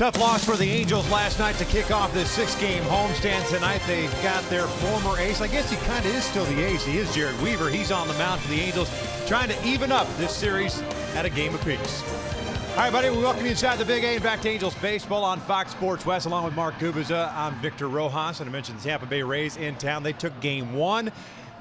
Tough loss for the Angels last night to kick off this 6-game homestand tonight. They got their former ace. I guess he kind of is still the ace. He is Jared Weaver. He's on the mound for the Angels, trying to even up this series at a game apiece. All right, buddy, we welcome you inside the Big A and back to Angels baseball on Fox Sports West, along with Mark Gubiza. I'm Victor Rojas, and I mentioned the Tampa Bay Rays in town. They took game one.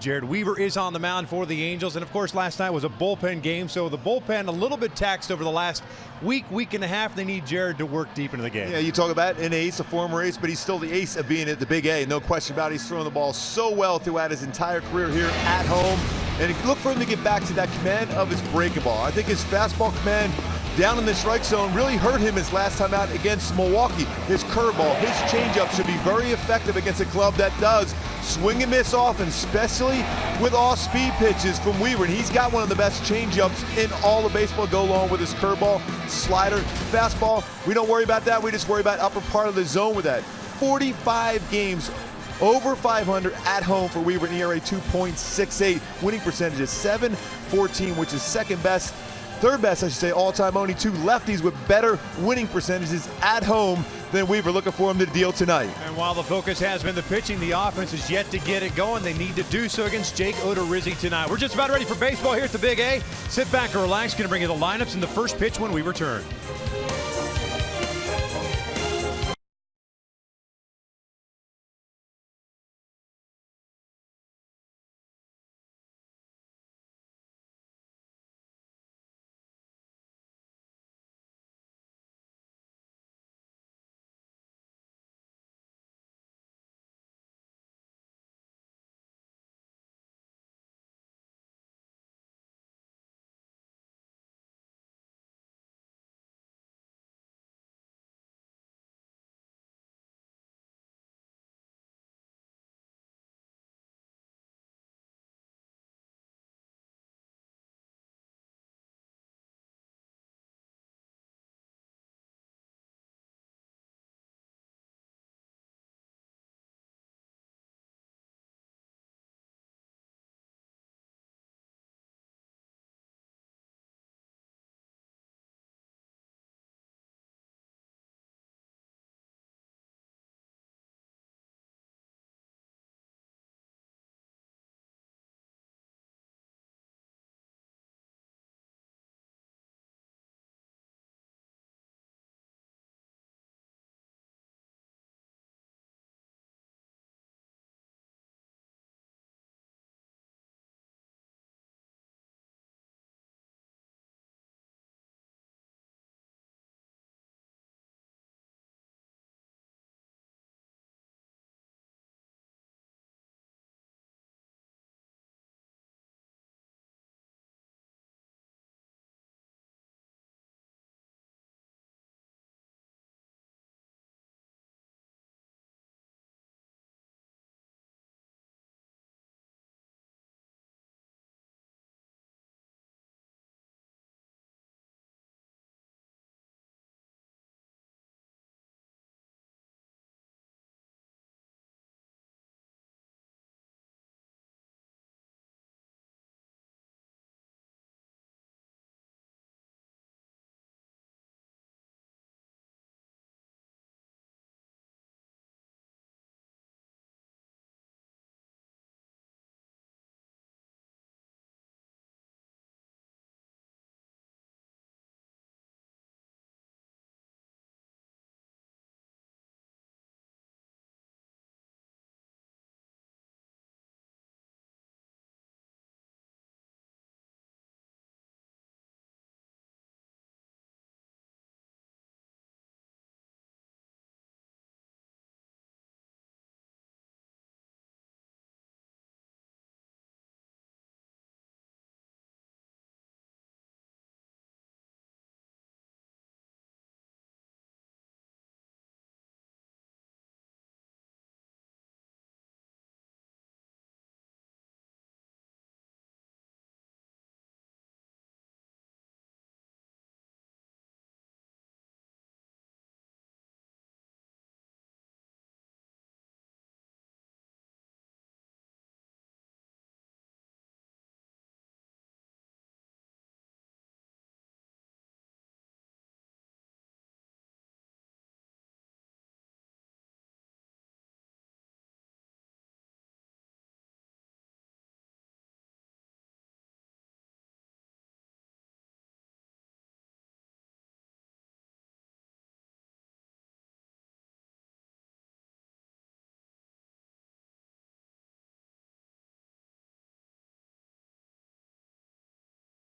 Jared Weaver is on the mound for the Angels, and of course last night was a bullpen game, so the bullpen a little bit taxed over the last week and a half. They need Jared to work deep into the game. Yeah, you talk about an ace, a former ace, but he's still the ace of being at the Big A. No question about it. He's throwing the ball so well throughout his entire career here at home, and look for him to get back to that command of his breaking ball. I think his fastball command down in the strike zone really hurt him his last time out against Milwaukee. His curveball, his changeup should be very effective against a club that does swing and miss often, especially with off-speed pitches from Weaver. And he's got one of the best changeups in all of baseball, go along with his curveball, slider, fastball. We don't worry about that. We just worry about upper part of the zone with that. 45 games over 500 at home for Weaver, an ERA 2.68. Winning percentage is .714, which is second best. Third best, I should say, all-time. Only two lefties with better winning percentages at home than Weaver. Looking for him to deal tonight. And while the focus has been the pitching, the offense is yet to get it going. They need to do so against Jake Odorizzi tonight. We're just about ready for baseball here at the Big A. Sit back and relax. Going to bring you the lineups and the first pitch when we return.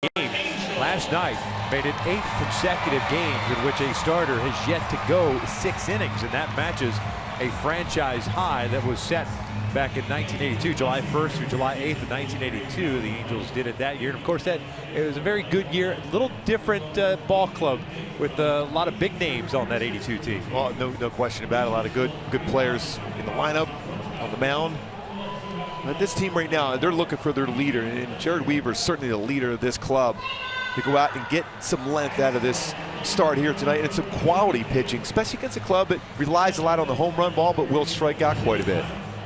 game last night made it 8 consecutive games in which a starter has yet to go 6 innings, and that matches a franchise high that was set back in 1982, July 1st through July 8th of 1982. The Angels did it that year, and of course it was a very good year. A little different ball club with a lot of big names on that 82 team. Well, no question about it. A lot of good players in the lineup, on the mound. But this team right now, they're looking for their leader, and Jared Weaver is certainly the leader of this club, to go out and get some length out of this start here tonight, and some quality pitching, especially against a club that relies a lot on the home run ball but will strike out quite a bit.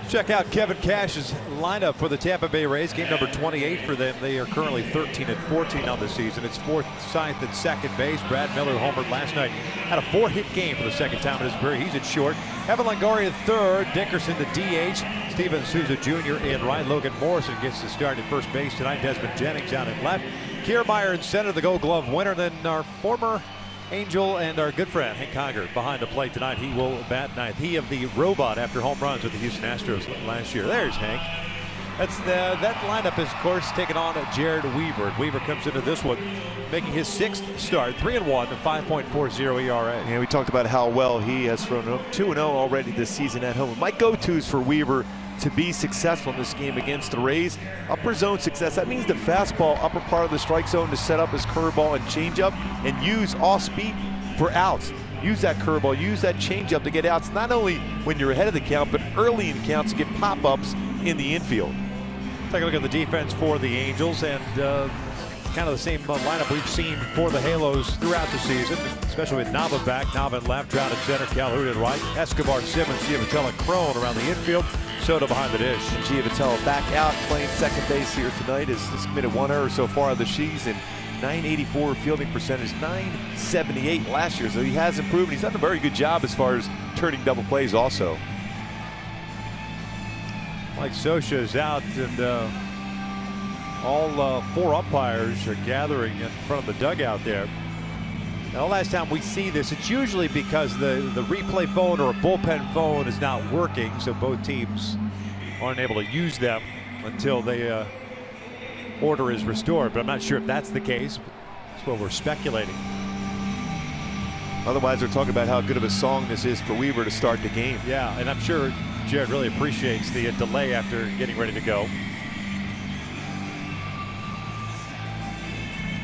Check out Kevin Cash's lineup for the Tampa Bay Rays. Game number 28 for them. They are currently 13-14 on the season. It's Forsythe at second base. Brad Miller homered last night. Had a 4-hit game for the second time in his career. He's at short. Evan Longoria third. Dickerson the DH. Steven Souza Jr. in right. Logan Morrison gets the start at first base tonight. Desmond Jennings out at left. Kiermaier in center, the Gold Glove winner. Then our former Angel and our good friend Hank Conger behind the plate tonight. He will bat ninth. He of the robot after home runs with the Houston Astros last year. There's Hank. That lineup is, of course, taking on Jared Weaver. Weaver comes into this one making his 6th start, 3-1, 5.40 ERA. And we talked about how well he has thrown 2-0 already this season at home. My go-tos for Weaver to be successful in this game against the Rays: upper zone success. That means the fastball, upper part of the strike zone, to set up his curveball and changeup, and use off speed for outs. Use that curveball, use that changeup to get outs, not only when you're ahead of the count, but early in counts to get pop-ups in the infield. Take a look at the defense for the Angels, and kind of the same lineup we've seen for the Halos throughout the season, especially with Nava back. Nava in left, Trout at center, Calhoun at right, Escobar, Simmons, Giavatello, Crone around the infield, Soto behind the dish. And Giavatello back out playing second base here tonight. Has committed 1 error so far this season. 984 fielding percentage, 978 last year, so he has improved. He's done a very good job as far as turning double plays also. Mike Scioscia is out, and all 4 umpires are gathering in front of the dugout there. Now, the last time we see this, it's usually because the replay phone or a bullpen phone is not working, so both teams aren't able to use them until the order is restored. But I'm not sure if that's the case. That's what we're speculating. Otherwise, they're talking about how good of a song this is for Weaver to start the game. Yeah, and I'm sure Jared really appreciates the delay after getting ready to go.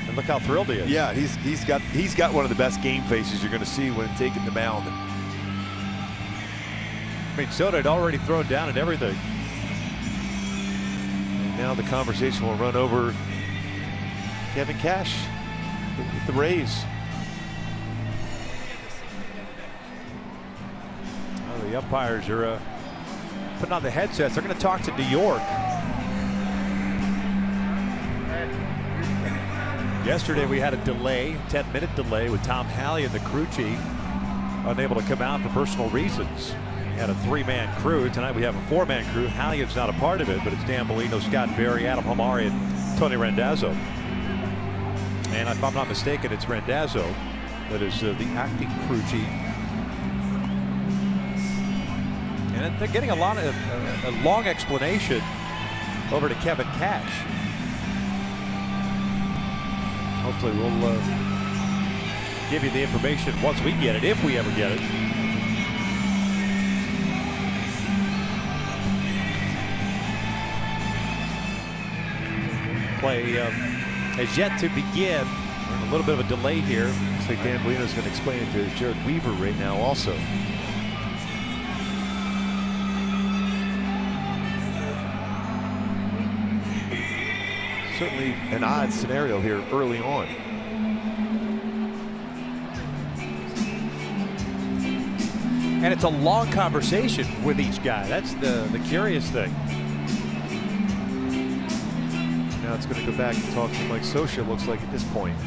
And look how thrilled he is. Yeah, he's got one of the best game faces you're going to see when taking the mound. I mean, Soto had already thrown down and everything. And now the conversation will run over Kevin Cash with the Rays. Well, the umpires are putting on the headsets. They're going to talk to New York. Yesterday we had a delay, 10-minute delay with Tom Halley and the crew chief unable to come out for personal reasons. We had a 3-man crew. Tonight we have a 4-man crew. Halley is not a part of it, but it's Dan Bellino, Scott Berry, Adam Hamari, and Tony Randazzo. And if I'm not mistaken, it's Randazzo that is the acting crew chief. And they're getting a long explanation over to Kevin Cash. Hopefully we'll give you the information once we get it, if we ever get it. Play has yet to begin. A little bit of a delay here. Looks like Dan Bellino's going to explain it to Jared Weaver right now also. Certainly an odd scenario here early on. And it's a long conversation with each guy. That's the curious thing. Now it's going to go back and talk to Mike Scioscia, looks like, at this point.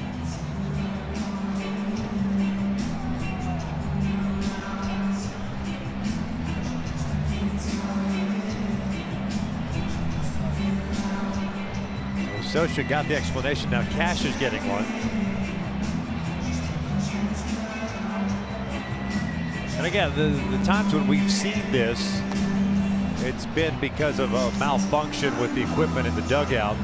Scioscia got the explanation. Now Cash is getting one. And again, the times when we've seen this, it's been because of a malfunction with the equipment in the dugout.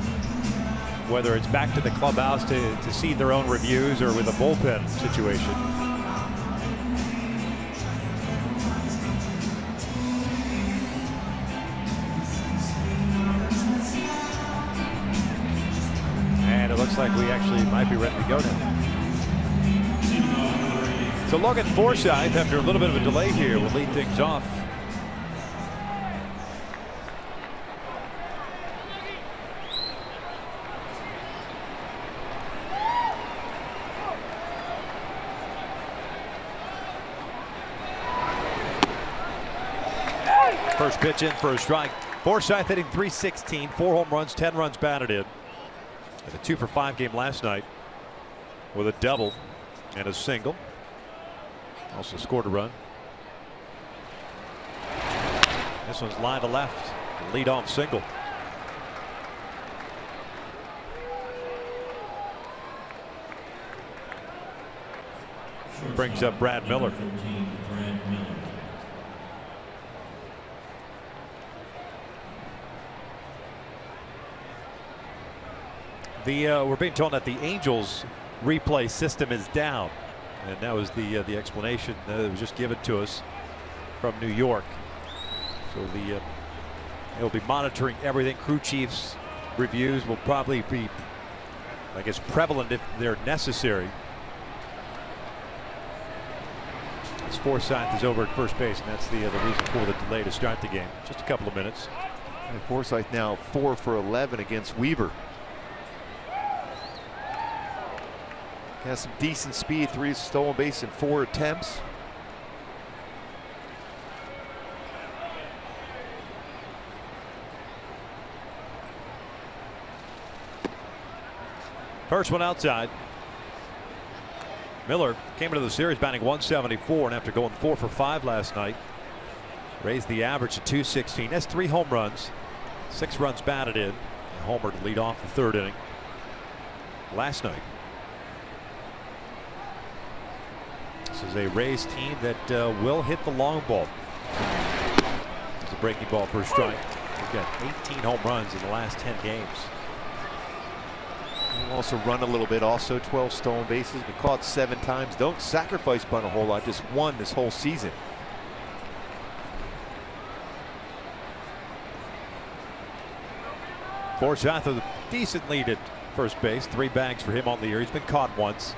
whether it's back to the clubhouse to see their own reviews or with a bullpen situation. And it looks like we actually might be ready to go now. So Logan Forsythe, after a little bit of a delay here, will lead things off. First pitch in for a strike. Forsythe hitting .316, 4 home runs, 10 runs batted in. And a 2-for-5 game last night with a double and a single. Also scored a run. This one's line to left. Lead-off single. Brings up Brad Miller. We're being told that the Angels replay system is down, and that was the explanation that was just given to us from New York. So they'll be monitoring everything. Crew chiefs reviews will probably be, I guess, prevalent if they're necessary. As Forsythe is over at first base, and that's the reason for the delay to start the game. Just a couple of minutes. And Forsythe now 4 for 11 against Weaver. Has some decent speed, 3 stolen base in 4 attempts. First one outside. Miller came into the series batting .174, and after going 4 for 5 last night, raised the average to .216. That's 3 home runs, 6 runs batted in. A homer to lead off the 3rd inning last night. This is a Rays team that will hit the long ball. It's a breaking ball for a strike. They've got 18 home runs in the last 10 games. He'll also run a little bit. Also 12 stolen bases. Been caught 7 times. Don't sacrifice bunt a whole lot. Just 1 this whole season. Forsythe with a decent lead at first base. 3 bags for him on the year. He's been caught once.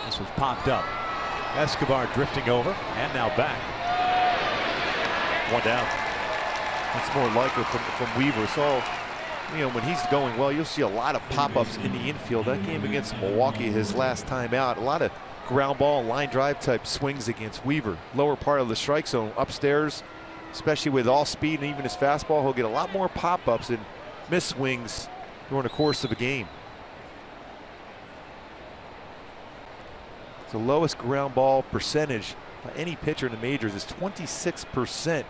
This was popped up. Escobar drifting over and now back. 1 down. That's more likely from Weaver. So, you know, when he's going well, you'll see a lot of pop-ups in the infield. That game against Milwaukee, his last time out, a lot of ground ball, line drive type swings against Weaver. Lower part of the strike zone, upstairs, especially with all speed and even his fastball, he'll get a lot more pop-ups and miss swings during the course of a game. The lowest ground ball percentage by any pitcher in the majors is 26%.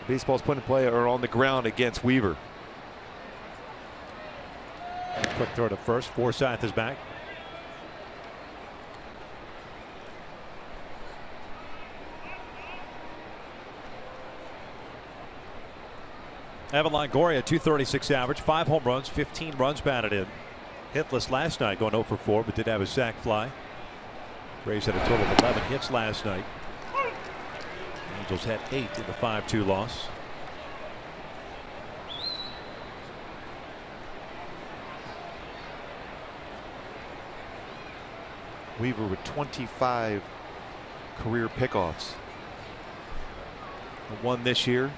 Baseball's put in play are on the ground against Weaver. Quick throw to first. Forsythe is back. Evan Longoria, .236 average, 5 home runs, 15 runs batted in. Hitless last night, going 0 for 4, but did have a sac fly. Rays had a total of 11 hits last night. The Angels had 8 in the 5-2 loss. Weaver with 25 career pickoffs. The 1 this year.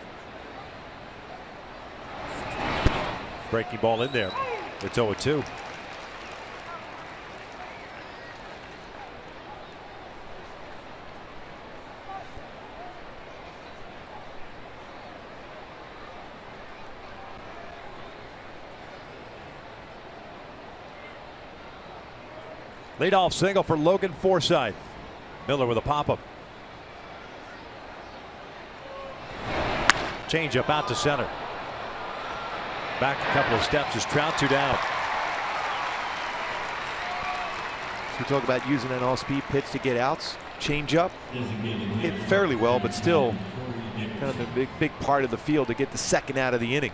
Breaking ball in there. It's 0-2. Leadoff single for Logan Forsythe. Miller with a pop-up. Change up out to center. Back a couple of steps as Trout 2 down. So we talk about using an all-speed pitch to get outs. Change up, hit fairly well, but still kind of a big part of the field to get the second out of the inning.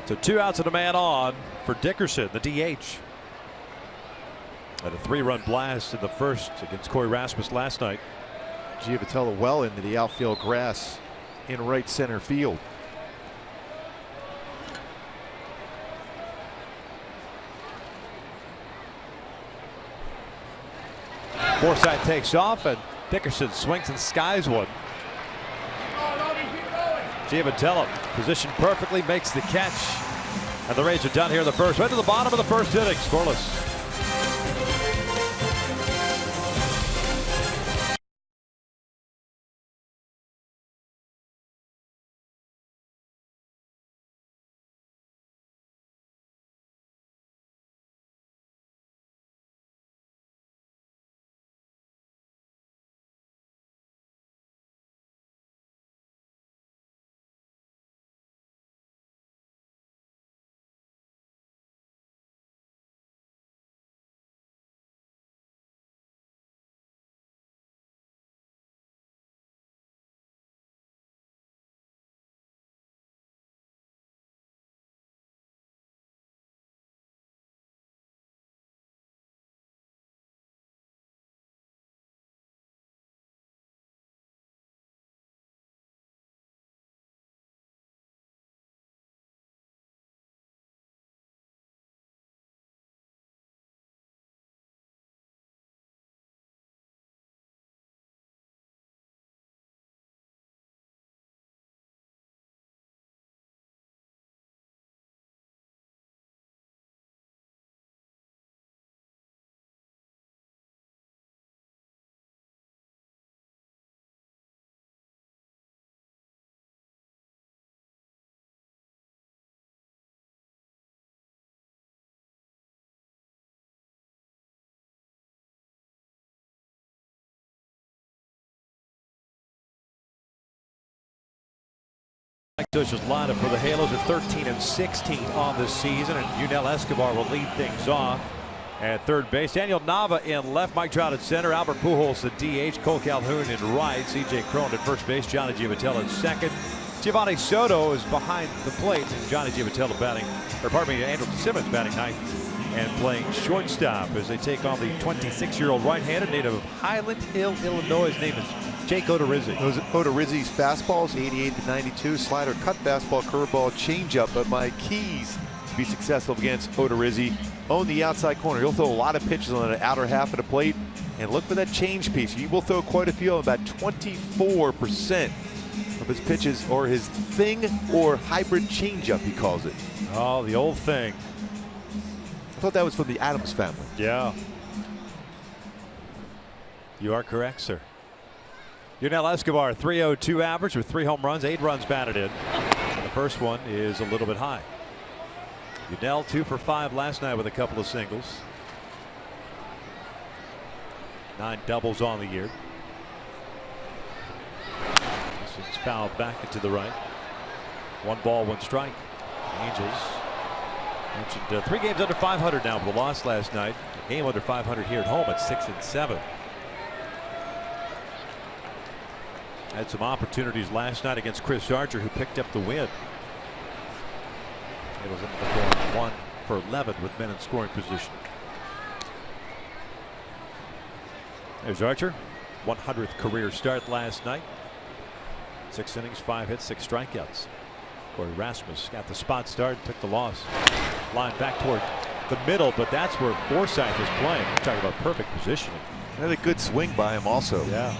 So 2 outs and a man on for Dickerson, the DH. And a 3-run blast in the first against Corey Rasmus last night. Giavotella well into the outfield grass in right center field. Forsythe takes off and Dickerson swings and skies one. Giavotella positioned perfectly, makes the catch. And the Rays are done here in the first. Right to the bottom of the first inning, scoreless. Tush's lineup for the Halos at 13-16 on this season, and Yunel Escobar will lead things off at third base. Daniel Nava in left, Mike Trout at center, Albert Pujols the DH, Cole Calhoun in right, C.J. Cron at first base, Johnny Giavotella in second. Giovanni Soto is behind the plate, and Johnny Giavotella batting, or pardon me, Andrew Simmons batting ninth and playing shortstop as they take on the 26-year-old right-handed native of Highland Hill, Illinois. His name is Jake Odorizzi. Odorizzi's fastballs 88-92, slider, cut fastball, curveball, changeup. But my keys to be successful against Odorizzi: own the outside corner. He'll throw a lot of pitches on the outer half of the plate, and look for that change piece. He will throw quite a few. About 24% of his pitches or his thing or hybrid changeup, he calls it. Oh, the old thing. I thought that was from the Adams family. Yeah. You are correct, sir. Yunel Escobar, 302 average with 3 home runs, 8 runs batted in. And the first one is a little bit high. Yunel 2 for 5 last night with a couple of singles. 9 doubles on the year. This one's fouled back into the right. 1 ball, 1 strike. Angels mentioned 3 games under 500 now with the loss last night. A game under 500 here at home at 6-7. Had some opportunities last night against Chris Archer, who picked up the win. It was into the form 1 for 11 with men in scoring position. There's Archer, 100th career start last night. 6 innings, 5 hits, 6 strikeouts. Corey Rasmus got the spot start, took the loss. Line back toward the middle, but that's where Forsythe is playing. We're talking about perfect positioning. Had a good swing by him also. Yeah.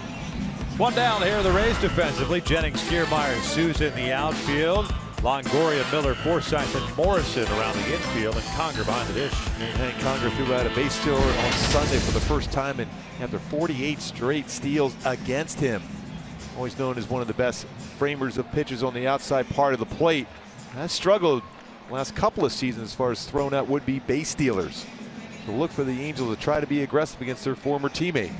1 down here, the Rays defensively. Jennings, Kiermaier, and Souza in the outfield. Longoria, Miller, Forsythe, and Morrison around the infield, and Conger behind the dish. And Conger threw out a base stealer on Sunday for the first time and after 48 straight steals against him. Always known as one of the best framers of pitches on the outside part of the plate. Has struggled the last couple of seasons as far as thrown out would-be base stealers. So look for the Angels to try to be aggressive against their former teammate.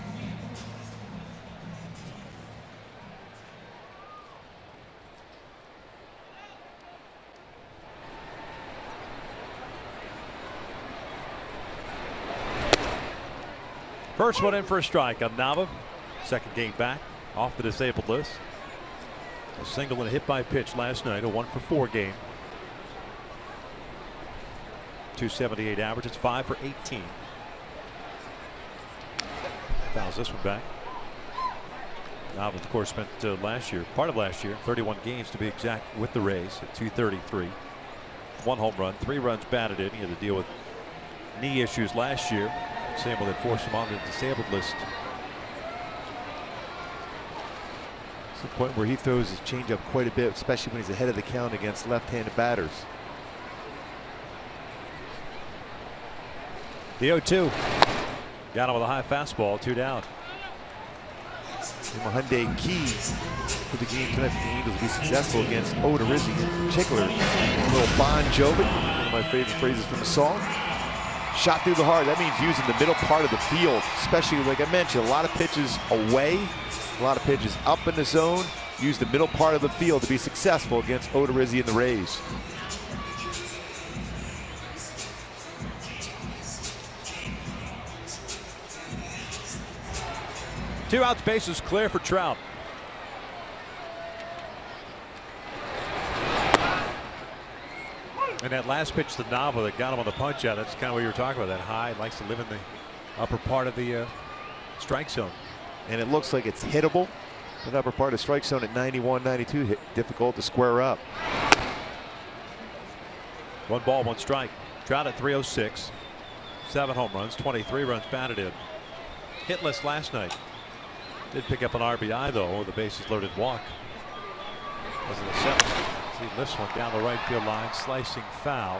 First one in for a strike on Nava. Second game back off the disabled list. A single and a hit by pitch last night, a 1 for 4 game. .278 average. It's 5 for 18. Fouls this one back. Nava, of course, spent part of last year, 31 games to be exact, with the Rays at .233. 1 home run, 3 runs batted in. He had to deal with knee issues last year. Sable that forced him on the disabled list. It's the point where he throws his changeup quite a bit, especially when he's ahead of the count against left-handed batters. The 0-2. Got him with a high fastball, 2 down. Hyundai key for the game tonight for the Angels to be successful against Odorizzi in particular. A little Bon Jovi, one of my favorite phrases from the song. Shot through the heart. That means using the middle part of the field, especially like I mentioned, a lot of pitches away, a lot of pitches up in the zone. Use the middle part of the field to be successful against Odorizzi and the Rays. Two outs, bases clear for Trout. And that last pitch to Nava that got him on the punch out, that's kind of what you were talking about. That high, likes to live in the upper part of the strike zone. And it looks like it's hittable. The upper part of the strike zone at 91, 92, difficult to square up. 1 ball, 1 strike. Trout at .306. 7 home runs, 23 runs batted in. Hitless last night. Did pick up an RBI though, with a bases loaded walk. Wasn't a 7th. He lifts one down the right field line, slicing foul.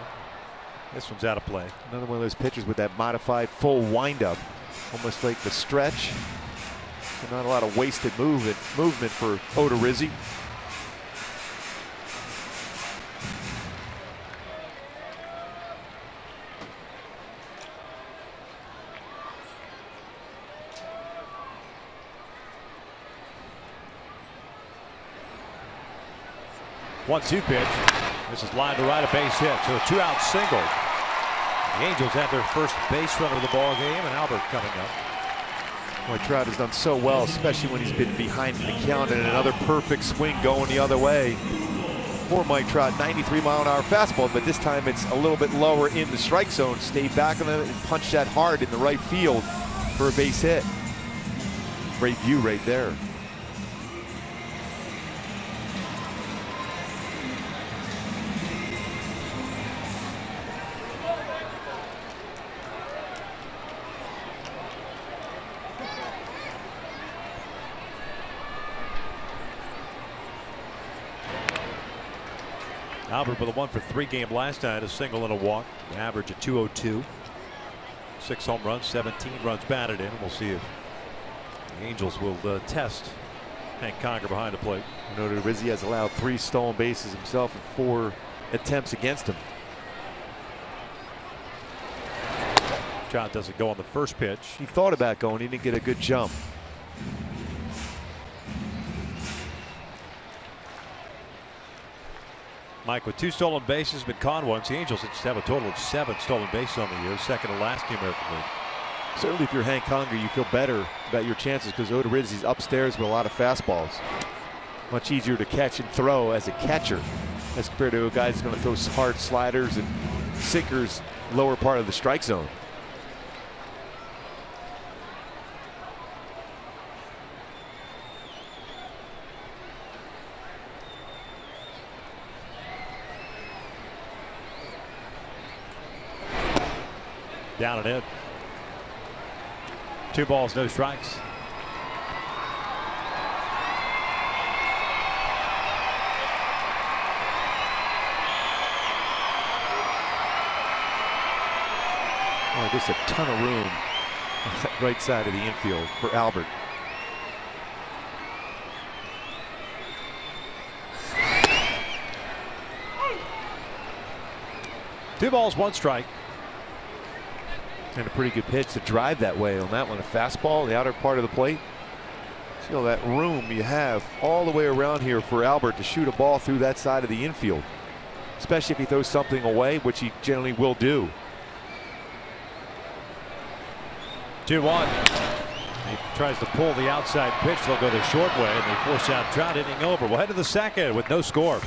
This one's out of play. Another one of those pitchers with that modified full windup, almost like the stretch. So not a lot of wasted movement for Odorizzi. One-two pitch. This is line to right, a base hit. So a 2-out single. The Angels have their first base runner of the ball game, and Albert coming up. Boy, Trout has done so well, especially when he's been behind in the count, and another perfect swing going the other way. For Mike Trout, 93-mile-an-hour fastball, but this time it's a little bit lower in the strike zone. Stay back on it and punch that hard in the right field for a base hit. Great view right there. Albert with a 1-for-3 game last night, a single and a walk, an average of .202. 6 home runs, 17 runs batted in. We'll see if the Angels will test Hank Conger behind the plate. Odorizzi has allowed 3 stolen bases himself in 4 attempts against him. Shot doesn't go on the first pitch. He thought about going, he didn't get a good jump. Mike with 2 stolen bases, been caught once. The Angels just have a total of 7 stolen bases on the year, second to last in the American League. Certainly if you're Hank Conger, you feel better about your chances because Odorizzi's upstairs with a lot of fastballs. Much easier to catch and throw as a catcher as compared to a guy that's going to throw hard sliders and sinkers lower part of the strike zone. Down and in. 2 balls, no strikes. Oh, just a ton of room on that right side of the infield for Albert. Two balls, 1 strike. And a pretty good pitch to drive that way on that one. A fastball, the outer part of the plate. See all that room you have all the way around here for Albert to shoot a ball through that side of the infield. Especially if he throws something away, which he generally will do. 2-1. He tries to pull the outside pitch. They'll go the short way, and they force out Trout, inning over. We'll head to the second with no score.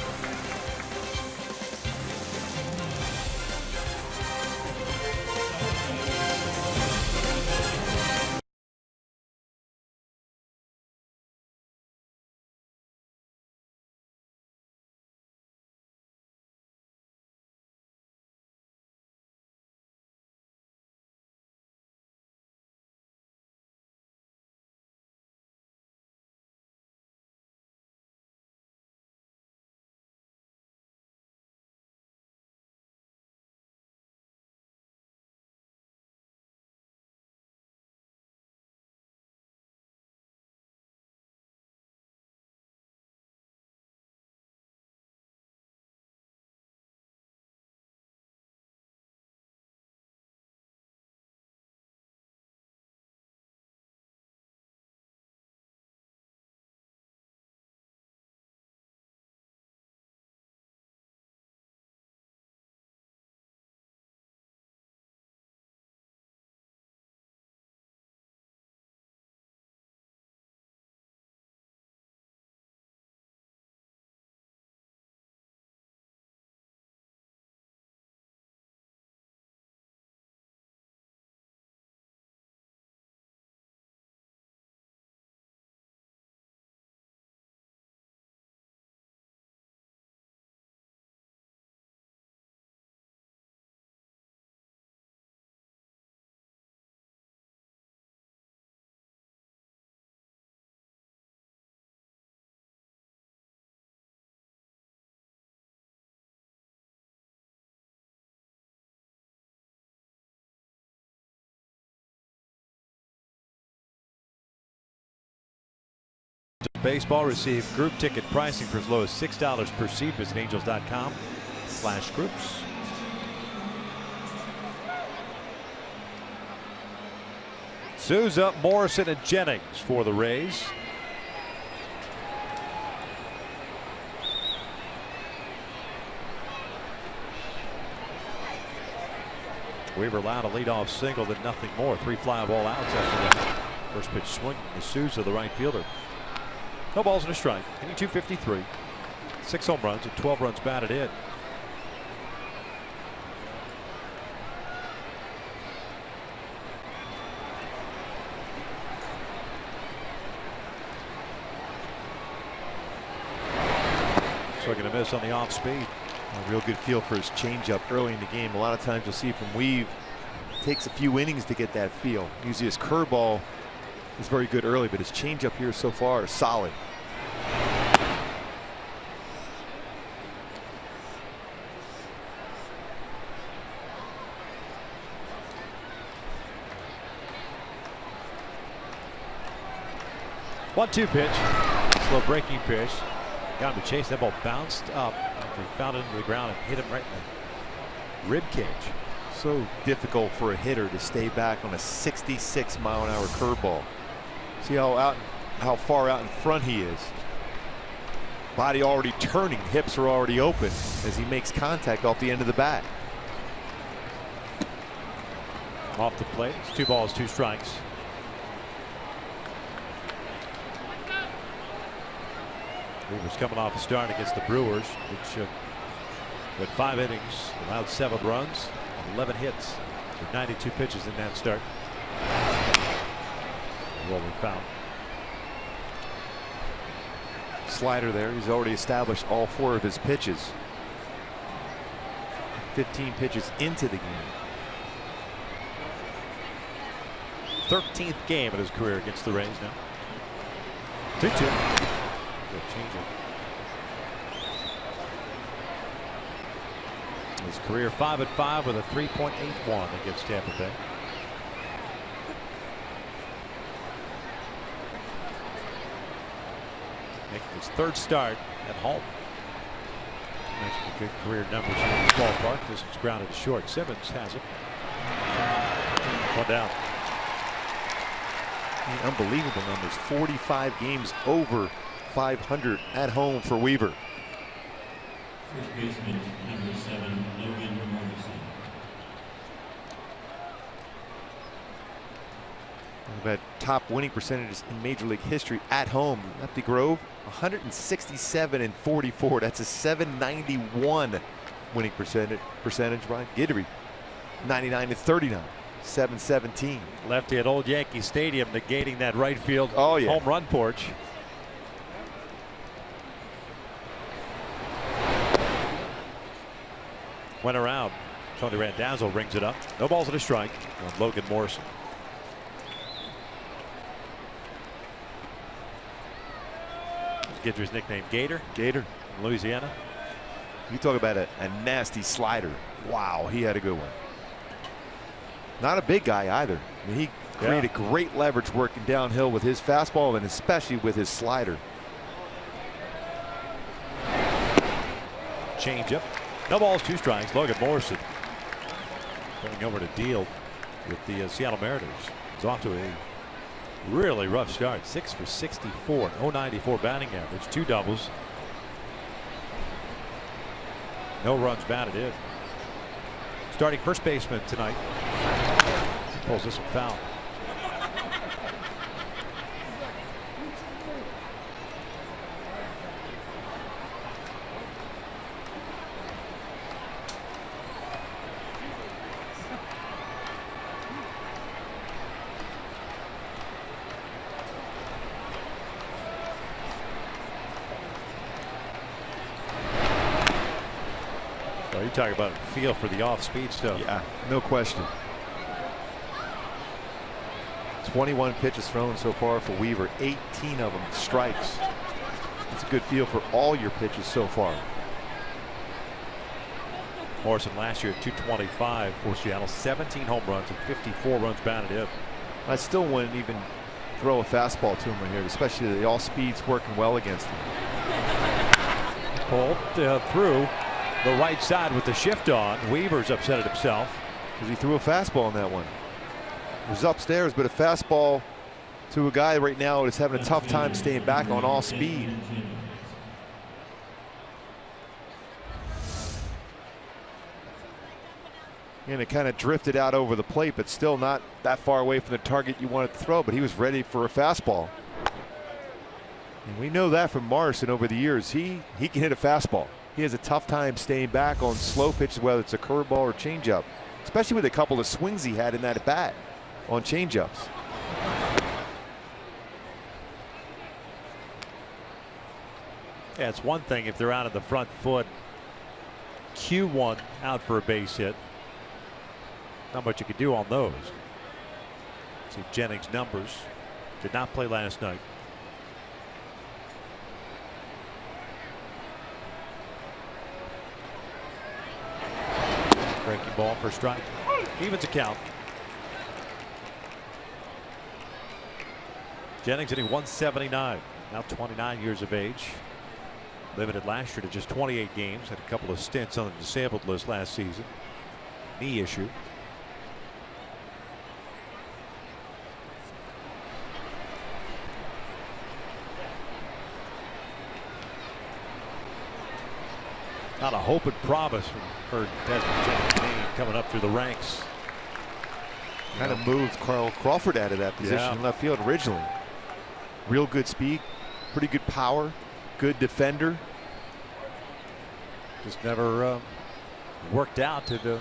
Baseball. Receive group ticket pricing for as low as $6 per seat. Visit angels.com/groups. Souza, Morrison, and Jennings for the Rays. Weaver allowed a leadoff single, then nothing more. 3 fly ball outs after that first pitch swing to Souza, the right fielder. No balls and a strike. Hitting .253. 6 home runs and 12 runs batted in. Swing and a miss on the off speed. A real good feel for his changeup early in the game. A lot of times you'll see from Weave, it takes a few innings to get that feel. Usually his curveball is very good early, but his changeup here so far is solid. One-two pitch. Slow breaking pitch. Got him to chase. That ball bounced up. He found it into the ground and hit him right in the rib cage. So difficult for a hitter to stay back on a 66-mile-an-hour curveball. See how far out in front he is. Body already turning, hips are already open as he makes contact off the end of the bat. Off the plate. It's 2 balls, 2 strikes. Weaver's coming off a start against the Brewers, which with 5 innings, allowed 7 runs, 11 hits, so 92 pitches in that start. What we found. Slider there. He's already established all 4 of his pitches. 15 pitches into the game. 13th game in his career against the Rays now. 2-2. His career 5-5 with a 3.81 against Tampa Bay. Making his 3rd start at home. Mentioned the good career numbers in this ballpark. This one's grounded to short. Simmons has it. 1 down. Unbelievable numbers. 45 games over 500 at home for Weaver. First baseman, number 7, Logan Morrison. We've had top winning percentages in Major League history at home. Lefty Grove, 167 and 44. That's a 791 winning percentage. Brian Guidry, 99 and 39. 717. Lefty at Old Yankee Stadium, negating that right field home run porch. Went around. Tony Randazzo rings it up. No balls and a strike on Logan Morrison. Guidry's nickname Gator. Gator. In Louisiana. You talk about a nasty slider. Wow, he had a good one. Not a big guy either. I mean, he created great leverage working downhill with his fastball and especially with his slider. Changeup. No balls, 2 strikes. Logan Morrison going over to deal with the Seattle Mariners. He's off to a really rough start. 6 for 64, 094 batting average, 2 doubles. No runs batted in. Starting first baseman tonight. Pulls this one foul. Well, you talk about feel for the off-speed stuff. Yeah, no question. 21 pitches thrown so far for Weaver, 18 of them strikes. It's a good feel for all your pitches so far. Morrison last year at 225 for Seattle, 17 home runs and 54 runs batted in. I still wouldn't even throw a fastball to him right here, especially the all speed's working well against him. Pulled through the right side with the shift on. Weaver's upset at himself because he threw a fastball on that one. It was upstairs, but a fastball to a guy right now is having a tough time staying back on all speed. And it kind of drifted out over the plate, but still not that far away from the target you wanted to throw, but he was ready for a fastball. And we know that from Morrison over the years. He can hit a fastball. He has a tough time staying back on slow pitches, whether it's a curveball or changeup, especially with a couple of swings he had in that at bat on changeups. Yeah, it's one thing if they're out of the front foot. Q1 out for a base hit. Not much you could do on those. See Jennings' numbers. Did not play last night. Breaking ball for strike. Evens a count. Jennings hitting 179. Now 29 years of age. Limited last year to just 28 games. Had a couple of stints on the disabled list last season. Knee issue. Not a hope and promise from Desmond Jennings coming up through the ranks. Kind of moved Carl Crawford out of that position in left field originally. Real good speed, pretty good power, good defender. Just never worked out to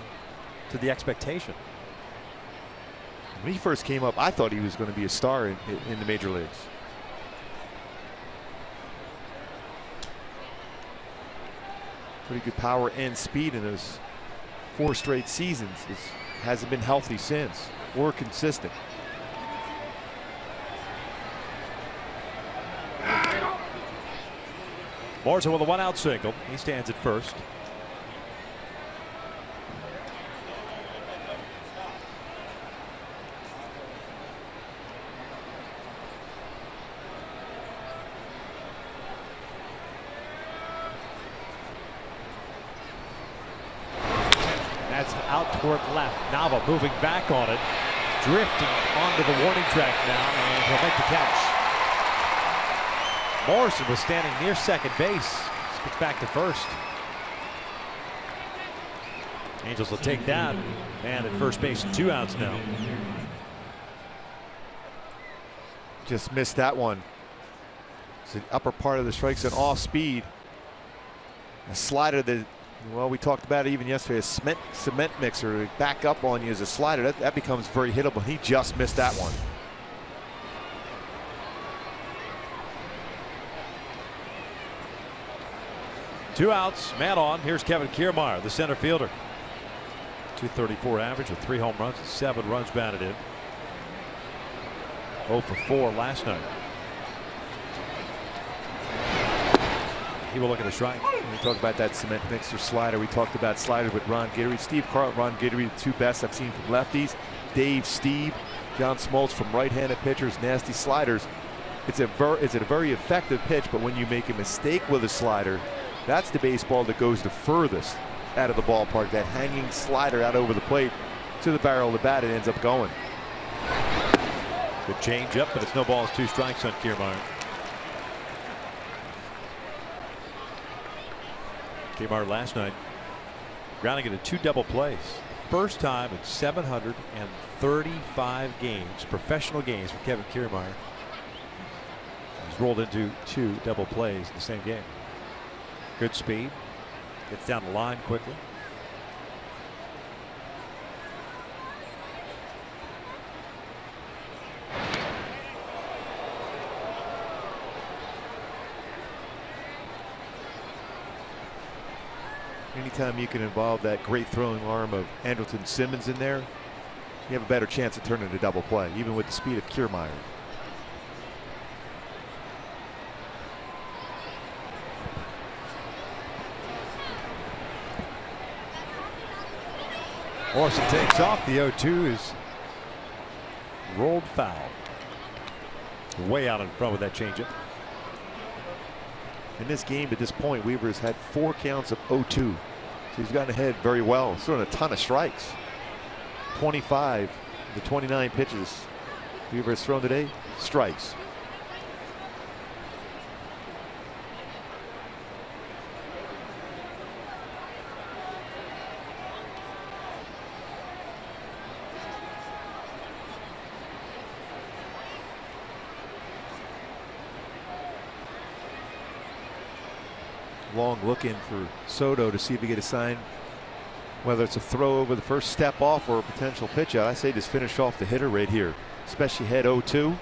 the expectation. When he first came up, I thought he was going to be a star in the major leagues. Pretty good power and speed in those 4 straight seasons. It hasn't been healthy since or consistent. Morrison with a 1-out single. He stands at first. That's out toward left. Nava moving back on it. Drifting onto the warning track now, and he'll make the catch. Morrison was standing near second base. Gets back to first. Angels will take that. Man at first base and 2 outs now. Just missed that one. It's the upper part of the strike zone off speed. A slider that, well, we talked about it even yesterday, a cement mixer to back up on you as a slider. That becomes very hittable. He just missed that one. Two outs, man on. Here's Kevin Kiermaier, the center fielder. .234 average with 3 home runs and 7 runs batted in. 0 for 4 last night. He will look at a strike. When we talk about that cement mixer slider, we talked about sliders with Ron Guidry. Steve Carlton, Ron Guidry, the 2 best I've seen from lefties. Dave, Steve, John Smoltz from right-handed pitchers, nasty sliders. It's a very effective pitch, but when you make a mistake with a slider, that's the baseball that goes the furthest out of the ballpark. That hanging slider out over the plate to the barrel of the bat, it ends up going. Good change up, but it's no balls, 2 strikes on Kiermaier. Kiermaier last night grounding into 2 double plays. First time in 735 games, professional games for Kevin Kiermaier. He's rolled into 2 double plays in the same game. Good speed. Gets down the line quickly. Anytime you can involve that great throwing arm of Andrelton Simmons in there, you have a better chance of turning a double play, even with the speed of Kiermaier. Morrison takes off. The 0-2 is rolled foul. Way out in front with that changeup. In this game, at this point, Weaver's had 4 counts of 0-2. So he's gotten ahead very well. He's throwing a ton of strikes. 25 of the 29 pitches Weaver has thrown today, strikes. Long look in for Soto to see if he get a sign, whether it's a throw over the first step off or a potential pitch out. I say just finish off the hitter right here, especially head 0-2.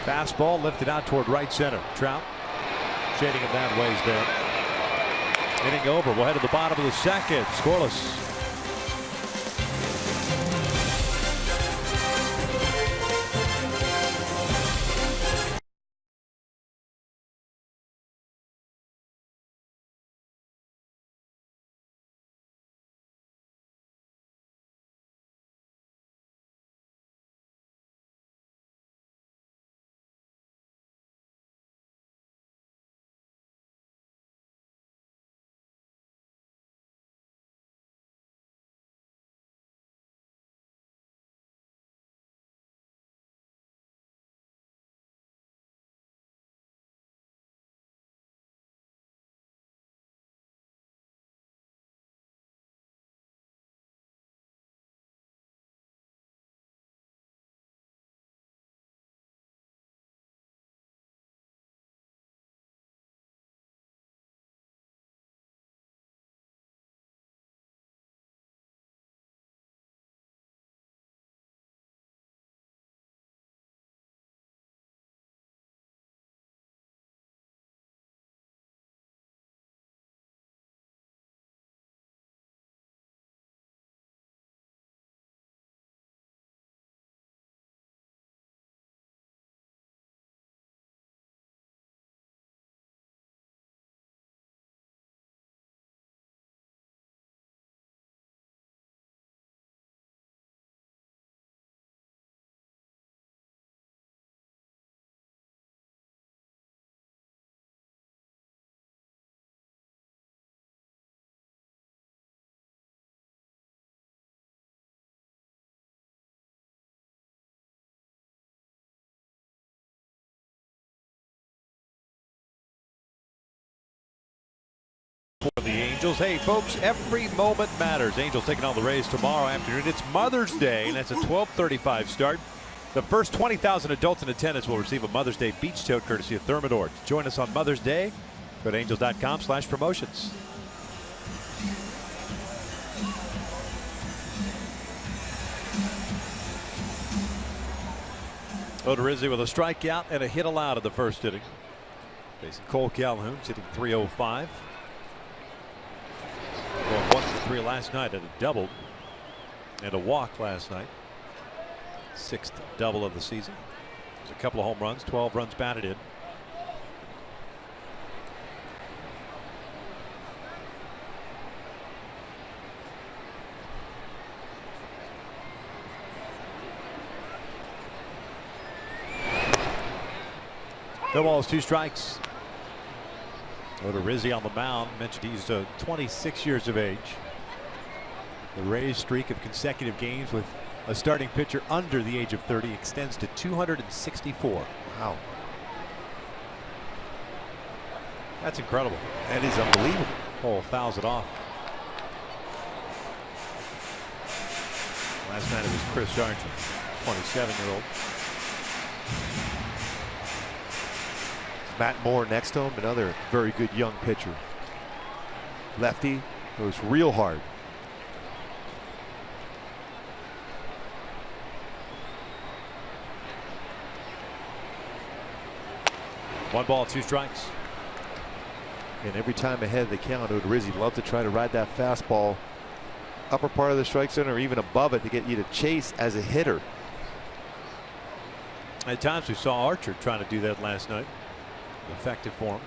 Fastball lifted out toward right center. Trout shading it that way is there. Hitting over. We'll head to the bottom of the second. Scoreless. For the Angels. Hey folks, every moment matters. Angels taking on the Rays tomorrow afternoon. It's Mother's Day, and that's a 12:35 start. The first 20,000 adults in attendance will receive a Mother's Day beach tote courtesy of Thermador. Join us on Mother's Day. Go to angels.com/promotions. Odorizzi with a strikeout and a hit allowed in the first inning. Facing Cole Calhoun, hitting .305. Going 1 for 3 last night and a double and a walk last night. 6th double of the season. There's a couple of home runs, 12 runs batted in. No balls, 2 strikes. Odorizzi on the mound. Mentioned he's 26 years of age. The Rays' streak of consecutive games with a starting pitcher under the age of 30 extends to 264. Wow. That's incredible. That is unbelievable. Cole fouls it off. Last night it was Chris Archer, 27-year-old. Matt Moore next to him, another very good young pitcher. Lefty goes real hard. One ball, 2 strikes. And every time ahead of the count, Odorizzi loved to try to ride that fastball upper part of the strike zone or even above it to get you to chase as a hitter. At times we saw Archer trying to do that last night. Effective for him.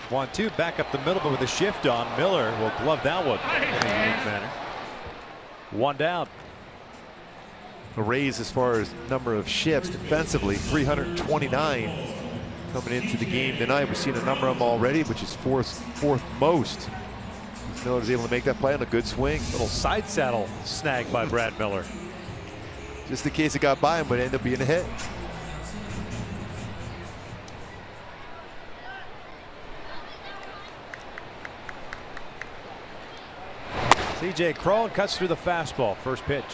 1-2 back up the middle, but with a shift on, Miller will glove that one in a unique manner. One down. The Rays, as far as number of shifts defensively, 329 coming into the game tonight. We've seen a number of them already, which is fourth most. Miller's able to make that play on a good swing. Little side saddle snag by Brad Miller. Just in case it got by him, but it ended up being a hit. C.J. Cron cuts through the fastball. First pitch.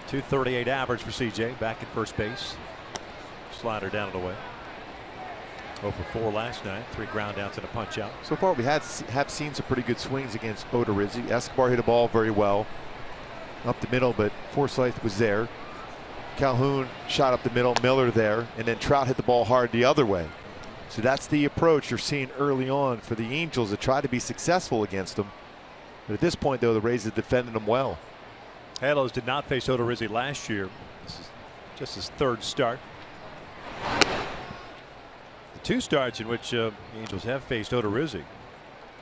.238 average for C.J. back at first base. Slider down and away. 0 for 4 last night. 3 ground outs and a punch out. So far we have seen some pretty good swings against Odorizzi. Escobar hit a ball very well up the middle, but Forsythe was there. Calhoun shot up the middle, Miller there, and then Trout hit the ball hard the other way. So that's the approach you're seeing early on for the Angels to try to be successful against them. But at this point, though, the Rays have defended them well. Halos did not face Odorizzi last year. This is just his 3rd start. The 2 starts in which the Angels have faced Odorizzi.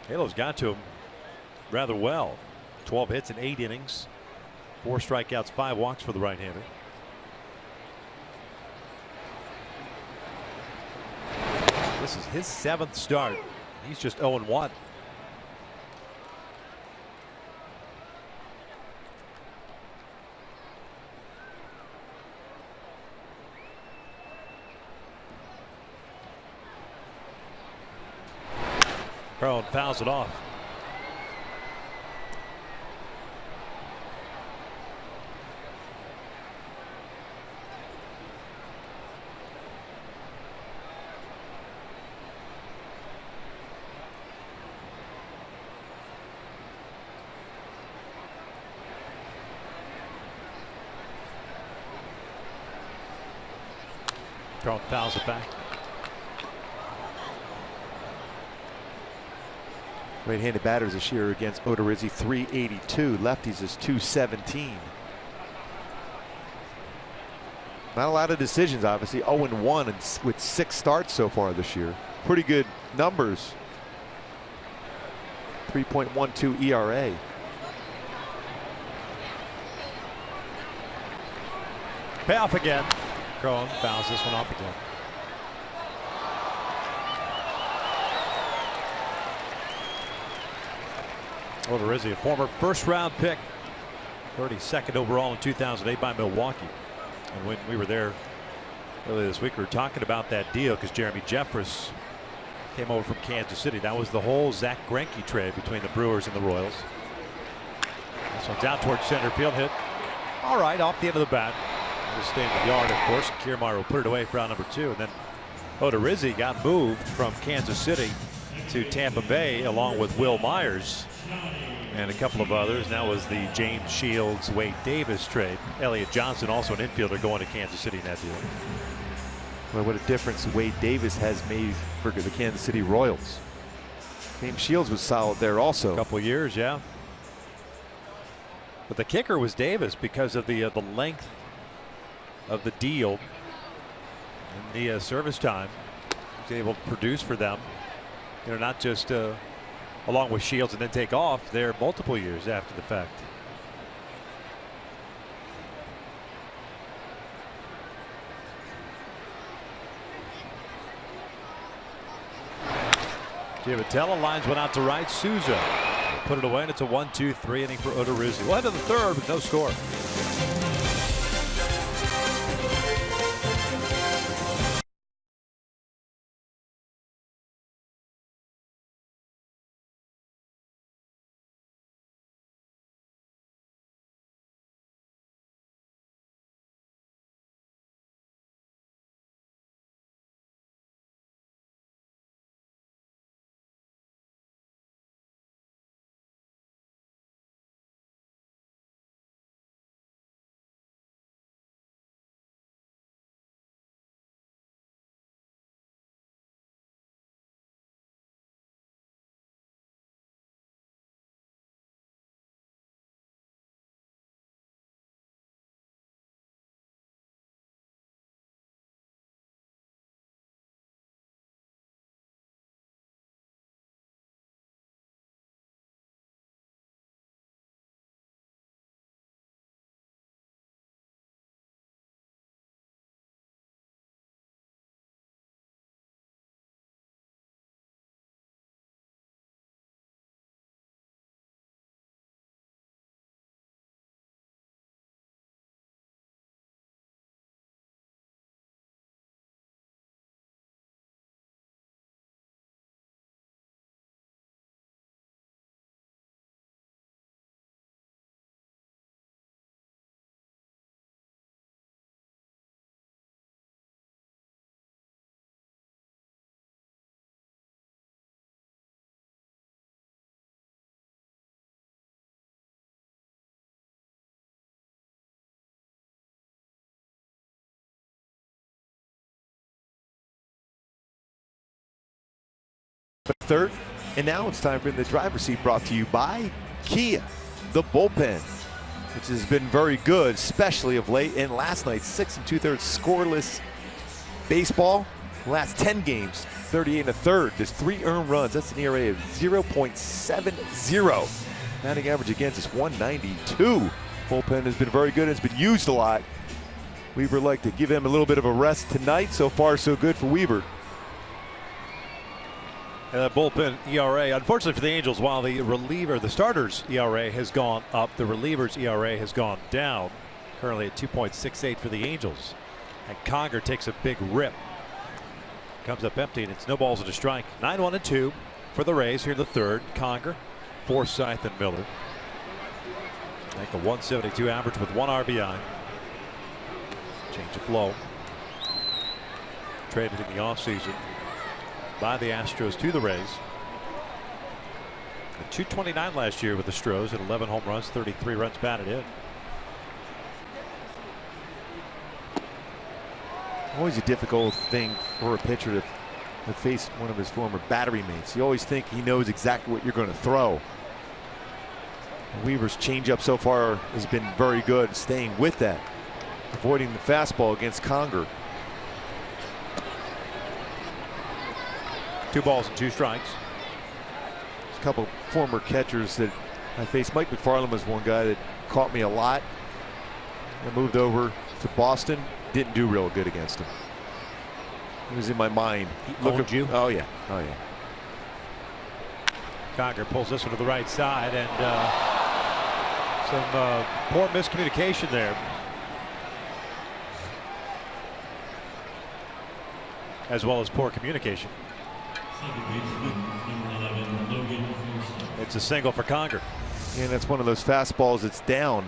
Halos got to him rather well. 12 hits in 8 innings. 4 strikeouts, 5 walks for the right-hander. This is his 7th start. He's just 0-1. Cron fouls it off. Cron fouls it back. Right-handed batters this year against Odorizzi, 382. Lefties is 217. Not a lot of decisions, obviously. 0-1 with 6 starts so far this year. Pretty good numbers. 3.12 ERA. Payoff again. Cron fouls this one off again. Odorizzi, a former 1st-round pick, 32nd overall in 2008 by Milwaukee. And when we were there earlier this week, we were talking about that deal because Jeremy Jeffress came over from Kansas City. That was the whole Zach Greinke trade between the Brewers and the Royals. This one's out towards center field, hit all right off the end of the bat. It'll stay in the yard, of course. Kiermaier will put it away for out number 2. And then Odorizzi got moved from Kansas City to Tampa Bay along with Will Myers and a couple of others. Now was the James Shields, Wade Davis trade. Elliott Johnson, also an infielder, going to Kansas City in that deal. Well, what a difference Wade Davis has made for the Kansas City Royals. James Shields was solid there also. A couple of years, yeah. But the kicker was Davis because of the length of the deal and the service time. He was able to produce for them. You know, not just along with Shields and then take off there multiple years after the fact. Giavotella lines one out to right. Souza put it away, and it's a 1-2-3 inning for Odorizzi. We'll head to the 3rd with no score. third. And now it's time for the driver's seat, brought to you by Kia, the bullpen, which has been very good, especially of late. And last night, 6 2/3 scoreless baseball. Last 10 games, 38 1/3. There's 3 earned runs. That's an ERA of 0.70. Batting average against is 192. Bullpen has been very good. It's been used a lot. Weaver like to give him a little bit of a rest tonight. So far, so good for Weaver. And that bullpen ERA, unfortunately for the Angels, while the starters ERA has gone up, the relievers ERA has gone down. Currently at 2.68 for the Angels. And Conger takes a big rip. Comes up empty, and it's no balls and a strike. 9-1-2 for the Rays here in the third. Conger, Forsythe, and Miller. Make a 172 average with 1 RBI. Change of flow. Traded in the offseason by the Astros to the Rays. A 229 last year with the Astros at 11 home runs, 33 runs batted in. Always a difficult thing for a pitcher to face one of his former battery mates. You always think he knows exactly what you're going to throw. Weaver's changeup so far has been very good, staying with that, avoiding the fastball against Conger. 2 balls and 2 strikes. There's a couple former catchers that I faced. Mike McFarland was one guy that caught me a lot. I moved over to Boston. Didn't do real good against him. He was in my mind. Look at you. Oh yeah. Oh yeah. Conger pulls this one to the right side, and some poor miscommunication there. As well as poor communication. It's a single for Conger. And that's one of those fastballs that's down.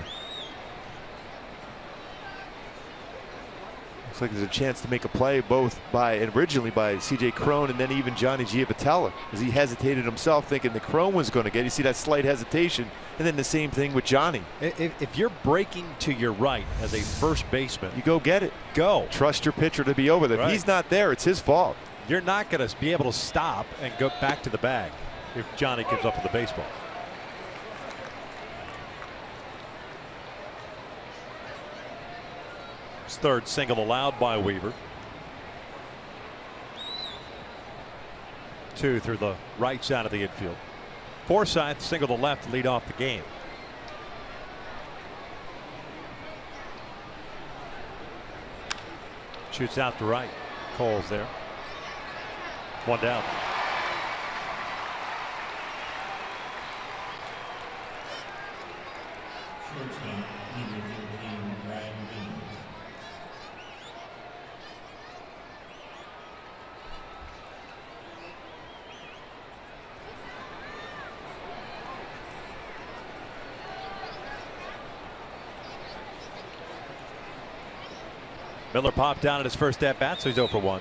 Looks like there's a chance to make a play, both originally by C.J. Cron and then even Johnny Giavotella, as he hesitated himself, thinking the Cron was going to get. You see that slight hesitation, and then the same thing with Johnny. If you're breaking to your right as a first baseman, you go get it. Go. Trust your pitcher to be over there. Right. If he's not there, it's his fault. You're not going to be able to stop and go back to the bag if Johnny comes up with the baseball. His third single allowed by Weaver. 2 through the right side of the infield. Forsythe single to left to lead off the game. Shoots out to right. Cole's there. 1 down. Miller popped down at his first at bat, so he's 0 for 1.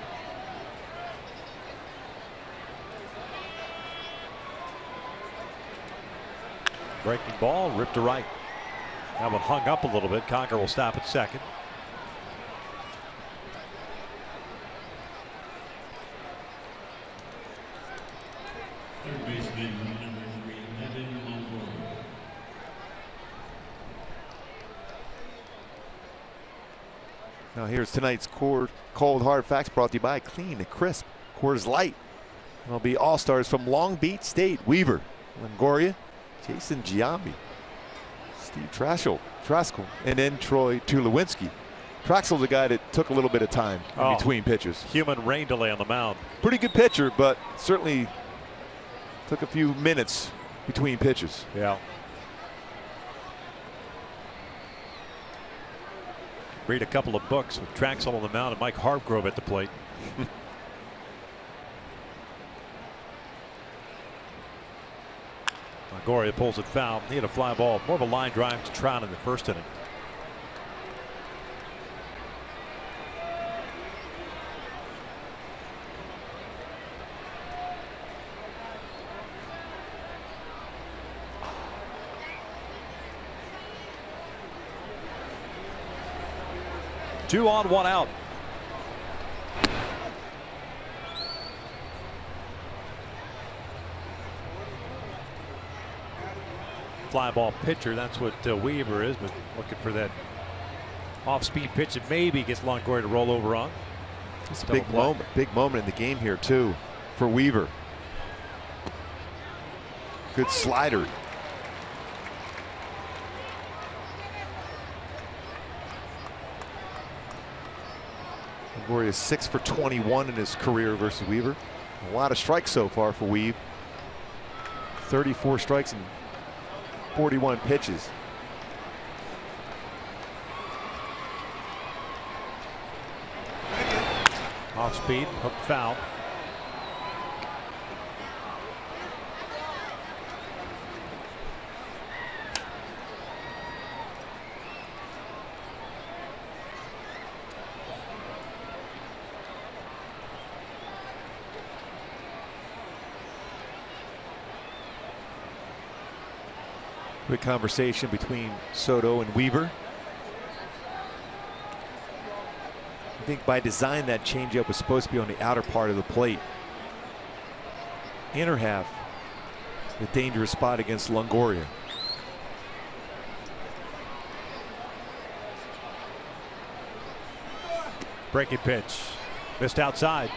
Breaking ball, ripped to right. That one hung up a little bit. Conger will stop at second. Third baseman, number 3, Evan Longoria. Now here's tonight's Cold Hard Facts, brought to you by Clean and Crisp Coors Light. It'll be all-stars from Long Beach State: Weaver, Longoria, Jason Giambi, Steve Traskell, and then Troy Tulowitzki. Traxel's a guy that took a little bit of time in between pitches. Human rain delay on the mound. Pretty good pitcher, but certainly took a few minutes between pitches. Yeah. Read a couple of books with Traxel on the mound and Mike Hargrove at the plate. Longoria pulls it foul. He had a fly ball, more of a line drive to Trout in the first inning. Two on, 1 out. fly ball pitcher. That's what Weaver is, but looking for that off-speed pitch that maybe gets Longoria to roll over on. It's a big moment in the game here too for Weaver. Good slider. Longoria is 6 for 21 in his career versus Weaver. A lot of strikes so far for Weave. 34 strikes and 41 pitches. Off speed, hook foul. Good conversation between Soto and Weaver. I think by design that changeup was supposed to be on the outer part of the plate. Inner half, a dangerous spot against Longoria. Breaking pitch, missed outside.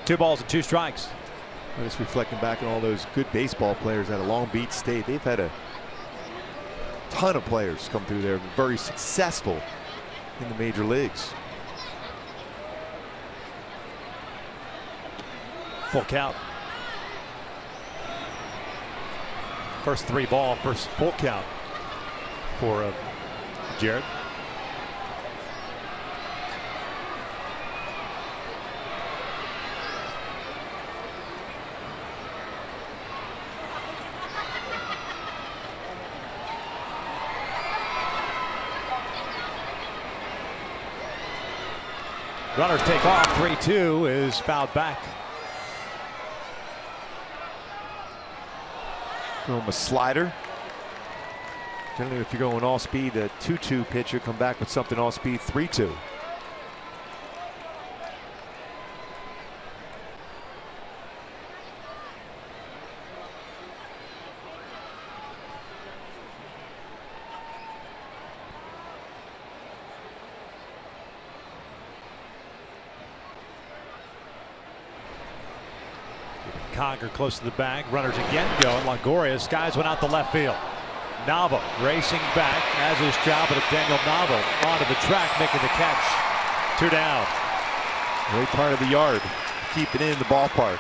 2 balls and 2 strikes. I'm just reflecting back on all those good baseball players out of Long Beach State. They've had a ton of players come through there, very successful in the major leagues. Full count. First 3 ball, first full count for Jared. Runners take off. 3-2 is fouled back. Throw him a slider. Generally, if you're going all speed, a 2-2 pitcher come back with something all speed 3-2. Conger close to the bag. Runners again going. Longoria skies one out the left field. Nava racing back, as is Trout, but Daniel Nava onto the track making the catch. 2 down. Great part of the yard. Keep it in the ballpark.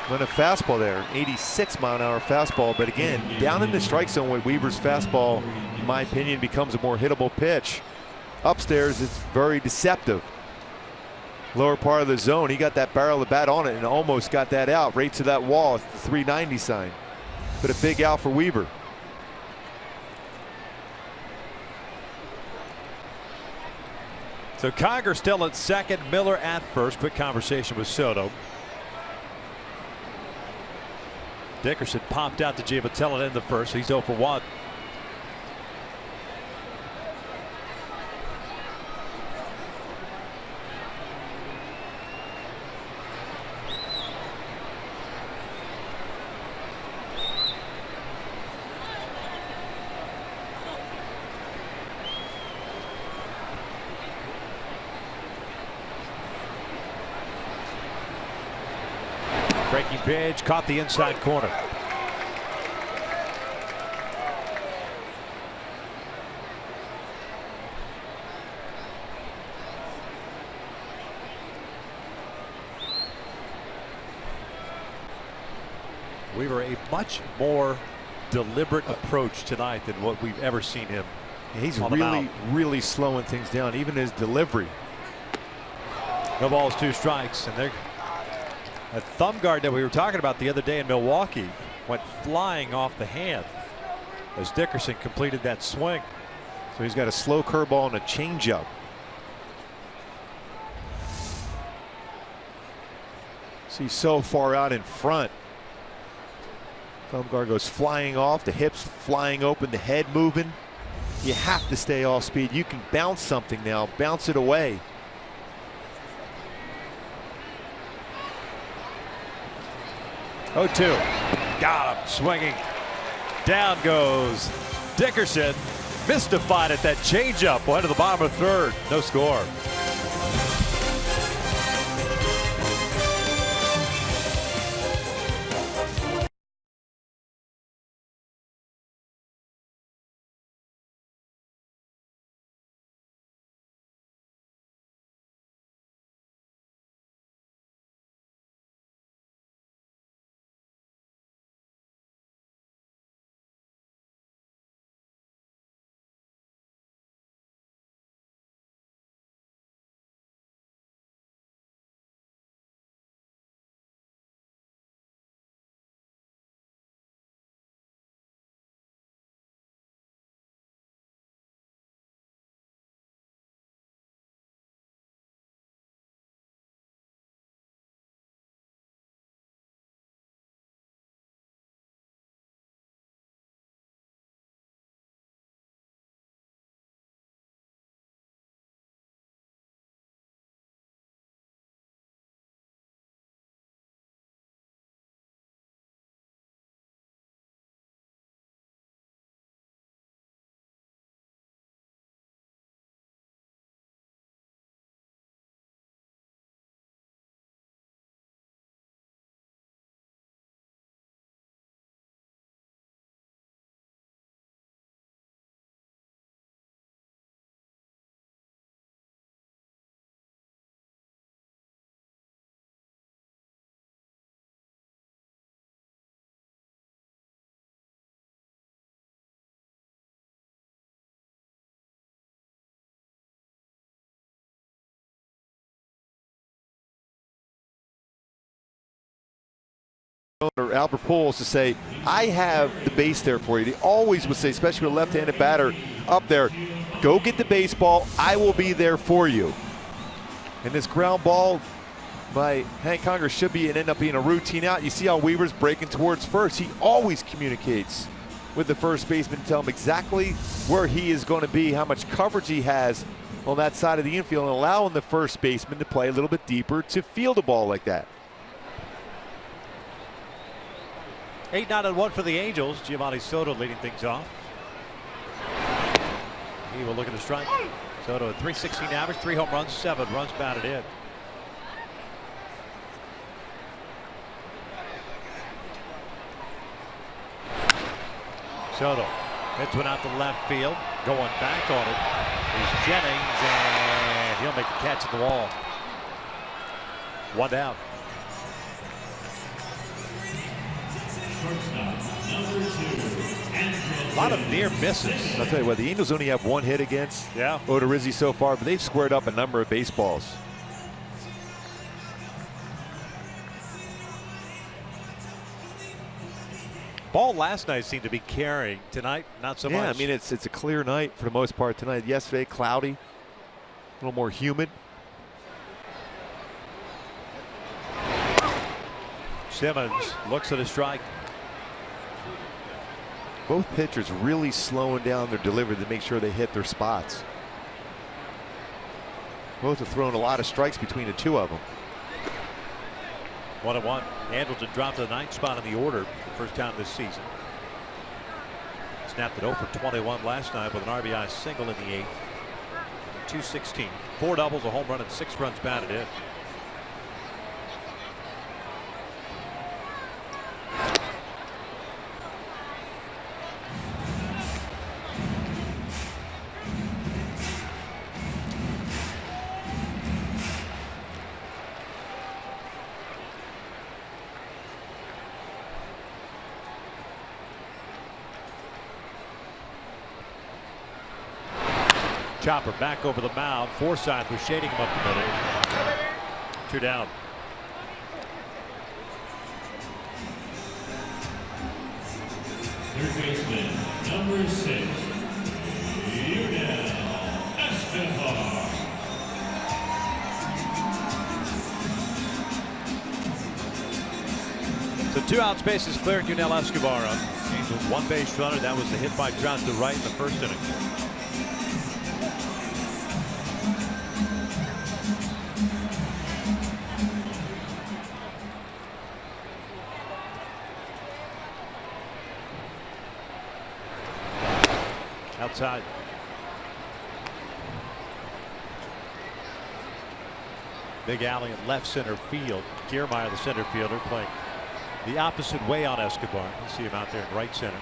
Went a fastball there, 86-mile-an-hour fastball, but again, down in the strike zone with Weaver's fastball, in my opinion, becomes a more hittable pitch. Upstairs, it's very deceptive. Lower part of the zone, he got that barrel of the bat on it and almost got that out right to that wall. It's the 390 sign. But a big out for Weaver. So Conger still at second, Miller at first. Quick conversation with Soto. Dickerson popped out to Giavotella in the first. He's 0 for 1. Breaking pitch, caught the inside corner. We were a much more deliberate approach tonight than what we've ever seen him. He's really slowing things down, even his delivery. No balls, 2 strikes, and they're. That thumb guard that we were talking about the other day in Milwaukee went flying off the hand as Dickerson completed that swing. So he's got a slow curveball and a changeup. See, so far out in front. Thumb guard goes flying off, the hips flying open, the head moving. You have to stay off speed. You can bounce something now, bounce it away. Oh, 2. Got him swinging. Down goes Dickerson. Mystified at that changeup. Went to the bottom of third. No score. Albert Pujols to say, I have the base there for you. He always would say, especially with a left-handed batter up there, go get the baseball, I will be there for you. And this ground ball by Hank Conger should be and end up being a routine out. You see how Weaver's breaking towards first. He always communicates with the first baseman to tell him exactly where he is going to be, how much coverage he has on that side of the infield, and allowing the first baseman to play a little bit deeper to field a ball like that. 8-1 for the Angels. Giovanni Soto leading things off. He will look at the strike. Soto at .316 average, 3 home runs, 7 runs batted in. Soto hits one out to left field. Going back on it is Jennings, and he'll make the catch at the wall. 1 down. A lot of near misses. I'll tell you what, the Angels only have 1 hit against Odorizzi so far, but they've squared up a number of baseballs. Ball last night seemed to be carrying. Tonight, not so much. Yeah, I mean, it's a clear night for the most part tonight. Yesterday, cloudy, a little more humid. Simmons looks at a strike. Both pitchers really slowing down their delivery to make sure they hit their spots. Both have thrown a lot of strikes between the two of them. 1-1. Hamilton dropped to the 9th spot in the order for the first time this season. Snapped it 0 for 21 last night with an RBI single in the 8th. 216. 4 doubles, a home run, and 6 runs batted in. Chopper back over the mound. Forsythe was shading him up the middle. 2 down. Third baseman, number 6, Escobar. So 2 outs, bases cleared. Yunel Escobar up. Angels 1 base runner. That was the hit by Trout to right in the first inning. Outside. Big alley in left center field. Kiermaier, the center fielder, playing the opposite way on Escobar. You see him out there in right center.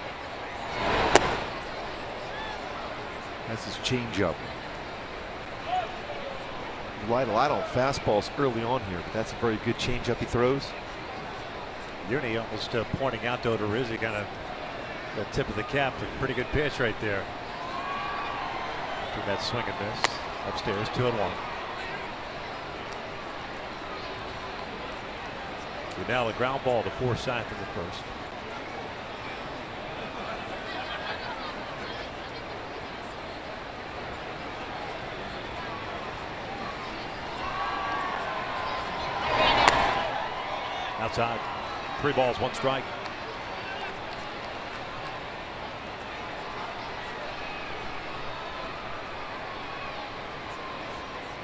That's his changeup. Relied a lot on fastballs early on here, but that's a very good changeup he throws. Yuni almost pointing out to Odorizzi, kind of the tip of the cap. A pretty good pitch right there. That swing and miss. Upstairs, 2-1. Now a ground ball to Forsythe in the first. Outside. 3 balls, 1 strike.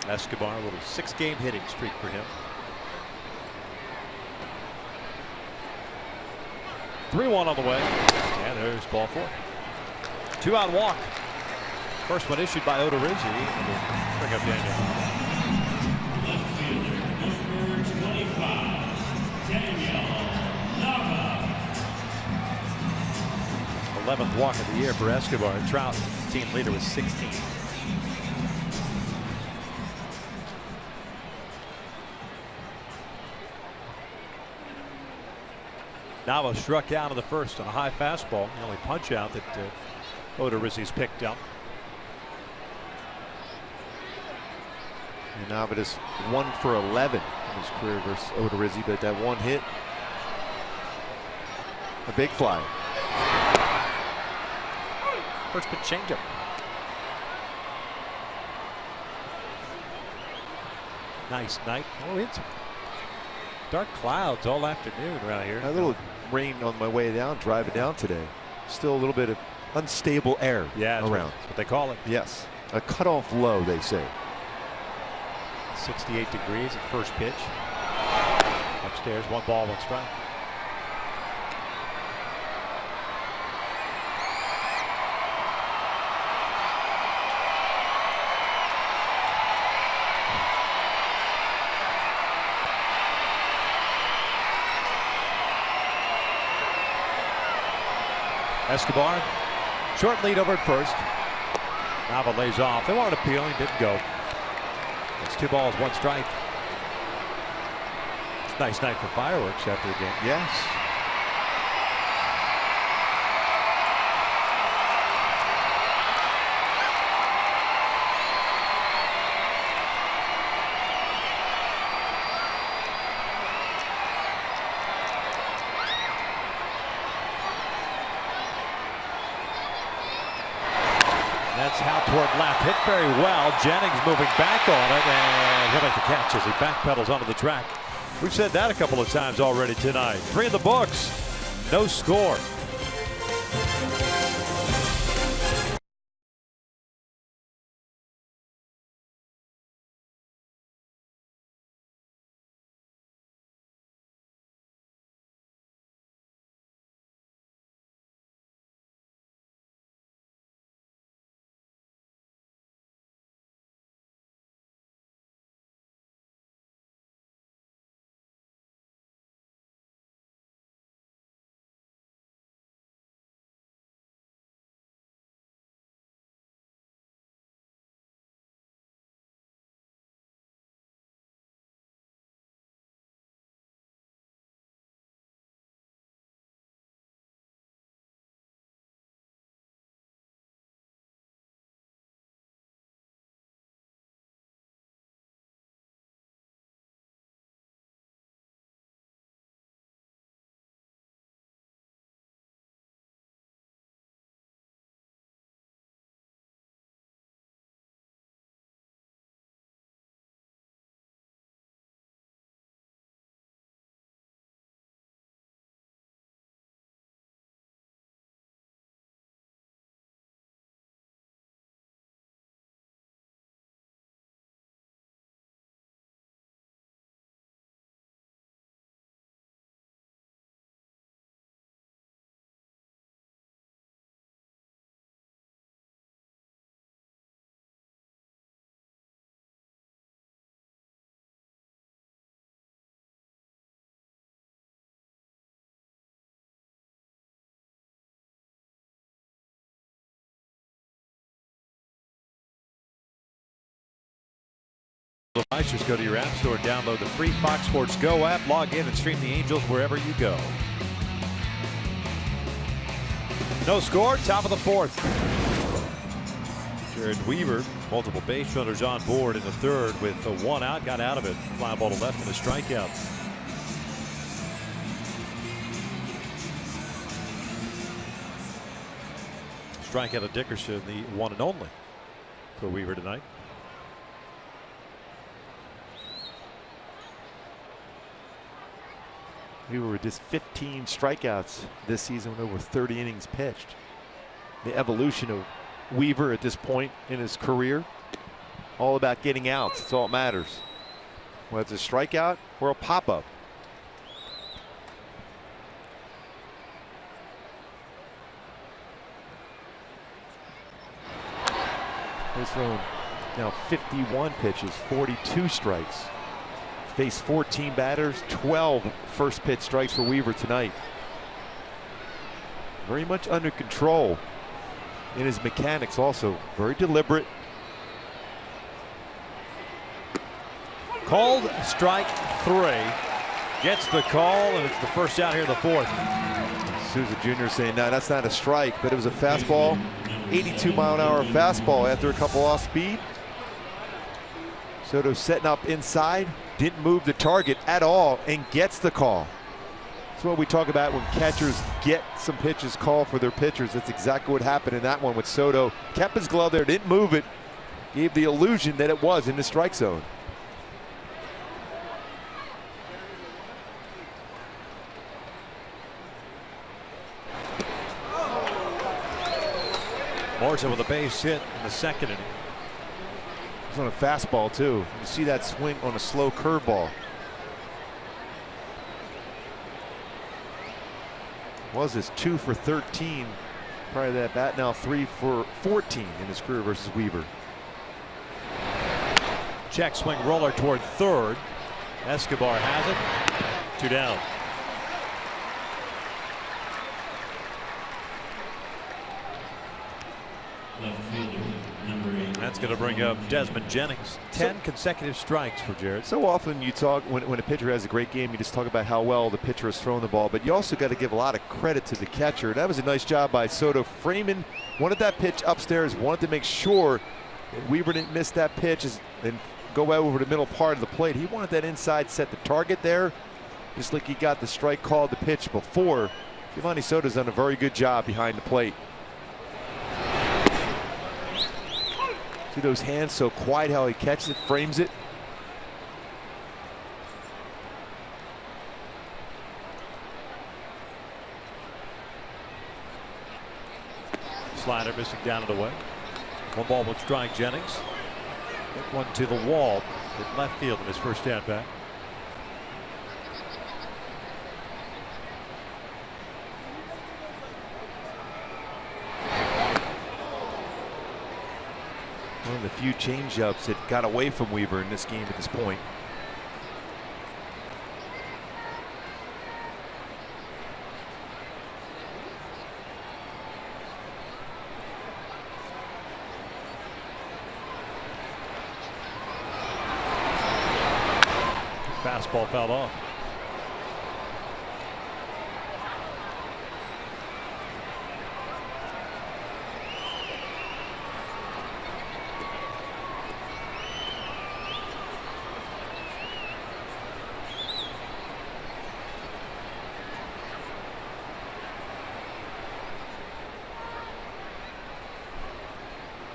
Escobar, a little 6-game hitting streak for him. 3-1 on the way. And there's ball 4. 2-out walk. First one issued by Odorizzi. Bring up Daniel. Left fielder, number 25, Daniel Nava. 11th walk of the year for Escobar. Trout, team leader, with 16. Nava struck out in the first on a high fastball. The only punch out that Odorizzi's picked up. And Nava is 1 for 11 in his career versus Odorizzi, but that one hit, a big fly. First pitch changeup. Nice night. Oh, it's dark clouds all afternoon around here. A little rain on my way down, driving down today. Still a little bit of unstable air around. That's what they call it. Yes, a cutoff low, they say. 68 degrees at first pitch. Upstairs, 1 ball, 1 strike. Escobar, short lead over at first. Nava lays off. They wanted appealing, didn't go. It's 2 balls, 1 strike. It's a nice night for fireworks after the game. Yes. That's how toward left. Hit very well. Jennings moving back on it, and he'll make the catch as he backpedals onto the track. We've said that a couple of times already tonight. 3 in the books. No score. device, just go to your app store, download the free Fox Sports Go app, log in, and stream the Angels wherever you go. No score, top of the fourth. Jared Weaver, multiple base runners on board in the third with a 1 out, got out of it. Fly ball to left and a strikeout. Strikeout of Dickerson, the one and only for Weaver tonight. Weaver with just 15 strikeouts this season with over 30 innings pitched. The evolution of Weaver at this point in his career, all about getting outs. That's all that matters. Whether it's a strikeout or a pop-up. He's thrown now 51 pitches, 42 strikes. Faced 14 batters, 12 first pitch strikes for Weaver tonight. Very much under control in his mechanics, also very deliberate. Called strike 3. Gets the call, and it's the first out here in the fourth. Souza Jr. saying, no, that's not a strike, but it was a fastball. 82-mile-an-hour fastball after a couple off speed. Soto setting up inside, didn't move the target at all, and gets the call. That's what we talk about when catchers get some pitches called for their pitchers. That's exactly what happened in that one with Soto. Kept his glove there, didn't move it, gave the illusion that it was in the strike zone. Morrison with a base hit in the second inning. It's on a fastball too. You see that swing on a slow curveball. Was this 2 for 13 prior to that bat, now 3 for 14 in his career versus Weaver. Check swing roller toward third. Escobar has it. 2 down. Left fielder, number 8. That's going to bring up Desmond Jennings. 10 consecutive strikes for Jared. So often you talk, when a pitcher has a great game, you just talk about how well the pitcher has thrown the ball, but you also got to give a lot of credit to the catcher. That was a nice job by Soto. Freeman wanted that pitch upstairs, wanted to make sure that Weaver didn't miss that pitch and go over the middle part of the plate. He wanted that inside, set the target there, just like he got the strike called the pitch before. Giovanni Soto's done a very good job behind the plate. See those hands so quiet, how he catches it, frames it. Slider missing down and away. 1 ball, 1 strike. Jennings. Hit one to the wall in left field in his first at bat. One of the few changeups that got away from Weaver in this game at this point. Fastball fouled off.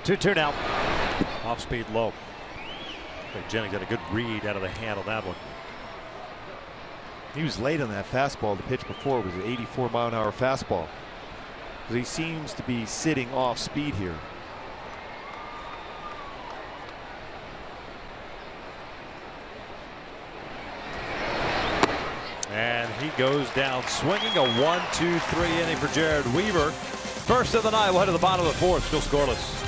Two now. Off speed low. Okay, Jennings got a good read out of the hand on that one. He was late on that fastball. The pitch before was an 84-mile-an-hour fastball. So he seems to be sitting off speed here. And he goes down swinging. A 1-2-3 inning for Jared Weaver. First of the night. We'll head to the bottom of the fourth. Still scoreless.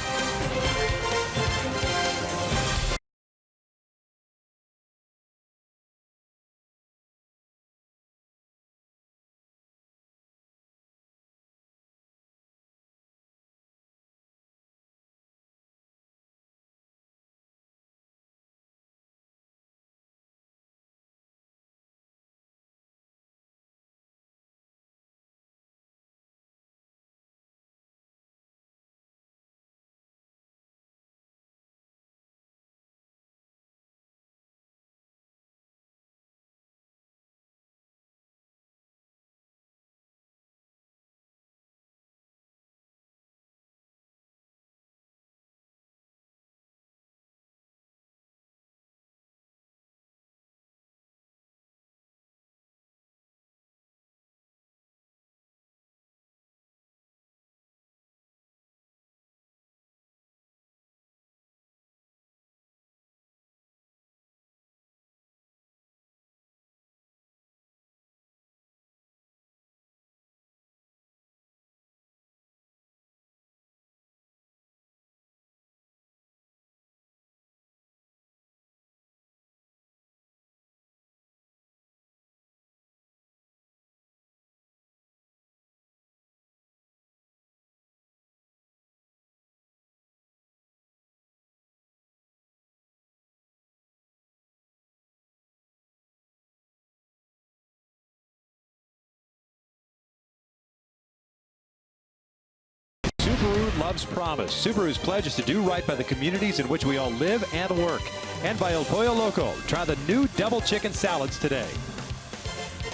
loves promise. Subaru's pledge is to do right by the communities in which we all live and work. And by El Pollo Loco. Try the new double chicken salads today.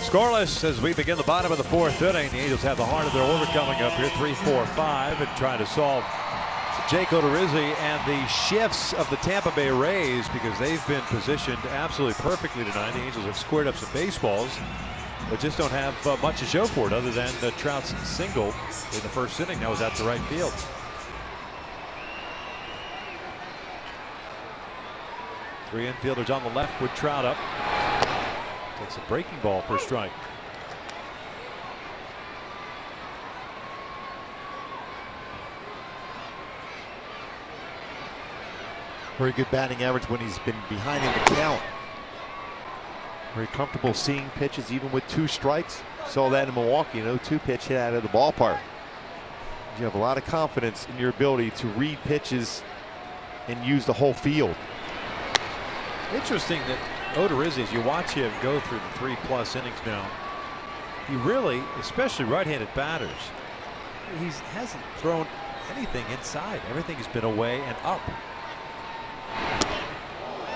Scoreless as we begin the bottom of the 4th inning. The Angels have the heart of their order coming up here. 3, 4, 5, and trying to solve Jake Odorizzi and the shifts of the Tampa Bay Rays, because they've been positioned absolutely perfectly tonight. The Angels have squared up some baseballs, but just don't have much to show for it other than Trout's single in the 1st inning. That was out to right field. Three infielders on the left with Trout up. Takes a breaking ball for a strike. Very good batting average when he's been behind in the count. Very comfortable seeing pitches even with 2 strikes. Saw that in Milwaukee. 0-2 pitch hit out of the ballpark. You have a lot of confidence in your ability to read pitches and use the whole field. Interesting that Odorizzi, as you watch him go through the 3+ innings now, he really, especially right-handed batters, he hasn't thrown anything inside. Everything has been away and up.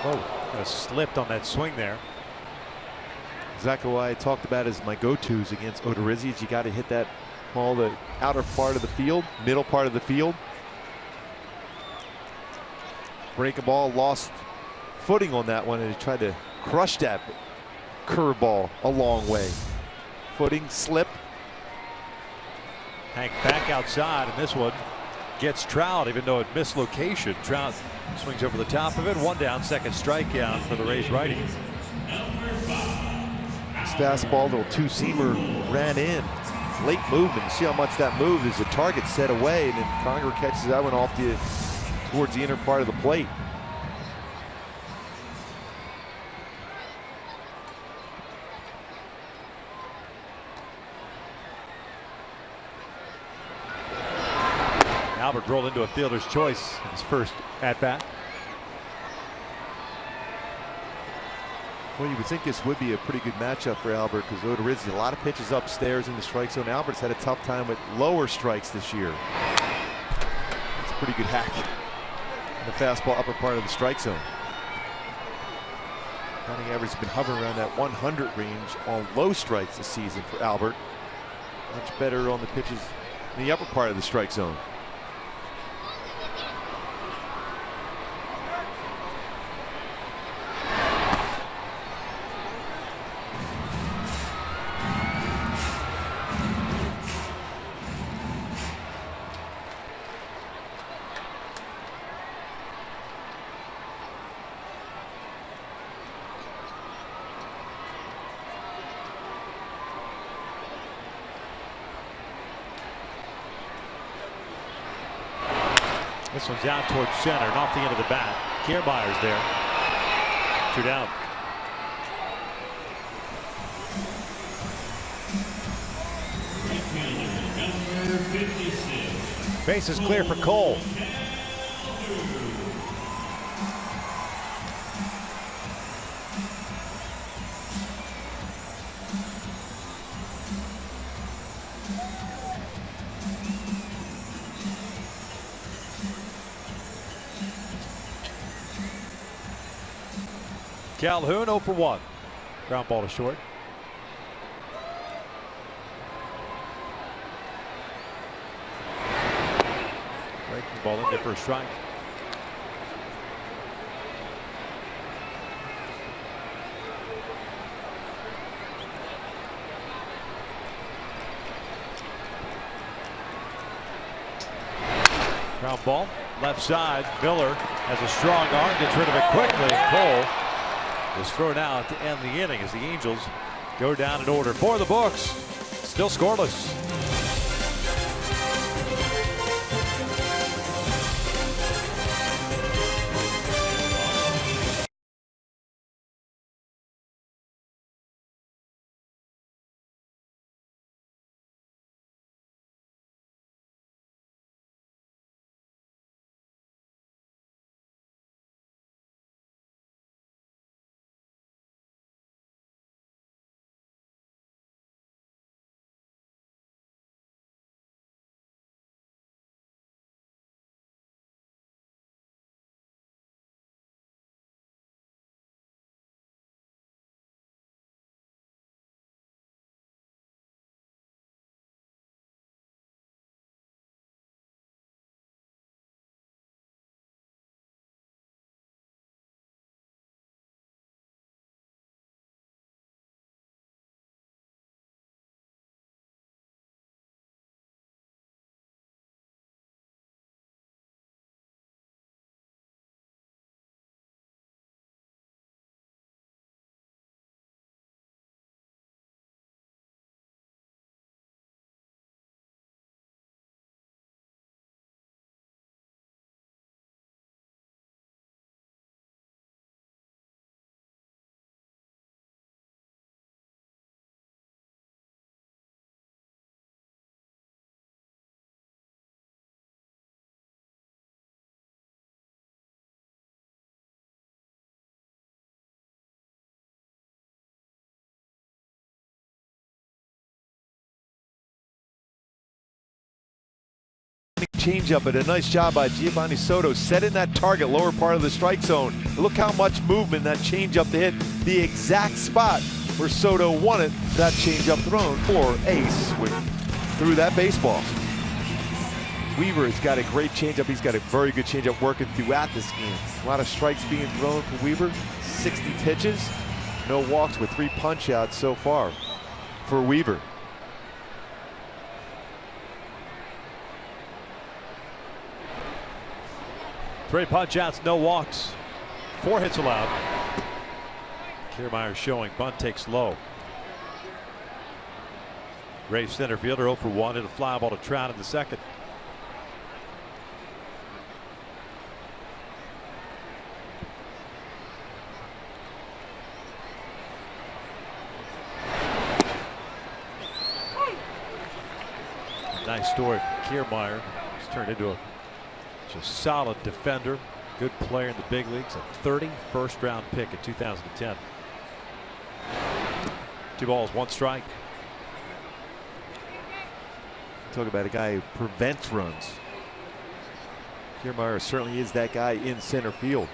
Oh, kind of slipped on that swing there. Exactly what I talked about as my go-tos against Odorizzi. Is you got to hit that ball the outer part of the field, middle part of the field. Break a ball, lost footing on that one, and he tried to crush that curveball a long way. Footing, slip. Hank back outside, and this one gets Trout, even though it missed location. Trout swings over the top of it. 1 down, 2nd strikeout for the Rays righty. This fastball, little 2-seamer, ran in. Late movement. See how much that moved as the target set away, and then Conger catches that one off towards the inner part of the plate. Albert rolled into a fielder's choice in his first at-bat. Well, you would think this would be a pretty good matchup for Albert, because Odorizzi, a lot of pitches upstairs in the strike zone. Albert's had a tough time with lower strikes this year. It's a pretty good hack. And the fastball upper part of the strike zone. Batting average has been hovering around that 100 range on low strikes this season for Albert. Much better on the pitches in the upper part of the strike zone. This one's out towards center and off the end of the bat. Kiermaier's there. 2 down. Number 56. Base is clear for Cole. Calhoun 0 for 1. Ground ball to short. Breaking ball in there for a strike. Ground ball, left side. Miller has a strong arm, gets rid of it quickly. Cole is thrown out to end the inning as the Angels go down in order for the books. Still scoreless. changeup, but a nice job by Giovanni Soto setting that target lower part of the strike zone. Look how much movement that changeup to hit the exact spot where Soto wanted that changeup thrown for ace through that baseball. Weaver has got a great changeup. He's got a very good changeup working throughout this game. A lot of strikes being thrown for Weaver. 60 pitches, no walks with 3 punch-outs so far for Weaver. Three punch-outs, no walks. 4 hits allowed. Kiermaier showing bunt takes low. Rays center fielder 0 for 1. Hit a fly ball to Trout in the second. Nice story for Kiermaier. He's turned into a solid defender, good player in the big leagues, a 31st round pick in 2010. 2 balls, 1 strike. Talk about a guy who prevents runs. Kiermaier certainly is that guy in center field.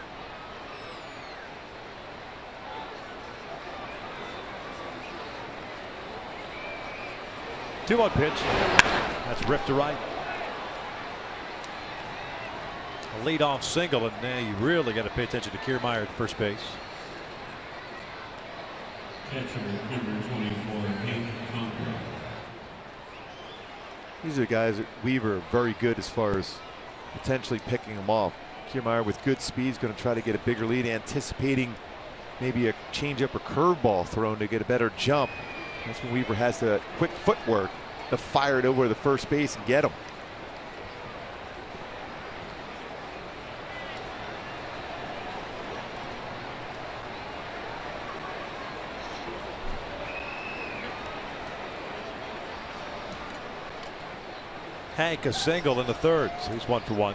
Two-one pitch. That's ripped to right. A leadoff single, and now you really got to pay attention to Kiermaier at first base. Catcher number 24, Hank Congress. These are guys that Weaver are very good as far as potentially picking them off. Kiermaier with good speed is going to try to get a bigger lead, anticipating maybe a changeup or curveball thrown to get a better jump. That's when Weaver has the quick footwork to fire it over the first base and get him. Hank a single in the third, so he's 1 for 1.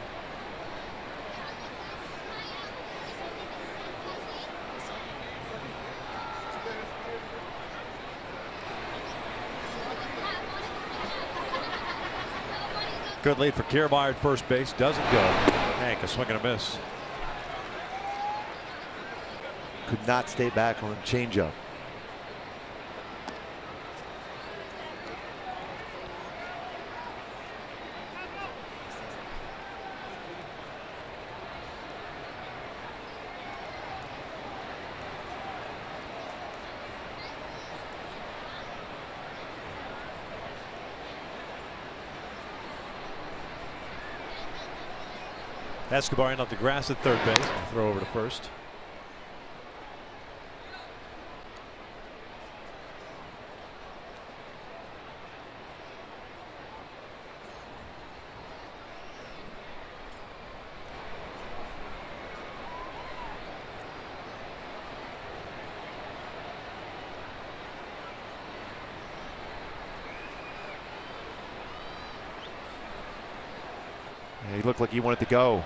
Good lead for Kiermaier at first base. Doesn't go. Hank a swing and a miss. Could not stay back on changeup. Escobar in off the grass at third base. Throw over to first. Yeah, he looked like he wanted to go.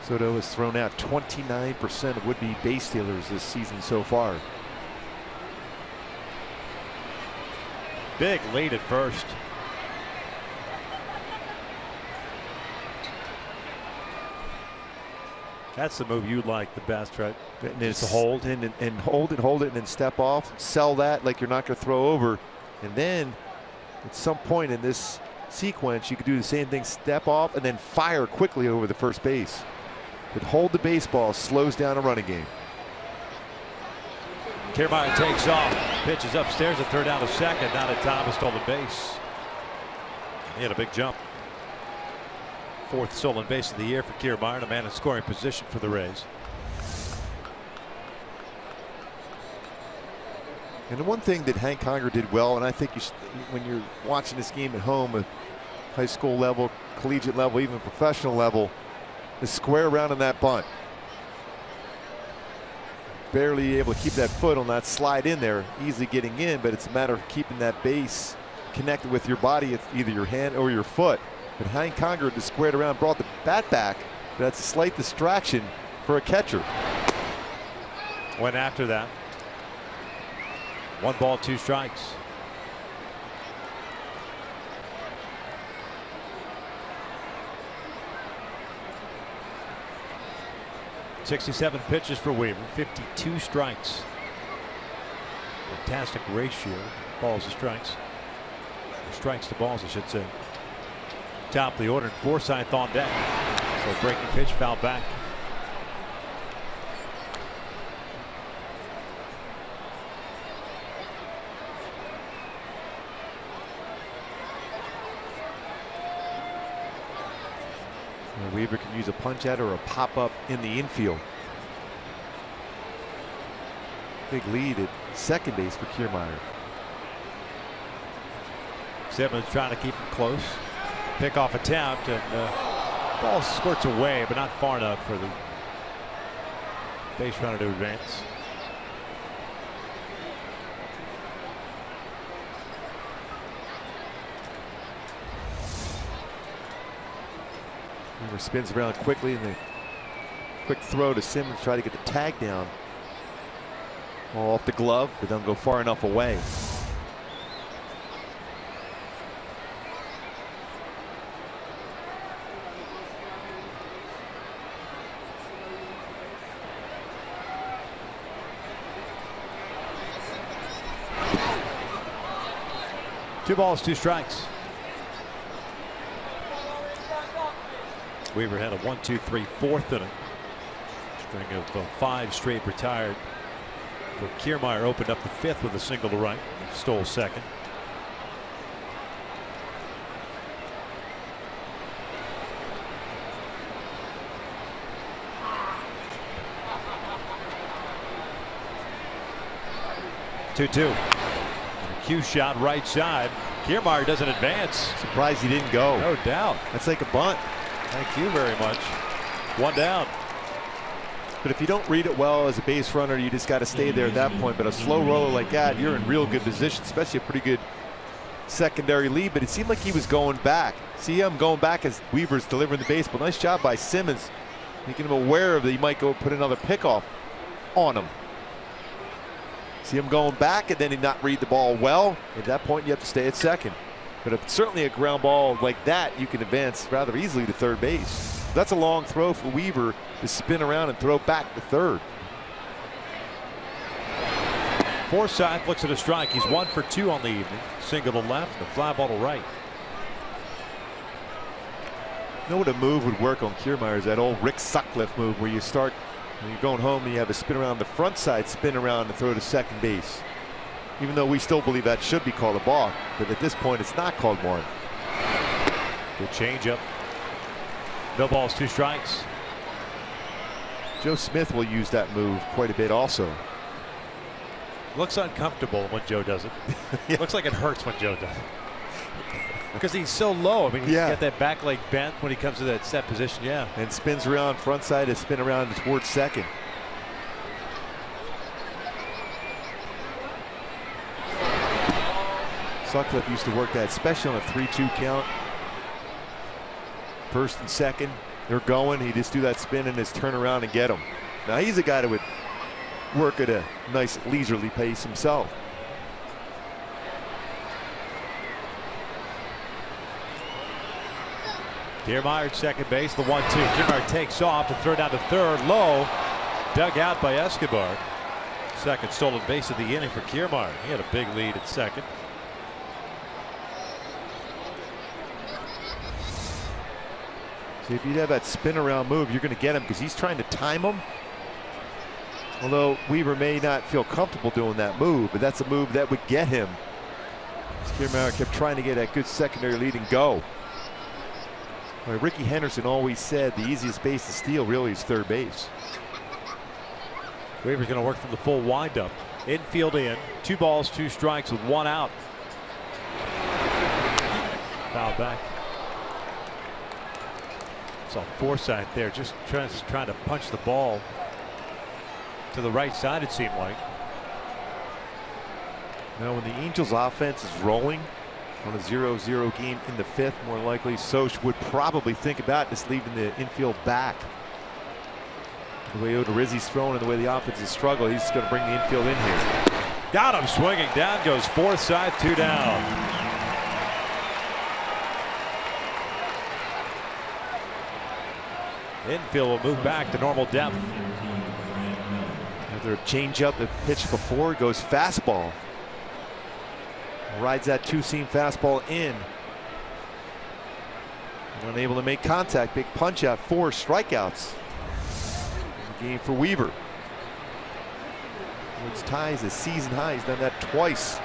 Soto has thrown out 29% of would-be base stealers this season so far. Big lead at first. That's the move you like the best, right? And it's a hold and hold it, and then step off, sell that like you're not going to throw over, and then at some point in this sequence you could do the same thing, step off and then fire quickly over the first base. But hold the baseball slows down a running game. Kiermaier takes off, pitches upstairs to third, down to second. Now that Thomas stolen base. He had a big jump. 4th stolen base of the year for Kiermaier, and a man in scoring position for the Rays. And the one thing that Hank Conger did well, and I think when you're watching this game at home at high school level, collegiate level, even professional level, is square around on that bunt. Barely able to keep that foot on that slide in there, easily getting in, but it's a matter of keeping that base connected with your body. It's either your hand or your foot. But Hank Conger just squared around, brought the bat back. But that's a slight distraction for a catcher. Went after that. 1 ball, 2 strikes. .67 pitches for Weaver, 52 strikes. Fantastic ratio, balls to strikes. Strikes to balls, I should say. Top of the order, and Forsythe on deck. So breaking pitch, foul back. Weaver can use a punch out or a pop up in the infield. Big lead at second base for Kiermaier. Simmons trying to keep him close. Pickoff attempt, and ball squirts away, but not far enough for the base runner to advance. Weaver spins around quickly, and the quick throw to Simmons, try to get the tag down. Ball off the glove, but don't go far enough away. Two balls, 2 strikes. Weaver had a 1-2-3 4th inning. String of 5 straight retired. For Kiermaier opened up the 5th with a single to right. Stole second. Two. Cue shot right side. Kiermaier doesn't advance. Surprised he didn't go. No doubt. That's like a bunt. Thank you very much. 1 down. But if you don't read it well as a base runner, you just got to stay there at that point. But a slow roller like that, you're in real good position, especially a pretty good secondary lead. But it seemed like he was going back. See him going back as Weaver's delivering the baseball. Nice job by Simmons, making him aware of that he might go put another pickoff on him. See him going back, and then he not read the ball well. At that point, you have to stay at second. But if certainly a ground ball like that, you can advance rather easily to third base. That's a long throw for Weaver to spin around and throw back to third. Forsythe looks at a strike. He's 1 for 2 on the evening. Single to left, the fly ball to right. You know what a move would work on Kiermaier is that old Rick Sutcliffe move where you start when you're going home and you have a spin around the front side, spin around and throw to second base. Even though we still believe that should be called a balk, but at this point it's not called one. Good changeup. No balls, 2 strikes. Joe Smith will use that move quite a bit also. Looks uncomfortable when Joe does it. Yeah. Looks like it hurts when Joe does it. Because he's so low. I mean, he's got that back leg bent when he comes to that set position. Yeah. And spins around front side to spin around towards second. Sutcliffe used to work that, especially on a 3-2 count. First and second, they're going. He just do that spin and just turn around and get him. Now he's a guy that would work at a nice leisurely pace himself. Kiermaier at second base, the 1-2. Kiermaier takes off to throw down to third, low. Dug out by Escobar. Second stolen base of the inning for Kiermaier. He had a big lead at second. See, if you have that spin around move, you're going to get him because he's trying to time him. Although Weaver may not feel comfortable doing that move, but that's a move that would get him. Kiermaier kept trying to get that good secondary lead and go. Well, Ricky Henderson always said the easiest base to steal really is third base. Weaver's going to work from the full windup. Infield in. 2 balls, 2 strikes with 1 out. Foul back. Saw Forsythe there just trying to punch the ball to the right side, it seemed like. Now when the Angels offense is rolling, On a 0-0 game in the 5th, more likely Soch would probably think about just leaving the infield back. The way Odorizzi's thrown and the way the offense has struggled, he's going to bring the infield in here. Got him swinging down, goes fourth side, 2 down. Infield will move back to normal depth. Another changeup that pitched before, goes fastball. Rides that 2-seam fastball in. Unable to make contact. Big punch out, 4 strikeouts. Game for Weaver. Woods ties a season high. He's done that twice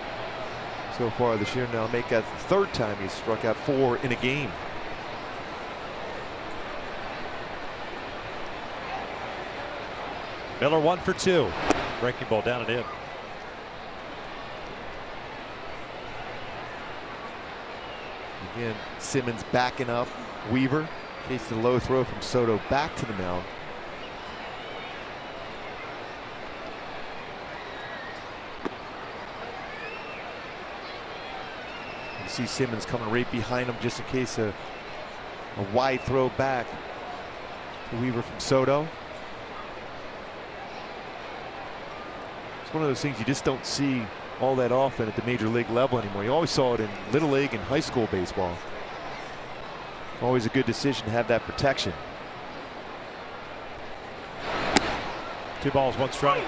so far this year. Now make that the 3rd time he's struck out 4 in a game. Miller 1 for 2. Breaking ball down and in. Again, Simmons backing up Weaver. Takes the low throw from Soto back to the mound. You see Simmons coming right behind him just in case a wide throw back to Weaver from Soto. It's one of those things you just don't see all that often at the major league level anymore. You always saw it in little league and high school baseball. Always a good decision to have that protection. 2 balls, 1 strike.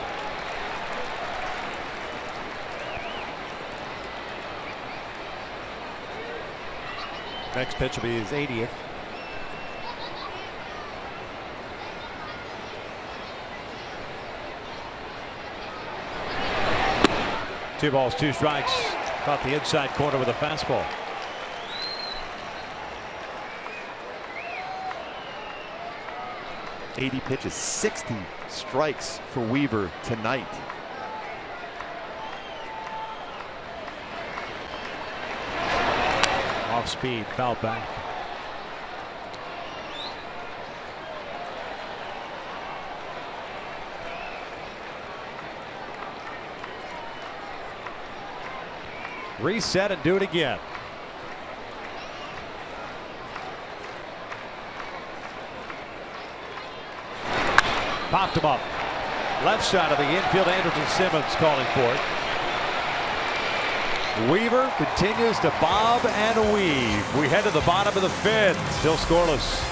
Next pitch will be his 80th. Two balls, 2 strikes. Caught the inside corner with a fastball. '80 pitches, 60 strikes for Weaver tonight. Off speed, foul back. Reset and do it again. Popped him up. Left side of the infield, Anderson Simmons calling for it. Weaver continues to bob and weave. We head to the bottom of the 5th, still scoreless.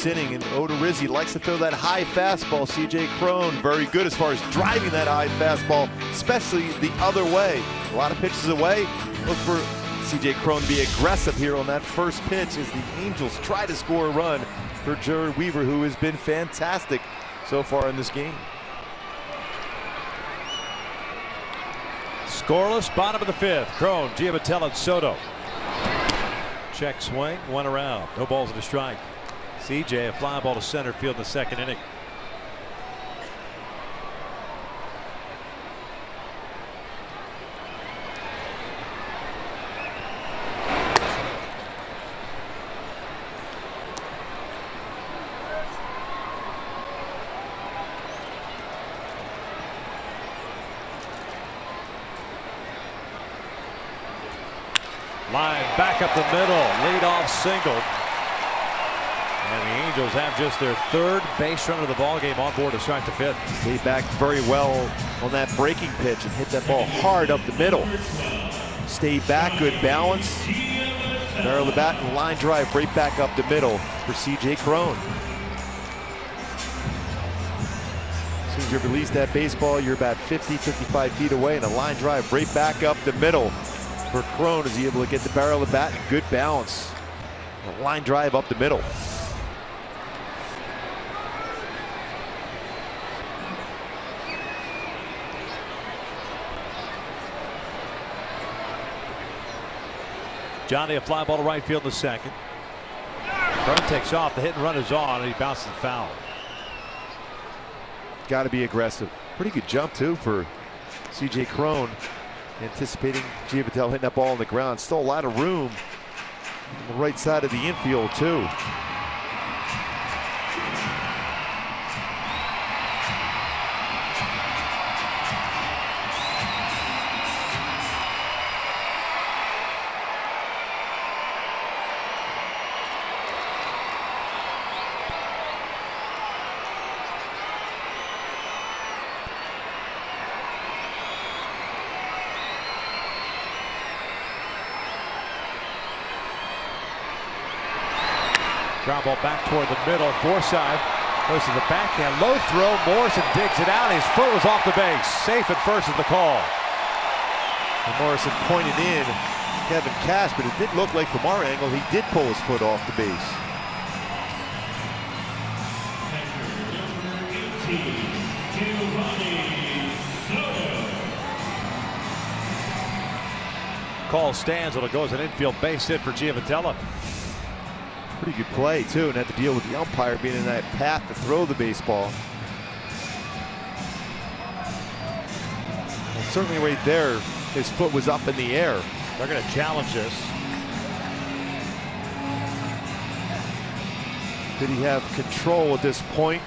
Inning, and Odorizzi likes to throw that high fastball. CJ Cron very good as far as driving that high fastball, especially the other way. A lot of pitches away. Look for CJ Cron to be aggressive here on that first pitch as the Angels try to score a run for Jared Weaver, who has been fantastic so far in this game. Scoreless, bottom of the 5th. Cron, Giamatello, and Soto. Check swing, 1 around. No balls and a strike. CJ, a fly ball to center field in the 2nd inning. Line back up the middle, leadoff single. And the Angels have just their 3rd base runner of the ball game on board to start the 5th. Stayed back very well on that breaking pitch and hit that ball hard up the middle. Stayed back, good balance. Barrel the bat and line drive right back up the middle for CJ Cron. As soon as you release that baseball, you're about 50, 55 feet away, and a line drive right back up the middle for Cron. Is he able to get the barrel of the bat and good balance? A line drive up the middle. Johnny, a fly ball to right field in the 2nd. Cron takes off. The hit and run is on, and he bounces the foul. Got to be aggressive. Pretty good jump too for CJ Cron. Anticipating Giamatello hitting that ball on the ground. Still a lot of room on the right side of the infield too. Ground ball back toward the middle. Forsythe goes to the backhand. Low throw. Morrison digs it out. His foot was off the base. Safe at first is the call. And Morrison pointed in Kevin Cash, but it did look like from our angle he did pull his foot off the base. Call stands. It'll go as an infield base hit for Giamatello. Pretty good play too, and had to deal with the umpire being in that path to throw the baseball. Well, certainly right there, his foot was up in the air. They're going to challenge this. Did he have control at this point?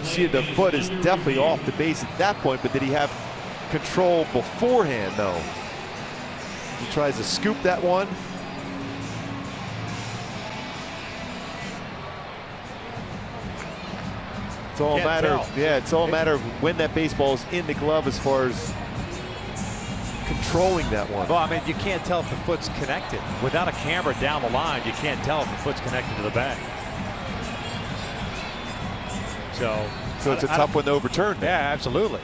See, the foot is definitely off the base at that point, but did he have control beforehand though? He tries to scoop that one. It's all a matter of, it's all a matter of when that baseball is in the glove as far as controlling that one. Well, I mean, you can't tell if the foot's connected. Without a camera down the line, you can't tell if the foot's connected to the bag. So it's a tough one to overturn. Yeah, absolutely.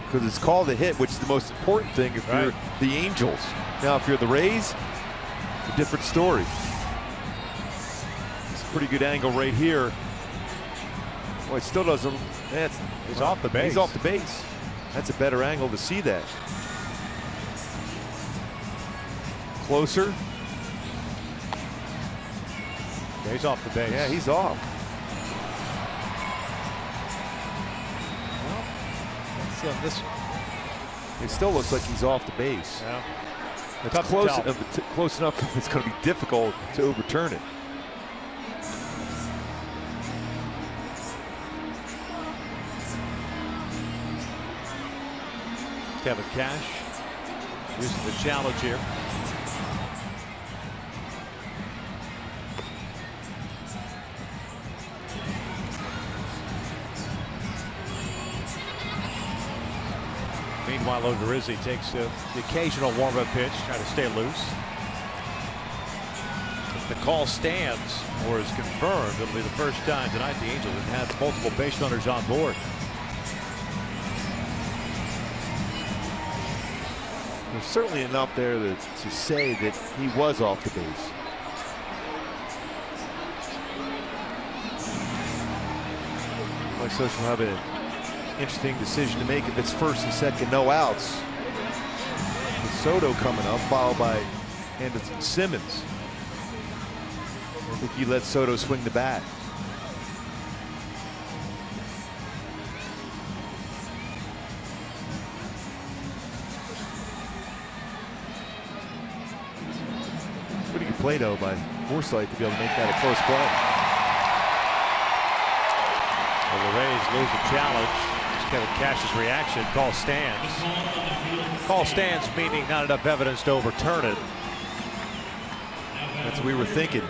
Because it's called a hit, which is the most important thing if you're the Angels. Now, if you're the Rays, it's a different story. It's a pretty good angle right here. Well, it still doesn't. He's off the base. He's off the base. That's a better angle to see that. Closer. Yeah, he's off the base. Yeah, he's off. It still looks like he's off the base. Yeah. It's close enough. It's going to be difficult to overturn it. Kevin Cash using the challenge here. Meanwhile, Odorizzi takes the occasional warm-up pitch, trying to stay loose. If the call stands or is confirmed, it'll be the first time tonight the Angels have had multiple base runners on board. There's certainly enough there to say that he was off the base. Mike Scioscia will have an interesting decision to make if it's first and second, no outs. With Soto coming up, followed by Anderson Simmons. I think he let Soto swing the bat. Pretty good play though by Forsythe to be able to make that a close play. Well, the Rays lose the challenge. Just Kevin Cash's reaction. Call stands. Call stands meaning not enough evidence to overturn it. That's what we were thinking.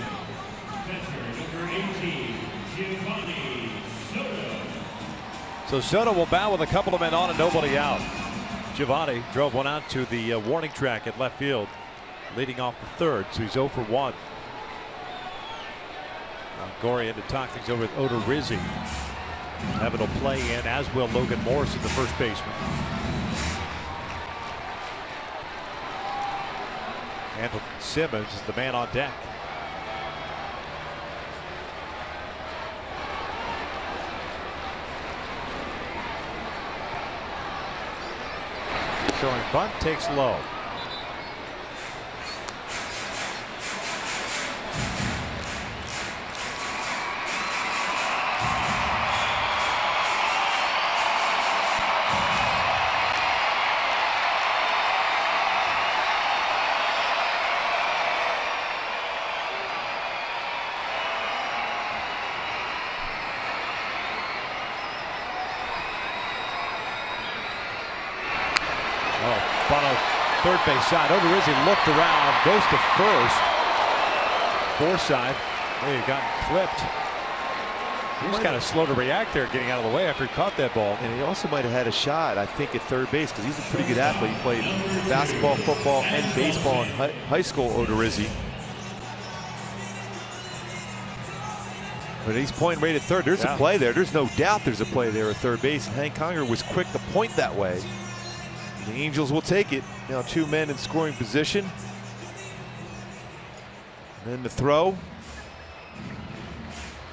So Soto will bow with a couple of men on and nobody out. Giovanni drove one out to the warning track at left field, leading off the third, so he's 0 for 1. Gorian to talk things over with Odorizzi. Evan will play in, as will Logan Morrison, the first baseman. And Simmons is the man on deck. Showing bunt, takes low. Third base side. Odorizzi looked around, goes to first. Forsythe may have gotten clipped. He was kind of slow to react there, getting out of the way after he caught that ball. And he also might have had a shot, I think, at third base because he's a pretty good athlete. He played basketball, football, and baseball in high school, Odorizzi. But he's pointing right at third. There's a play there. There's no doubt there's a play there at third base. And Hank Conger was quick to point that way. The Angels will take it. Now 2 men in scoring position. And then the throw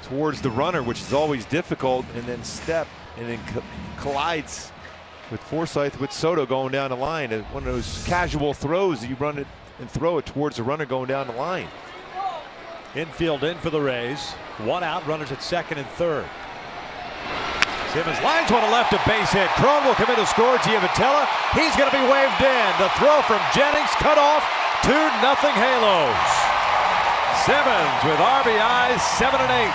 towards the runner, which is always difficult, and then step and then collides with Forsythe with Soto going down the line. And one of those casual throws that you run it and throw it towards the runner going down the line. Infield in for the Rays. 1 out, runners at second and third. Simmons lines one to left, a base hit. Cron will come in to score. Giovitella, he's going to be waved in. The throw from Jennings cut off. 2-0 Halos. Simmons with RBIs 7 and 8.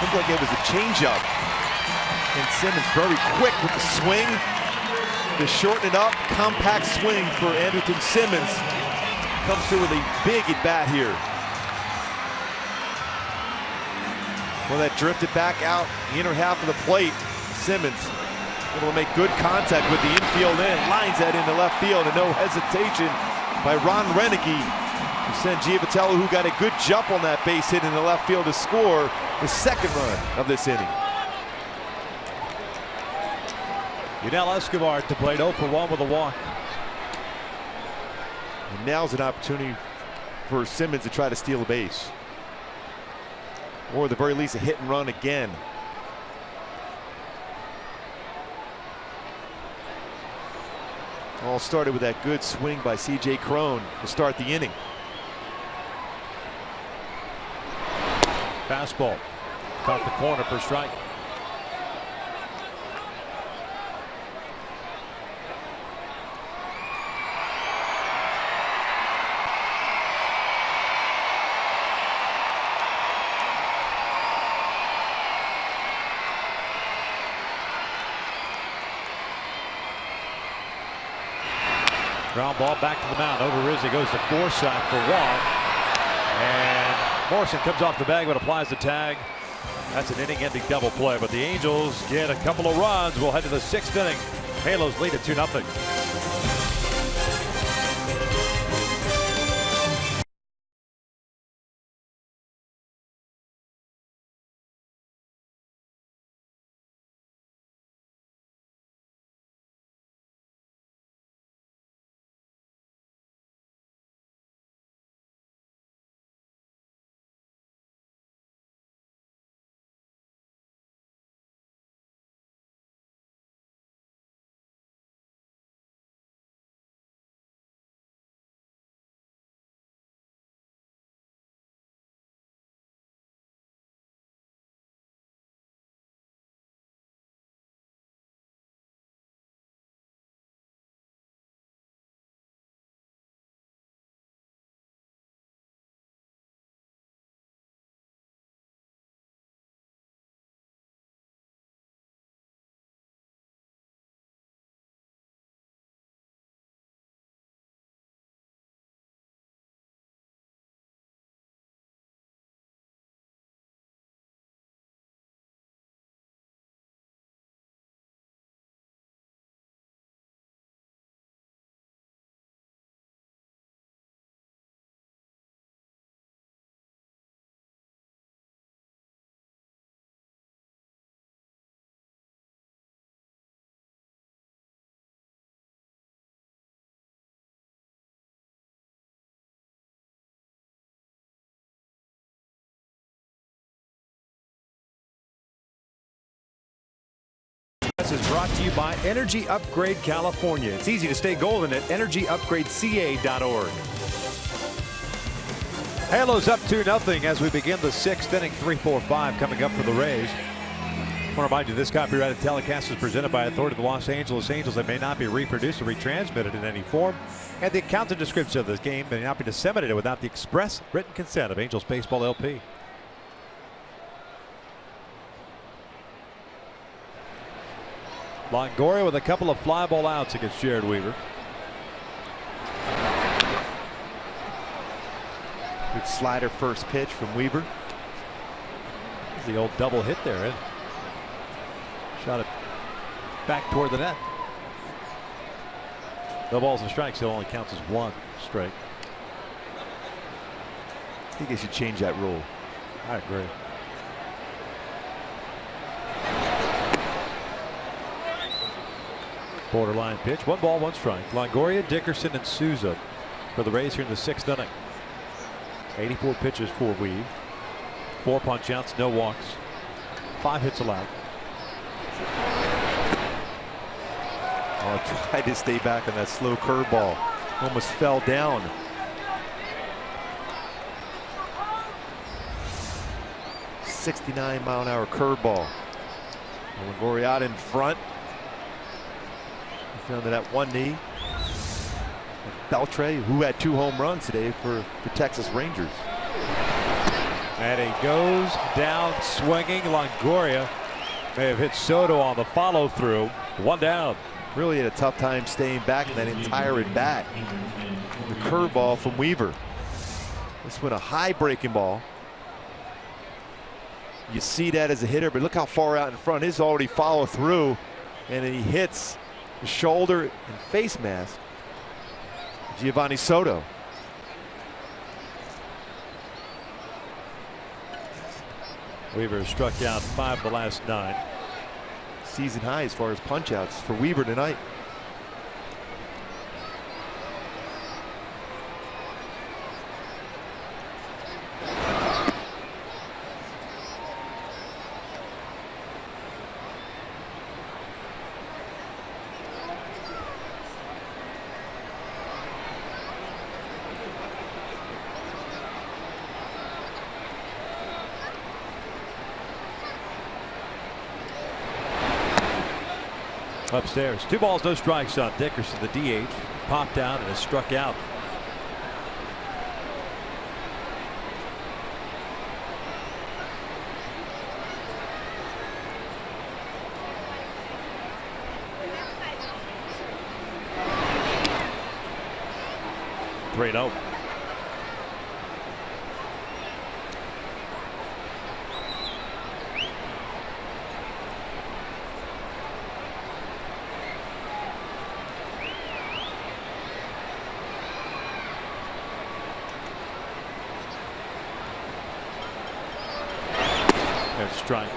Looked like it was a changeup. And Simmons very quick with the swing to shorten it up. Compact swing for Anderson Simmons. Comes through with a big at bat here. Well, that drifted back out the inner half of the plate. Simmons able to make good contact with the infield in. Lines that into left field, and no hesitation by Ron Renneke to send Giovitella, who got a good jump on that base hit in the left field, to score the second run of this inning. Yunel Escobar to plate 0 for 1 with a walk. And now's an opportunity for Simmons to try to steal a base. Or at the very least a hit and run again. All started with that good swing by C.J. Cron to start the inning. Fastball. Caught the corner for strike. Ground ball back to the mound. Odorizzi goes to Forsythe for 1. And Morrison comes off the bag but applies the tag. That's an inning-ending double play. But the Angels get a couple of runs. We'll head to the 6th inning. Halos lead at 2-0. This is brought to you by Energy Upgrade California. It's easy to stay golden at energyupgradeca.org. Halos up 2-0 as we begin the 6th inning. 3-4-5 coming up for the Rays. I want to remind you this copyrighted telecast is presented by authority of the Los Angeles Angels that may not be reproduced or retransmitted in any form, and the account and description of this game may not be disseminated without the express written consent of Angels Baseball LP. Longoria with a couple of fly ball outs against Jared Weaver. Good slider first pitch from Weaver. The old double hit there. Eh? Shot it back toward the net. No balls and strikes. It only counts as 1 strike. I think they should change that rule. I agree. Borderline pitch. 1 ball, 1 strike. Longoria, Dickerson, and Souza for the Rays here in the 6th inning. 84 pitches for Weave. 4 punch outs, no walks. 5 hits allowed. Oh, tried to stay back on that slow curveball. Almost fell down. .69-mile-an-hour curveball. Longoria out in front. Down to that one knee. Beltre, who had 2 home runs today for the Texas Rangers. And he goes down swinging. Longoria may have hit Soto on the follow through. 1 down. Really had a tough time staying back in that entire at bat. The curveball from Weaver. This went a high breaking ball. You see that as a hitter, but look how far out in front. His already follow through, and then he hits the shoulder and face mask Giovanni Soto. Weaver struck out 5 of the last 9. Season high as far as punch outs for Weaver tonight. Upstairs. 2 balls, no strikes on Dickerson. The DH popped out and is struck out. Three no. Strike.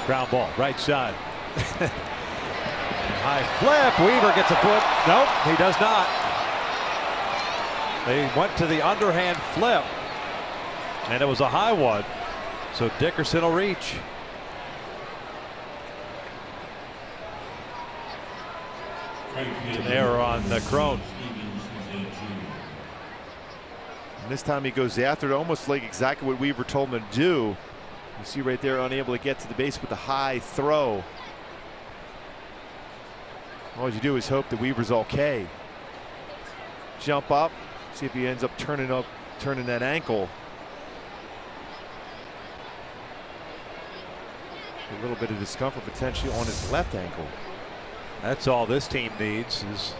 Ground ball, right side. High flip. Weaver gets a foot. Nope, he does not. They went to the underhand flip, and it was a high one. So Dickerson will reach. It's an error on Crone. And this time he goes after it, almost like exactly what Weaver told him to do. You see right there, unable to get to the base with the high throw. All you do is hope that Weaver's okay. Jump up. See if he ends up turning that ankle. A little bit of discomfort potentially on his left ankle. That's all this team needs is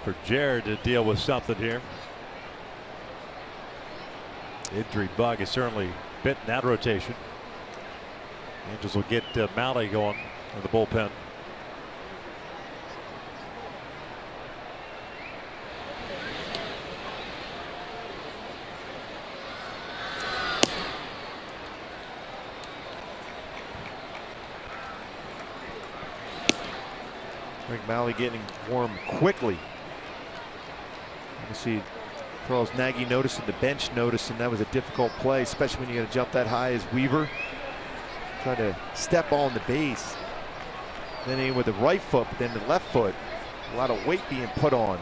for Jared to deal with something here. Injury bug is certainly bitten that rotation. Angels will get Malley going in the bullpen. Rick Malley getting warm quickly. You see Charles Nagy noticing, the bench noticing that was a difficult play, especially when you're going to jump that high as Weaver. Trying to step on the base. Then in with the right foot, but then the left foot. A lot of weight being put on.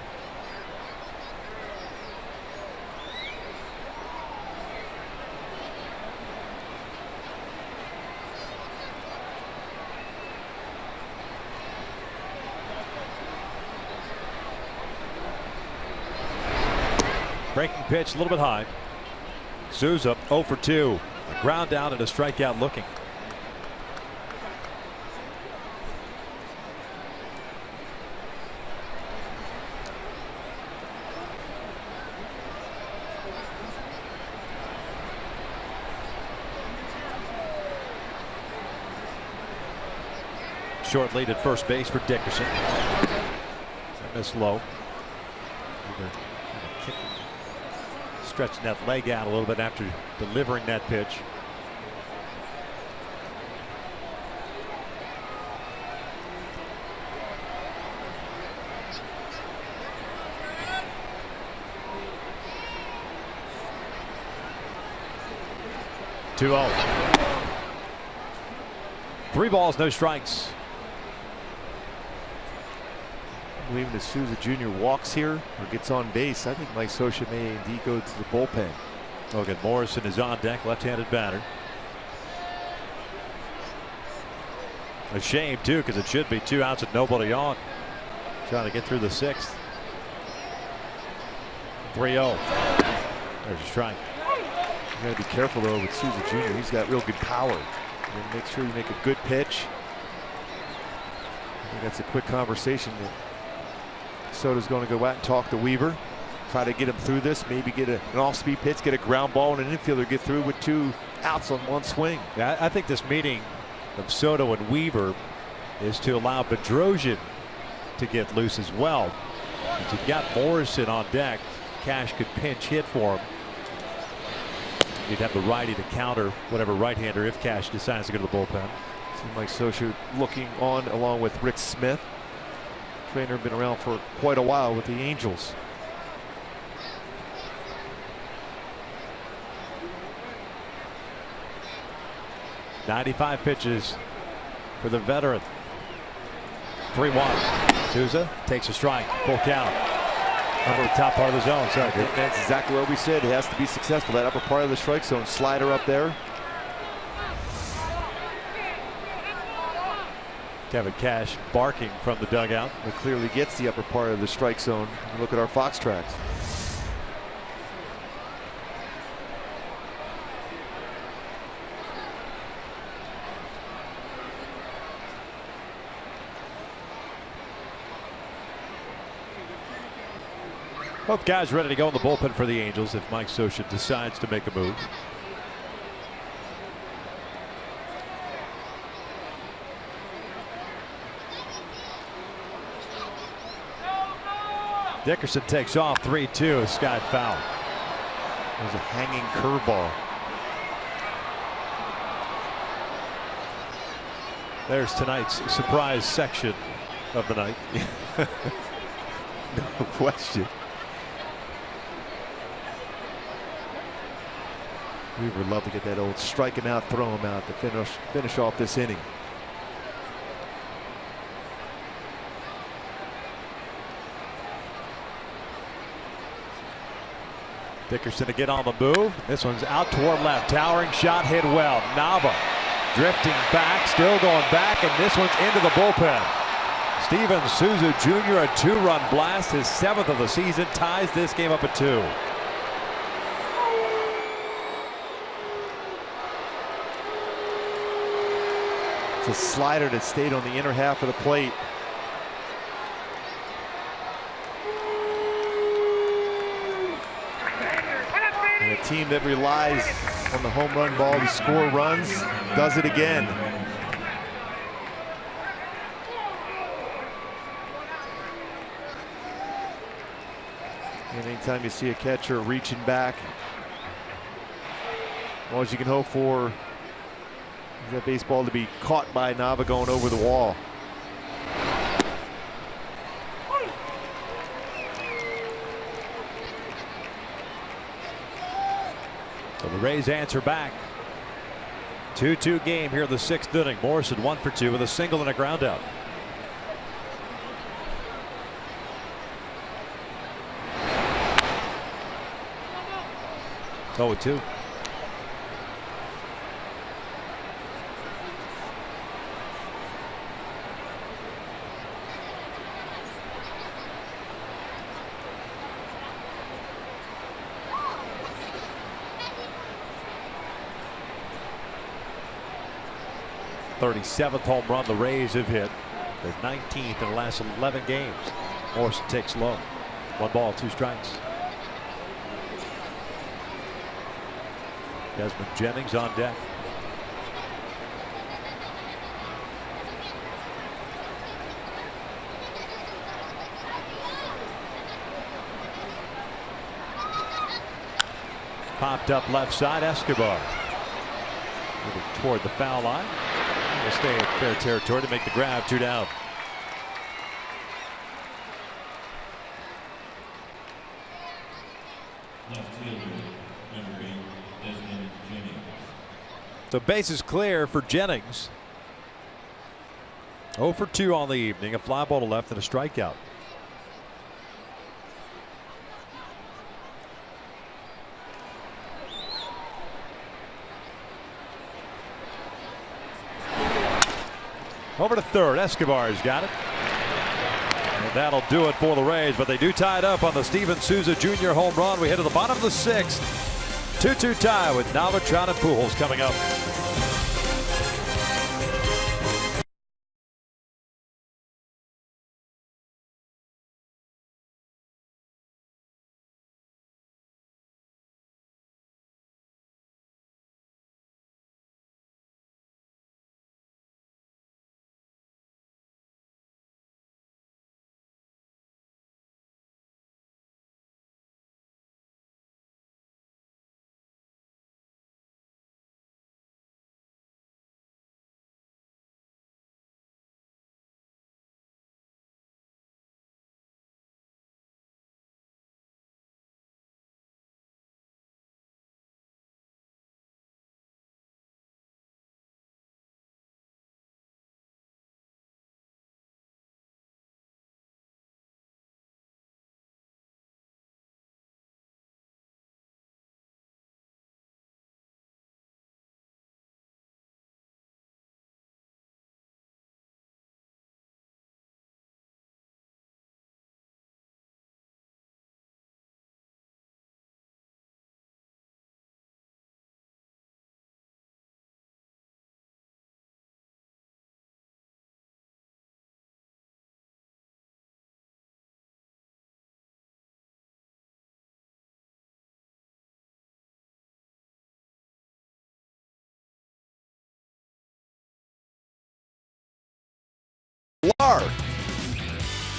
Breaking pitch a little bit high. Souza 0 for 2. A ground down and a strikeout looking. Short lead at first base for Dickerson. Miss low. Stretching that leg out a little bit after delivering that pitch. Two 0. 3 balls, no strikes. Even if Souza Jr. walks here or gets on base, I think Mike Scioscia may indeed go to the bullpen. Logan Morrison is on deck, left-handed batter. A shame too, because it should be 2 outs with nobody on. Trying to get through the 6th. 3-0. There's a strike. You got to be careful though with Souza Jr. He's got real good power. You gotta make sure you make a good pitch. I think that's a quick conversation that Soto's going to go out and talk to Weaver, try to get him through this, maybe get an off-speed pitch, get a ground ball, and an infielder get through with 2 outs on 1 swing. Yeah, I think this meeting of Soto and Weaver is to allow Bedrosian to get loose as well. If you've got Morrison on deck, Cash could pinch hit for him. You'd have the righty to counter whatever right-hander if Cash decides to go to the bullpen. Seems like Scioscia looking on along with Rick Smith. Trainer been around for quite a while with the Angels. .95 pitches for the veteran. 3-1. Souza takes a strike. Full count. Upper top part of the zone. Sorry. That's exactly what we said. He has to be successful. That upper part of the strike zone. Slider up there. Kevin Cash barking from the dugout. It clearly gets the upper part of the strike zone. Look at our Fox tracks. Both guys ready to go in the bullpen for the Angels if Mike Scioscia decides to make a move. Dickerson takes off 3-2, a skied foul. It was a hanging curveball. There's tonight's surprise section of the night. No question. We would love to get that old strike him out, throw him out to finish off this inning. Dickerson to get on the move. This one's out toward left. Towering shot, hit well. Nava drifting back, still going back, and this one's into the bullpen. Steven Souza Jr. a 2-run blast, his 7th of the season, ties this game up at 2. It's a slider that stayed on the inner half of the plate. And a team that relies on the home run ball to score runs does it again. And anytime you see a catcher reaching back, all you can hope for is that baseball to be caught by Nava going over the wall. So the Rays answer back. 2-2 game here in the 6th inning. Morrison 1 for 2 with a single and a ground out. Oh, 2. "37th home run the Rays have hit. They're 19th in the last 11 games. Morrison takes low. 1 ball, 2 strikes. Desmond Jennings on deck. Popped up left side. Escobar moving toward the foul line. Will stay in fair territory to make the grab. 2 down. Left fielder, number 8, Desmond Jennings. So base is clear for Jennings. 0 for 2 on the evening. A fly ball to left and a strikeout. Over to third. Escobar's got it. And that'll do it for the Rays, but they do tie it up on the Steven Souza Jr. home run. We head to the bottom of the 6th. 2-2 tie with Navitron and Pujols coming up.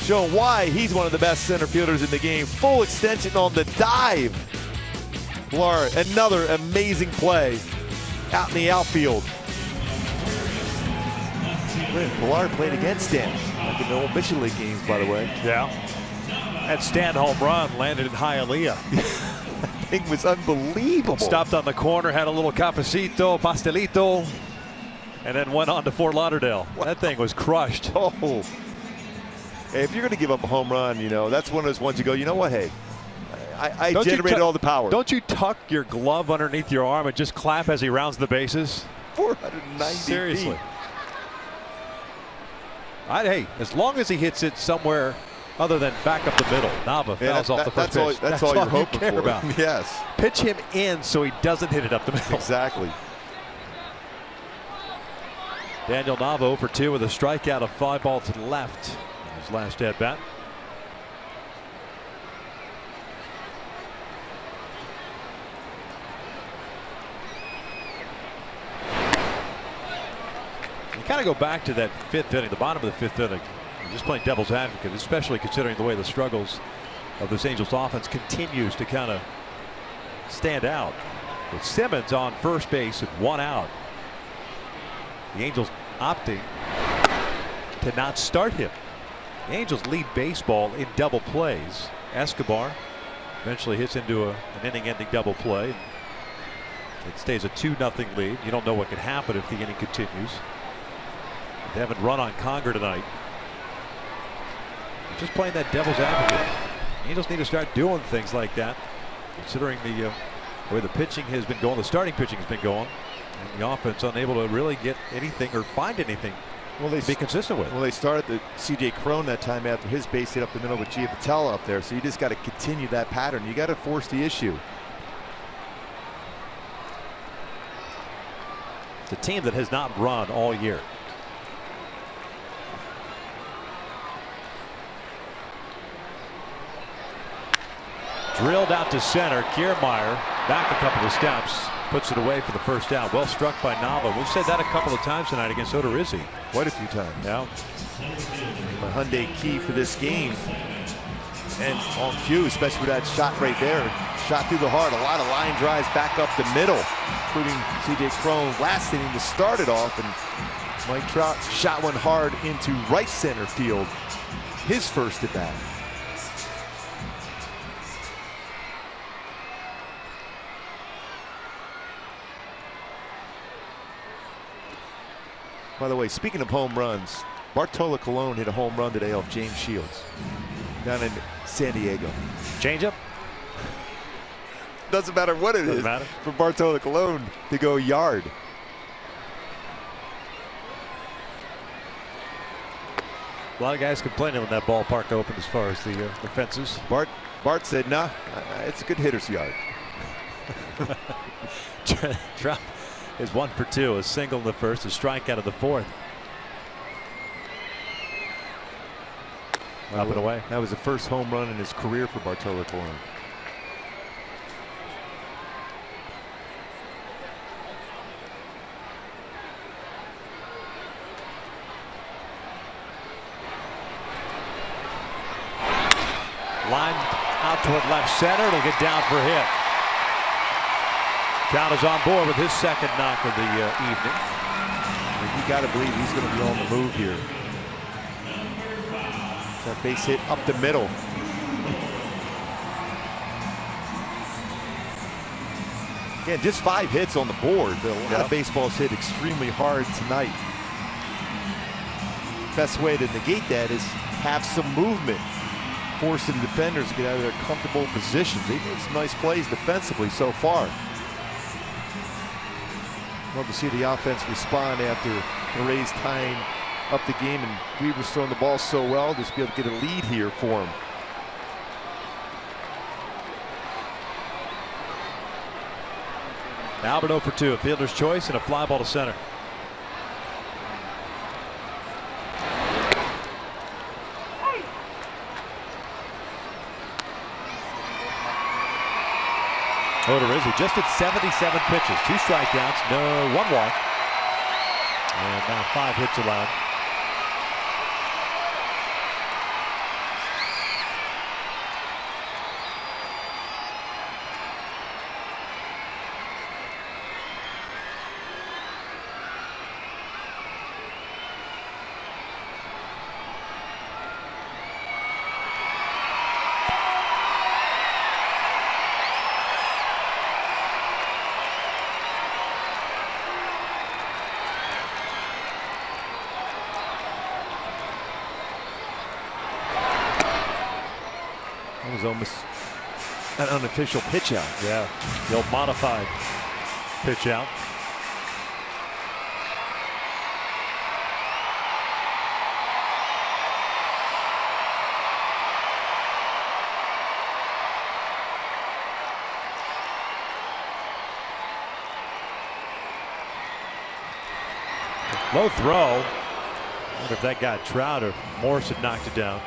Showing why he's one of the best center fielders in the game. Full extension on the dive. Pilar, another amazing play out in the outfield. Pilar played against Stan, like in the old Mission League games, by the way. Yeah. That Stan home run landed in Hialeah. That thing was unbelievable. Stopped on the corner, had a little cafecito, pastelito, and then went on to Fort Lauderdale. Wow. That thing was crushed. Oh. Hey, if you're going to give up a home run, you know, that's one of those ones you go, you know what, hey, I generated all the power. Don't you tuck your glove underneath your arm and just clap as he rounds the bases? 490 Seriously. feet. Hey, as long as he hits it somewhere other than back up the middle. Nava fouls off the first pitch. That's all you're hoping for. About. Yes. Pitch him in so he doesn't hit it up the middle. Exactly. Daniel Nava 0 for 2 with a strikeout, a fly ball to the left. His last at bat. You kind of go back to that 5th inning, the bottom of the 5th inning. Just playing devil's advocate, especially considering the way the struggles of this Angels offense continues to kind of stand out. With Simmons on first base with 1 out. The Angels opting to not start him. The Angels lead baseball in double plays. Escobar eventually hits into an inning-ending double play. It stays a 2-0 lead. You don't know what could happen if the inning continues. They haven't run on Conger tonight. Just playing that devil's advocate. Angels need to start doing things like that, considering the way the pitching has been going, the starting pitching has been going, and the offense unable to really get anything or find anything to be consistent with. Well, they started the C.J. Cron that time after his base hit up the middle with Giappatella up there, so you just got to continue that pattern. You got to force the issue. It's a team that has not run all year. Drilled out to center. Kiermaier back a couple of steps, puts it away for the first out. Well struck by Nava. We've said that a couple of times tonight against Odorizzi. Quite a few times. Yeah. A Hyundai key for this game. And on cue, especially with that shot right there. Shot through the heart. A lot of line drives back up the middle, including C.J. Cron last inning to start it off. And Mike Trout shot one hard into right center field. His first at bat. By the way, speaking of home runs, Bartolo Colon hit a home run today off James Shields down in San Diego. Changeup? Doesn't matter what it is for Bartolo Colon to go yard. A lot of guys complaining when that ballpark opened as far as the fences. Bart said, nah, it's a good hitter's yard. Trout is 1 for 2, a single in the first, a strikeout of the fourth. Up and away. That was the first home run in his career for Bartolo Colon. Line out toward left center. It'll get down for a hit. Trout is on board with his second knock of the evening. You got to believe he's going to be on the move here. That base hit up the middle. Again, just 5 hits on the board. A lot of baseballs hit extremely hard tonight. Best way to negate that is have some movement. Force the defenders to get out of their comfortable positions. They've made some nice plays defensively so far. Love to see the offense respond after the Rays tying up the game, and Weaver's throwing the ball so well, just be able to get a lead here for him. Albert 0 for 2, a fielder's choice and a fly ball to center. Odorizzi just at 77 pitches, 2 strikeouts, 1 walk, and now 5 hits allowed. Almost an unofficial pitch out. Yeah, the old modified pitch out. Low throw. I wonder if that got Trout or Morris had knocked it down.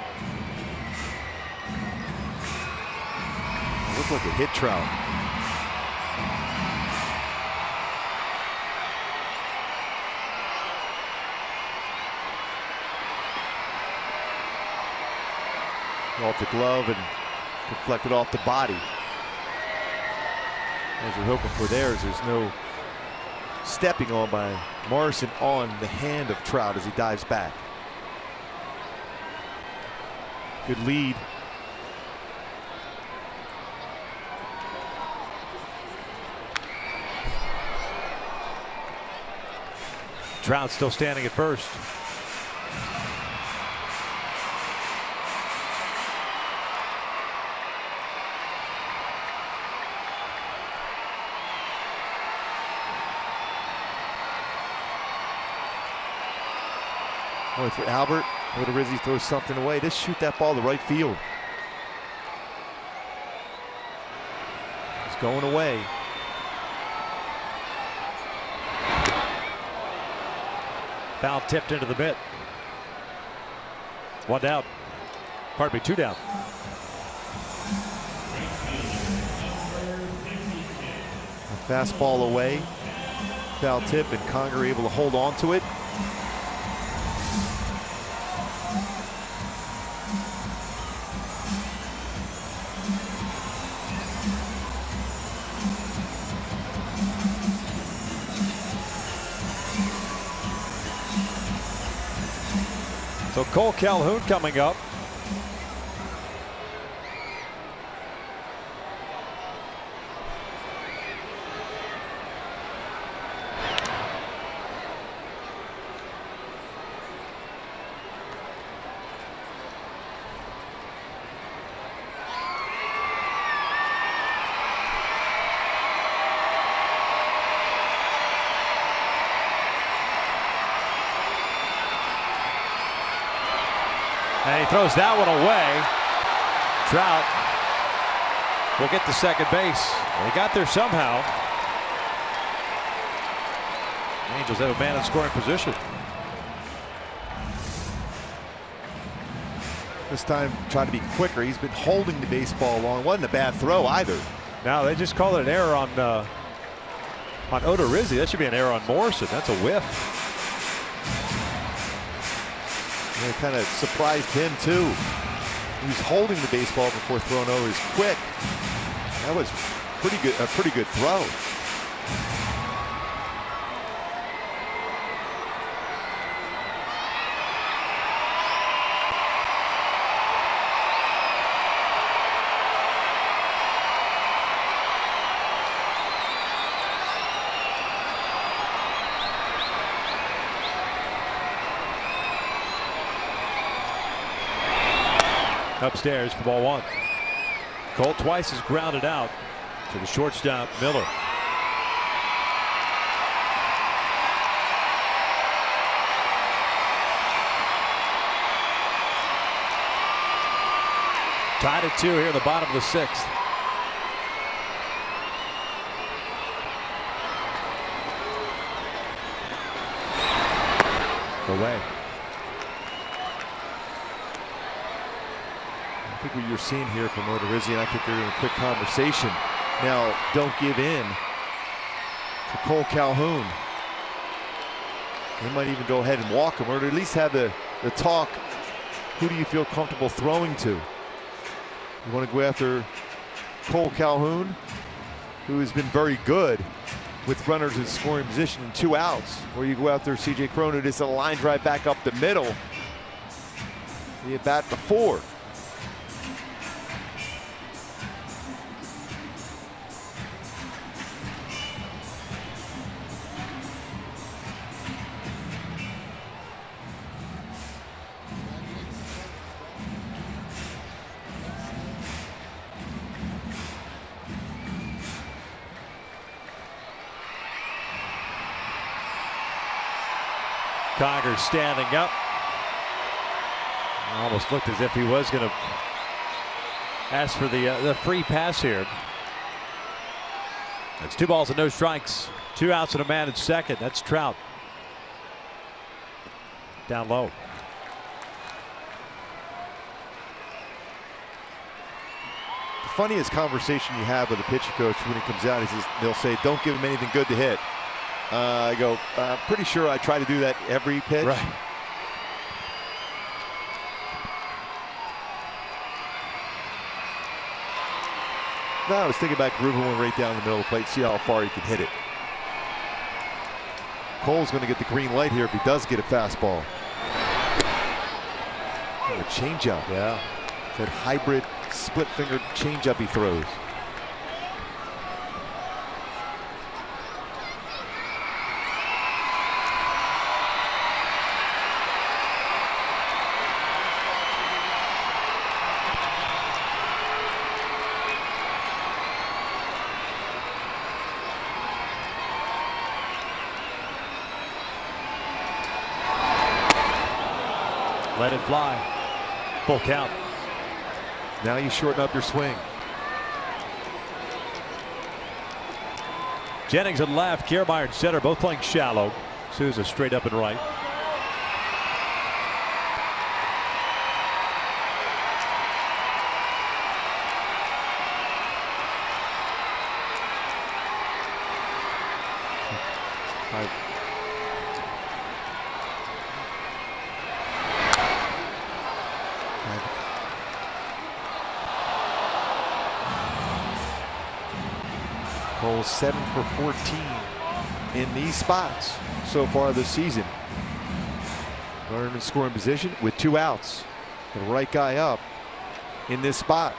Looked like it hit Trout. Off the glove and deflected off the body. As we're hoping for there is there's no stepping on by Morrison on the hand of Trout as he dives back. Good lead. Trout still standing at first. Boy, for Albert, Odorizzi throws something away. Just shoot that ball to right field. It's going away. Foul tipped into the mitt. One down. Pardon me, two down. A fastball away. Foul tip, and Conger able to hold on to it. So Cole Calhoun coming up. And he throws that one away. Trout will get to second base. They got there somehow. The Angels have a man in scoring position. This time trying to be quicker. He's been holding the baseball long. Wasn't a bad throw either. Now they just called it an error on Odorizzi. That should be an error on Morrison. That's a whiff. And it kind of surprised him too. He was holding the baseball before throwing over. He's quick. That was a pretty good throw. Upstairs for ball one. Cole twice is grounded out to the shortstop, Miller. Tied at 2 here in the bottom of the 6th. Away. I think what you're seeing here from Odorizzi, and I think they're in a quick conversation. Now, don't give in to Cole Calhoun. They might even go ahead and walk him, or at least have the talk. Who do you feel comfortable throwing to? You want to go after Cole Calhoun, who has been very good with runners in scoring position and 2 outs, or you go after C.J. Cron, who just a line drive back up the middle. The at bat before. Conger standing up. Almost looked as if he was going to ask for the free pass here. It's 2 balls and no strikes. 2 outs and a man at second. That's Trout. Down low. The funniest conversation you have with a pitcher coach when he comes out, he says, they'll say, don't give him anything good to hit. I go, pretty sure I try to do that every pitch. Right. No, I was thinking about grooving one right down the middle of the plate, see how far he can hit it. Cole's going to get the green light here if he does get a fastball. Oh, a changeup. Yeah. That hybrid split-fingered changeup he throws. Let it fly. Full count. Now you shorten up your swing. Jennings at left, Kiermaier at center, both playing shallow. Souza straight up and right. Cole's 7 for 14 in these spots so far this season. Runner in scoring position with 2 outs. The right guy up in this spot.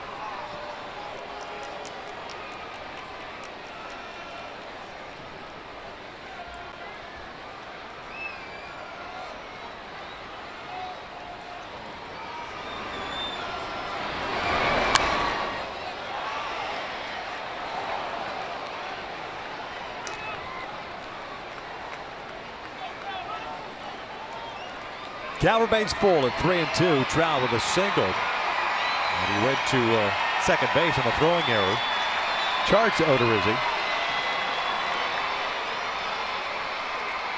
Calvert Bates full at 3-2. Trout with a single. And he went to second base on a throwing error. Charge to Odorizzi.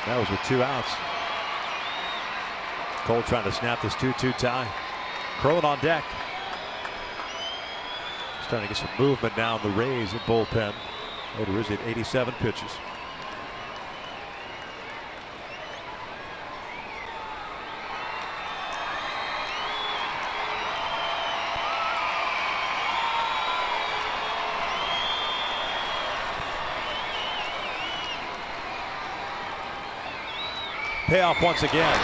That was with 2 outs. Cole trying to snap this 2-2 tie. Crone on deck. Starting to get some movement now in the Rays at bullpen. Odorizzi at 87 pitches. Payoff once again.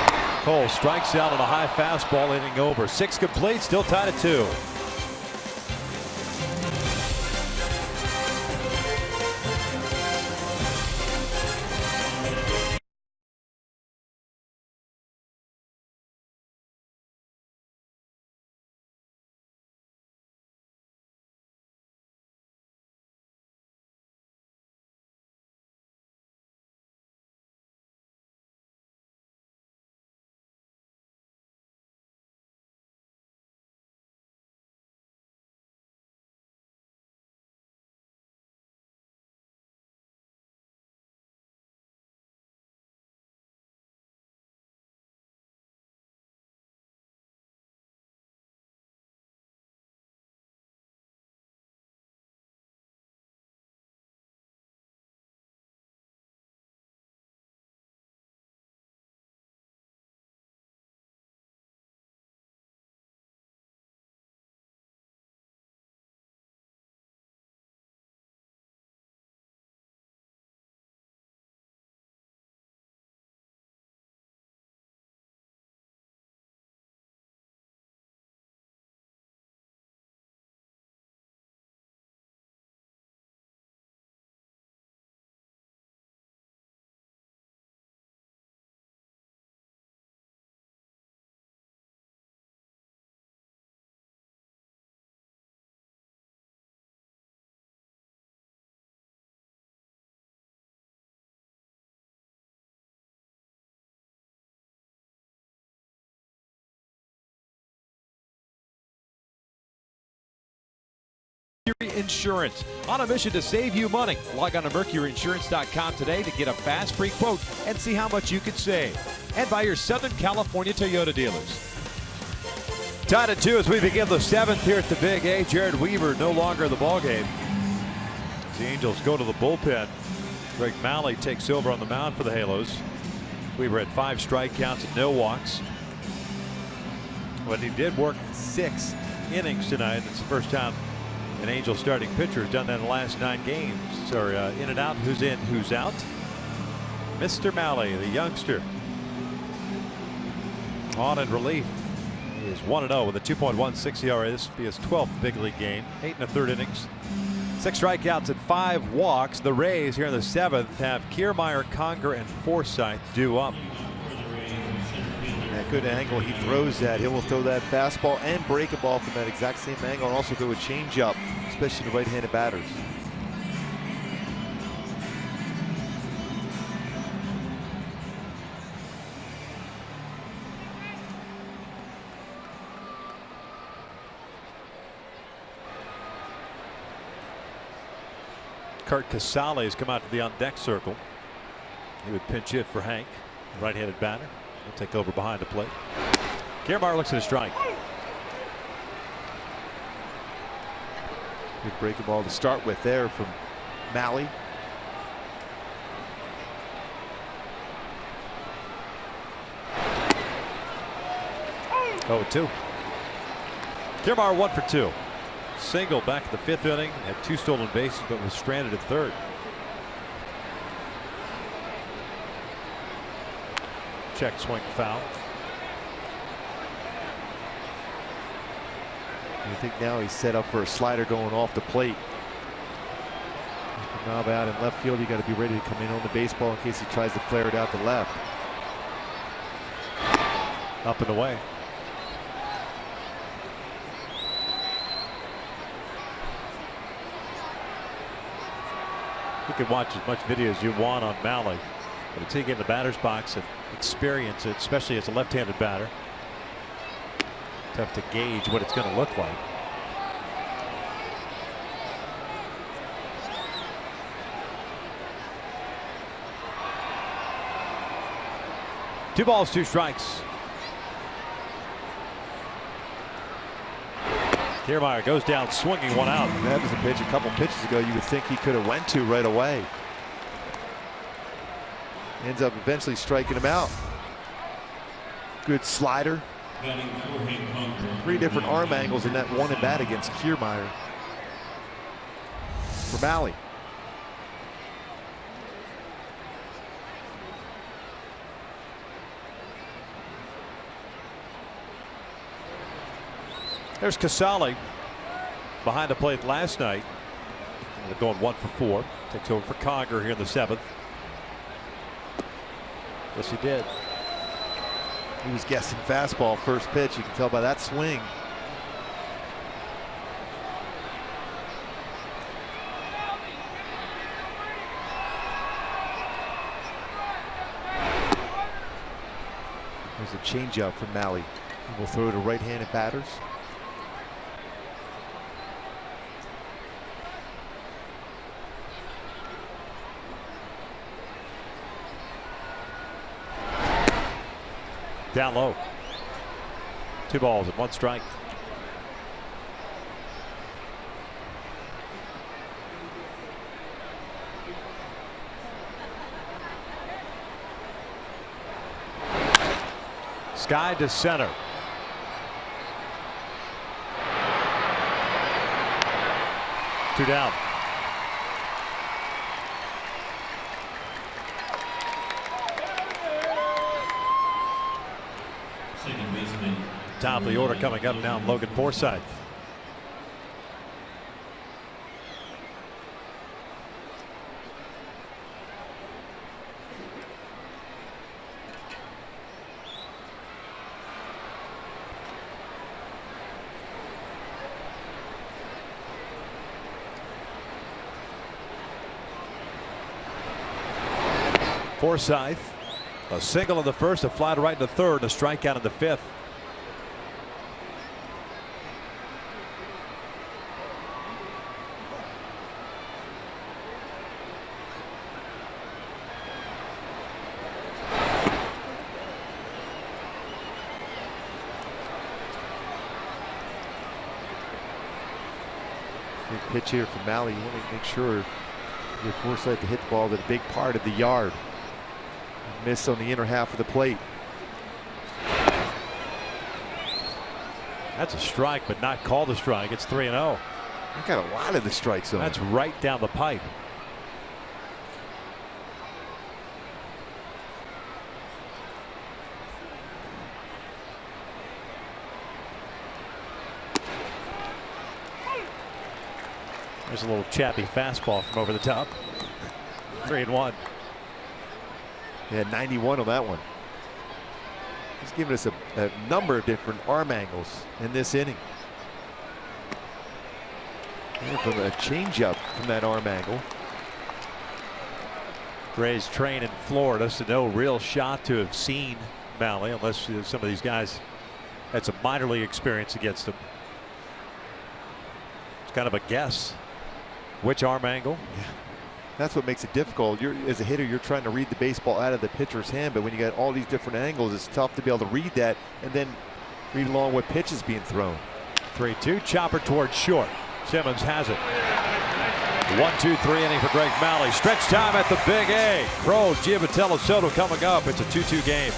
Cole strikes out on a high fastball, inning over. 6 complete, still tied at 2. Insurance, on a mission to save you money. Log on to mercuryinsurance.com today to get a fast free quote and see how much you could save. And by your Southern California Toyota dealers. Tied at 2 as we begin the 7th here at the Big A. Jared Weaver no longer in the ballgame. The Angels go to the bullpen. Greg Malley takes over on the mound for the Halos. Weaver had 5 strikeouts and no walks. But he did work 6 innings tonight. It's the first time an Angel starting pitcher has done that in the last 9 games. So in and out, who's in, who's out. Mr. Malley, the youngster, on in relief. He is 1-0 with a 2.16 ERA. This will be his 12th big league game. 8 1/3 innings. 6 strikeouts and 5 walks. The Rays here in the 7th have Kiermaier, Conger, and Forsythe due up. That good angle he throws that. He will throw that fastball and break a ball from that exact same angle, and also throw a changeup, especially to right-handed batters. Kurt Casale has come out to the on deck circle. He would pinch hit for Hank, right-handed batter. He'll take over behind the plate. Kiermaier looks at a strike. Good breaking ball to start with there from Mahle. Oh, 2. Kiermaier 1 for 2. Single back in the 5th inning. Had 2 stolen bases, but was stranded at 3rd. Check swing foul. I think now he's set up for a slider going off the plate. Knob out in left field. You got to be ready to come in on the baseball in case he tries to flare it out to left. Up and away. You can watch as much video as you want on Mahle, but until you get in the batter's box and experience it, especially as a left-handed batter, tough to gauge what it's going to look like. Two balls, 2 strikes. Kiermaier goes down swinging, 1 out. That was a pitch a couple pitches ago you would think he could have went to right away. Ends up eventually striking him out. Good slider. 3 different arm angles in that one at bat against Kiermaier. For Mahle. There's Casale behind the plate last night. They're going 1 for 4. Takes over for Conger here in the 7th. Yes, he did. He was guessing fastball first pitch. You can tell by that swing. There's a changeup from Mahle. He will throw to right-handed batters. Down low. 2 balls and 1 strike. Sky to center. Two down. Top of the order coming up now, Logan Forsythe. Forsythe, a single in the 1st, a fly to right in the 3rd, and a strikeout in the 5th. Big pitch here from Mahle. You want to make sure your Forsythe to hit the ball to the big part of the yard. Miss on the inner half of the plate. That's a strike, but not called a strike. It's 3-0. I got a lot of the strike zone. That's right down the pipe. There's a little chappy fastball from over the top. 3-1. Yeah, 91 on that one. He's giving us a number of different arm angles in this inning. And from a changeup from that arm angle. Gray's trained in Florida, so no real shot to have seen Mahle, unless some of these guys had some minor league experience against him. It's kind of a guess. Which arm angle? That's what makes it difficult. As a hitter, you're trying to read the baseball out of the pitcher's hand, but when you got all these different angles, it's tough to be able to read that and then read along what pitch is being thrown. 3-2, chopper towards short. Simmons has it. 1-2-3 inning for Greg Malley. Stretch time at the Big A. Crow, Giavatello, Soto coming up. It's a 2-2 game.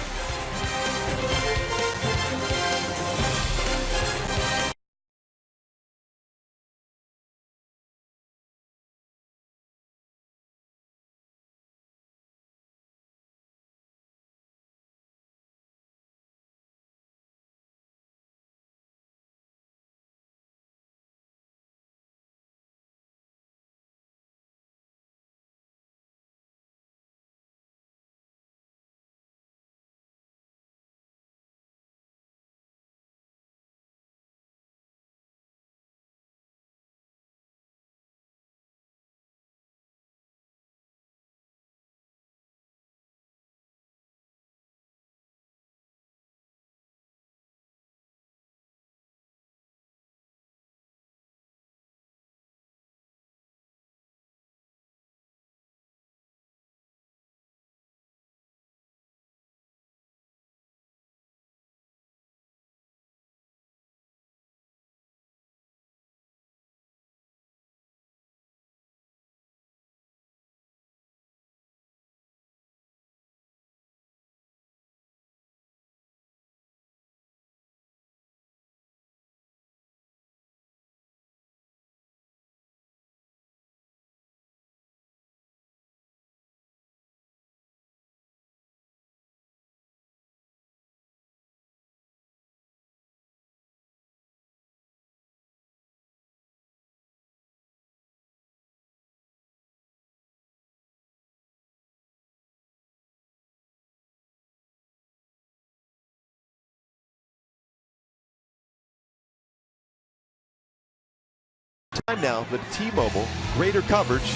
Time now for the T-Mobile greater coverage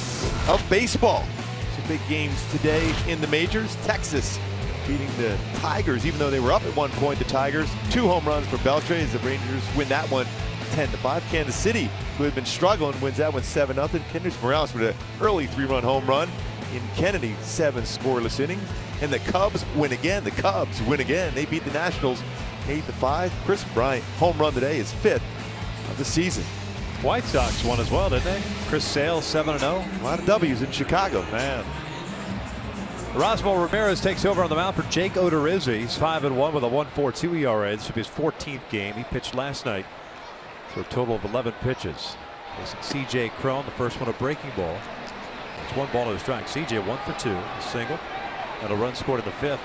of baseball. Some big games today in the majors. Texas beating the Tigers, even though they were up at one point. The Tigers, 2 home runs for Beltre as the Rangers win that one 10-5. Kansas City, who had been struggling, wins that one 7-0. Kendrys Morales with an early 3-run home run in Kennedy, 7 scoreless innings. And the Cubs win again. The Cubs win again. They beat the Nationals 8-5. Chris Bryant, home run today, is 5th of the season. White Sox won as well, didn't they? Chris Sale, 7-0. A lot of W's in Chicago. Man. Erasmo Ramirez takes over on the mound for Jake Odorizzi. He's 5-1 with a 1.42 ERA. This should be his 14th game. He pitched last night for a total of 11 pitches. C.J. Cron, the first one a breaking ball. It's 1 ball to a strike. C.J. 1 for 2, a single, and a run scored in the 5th.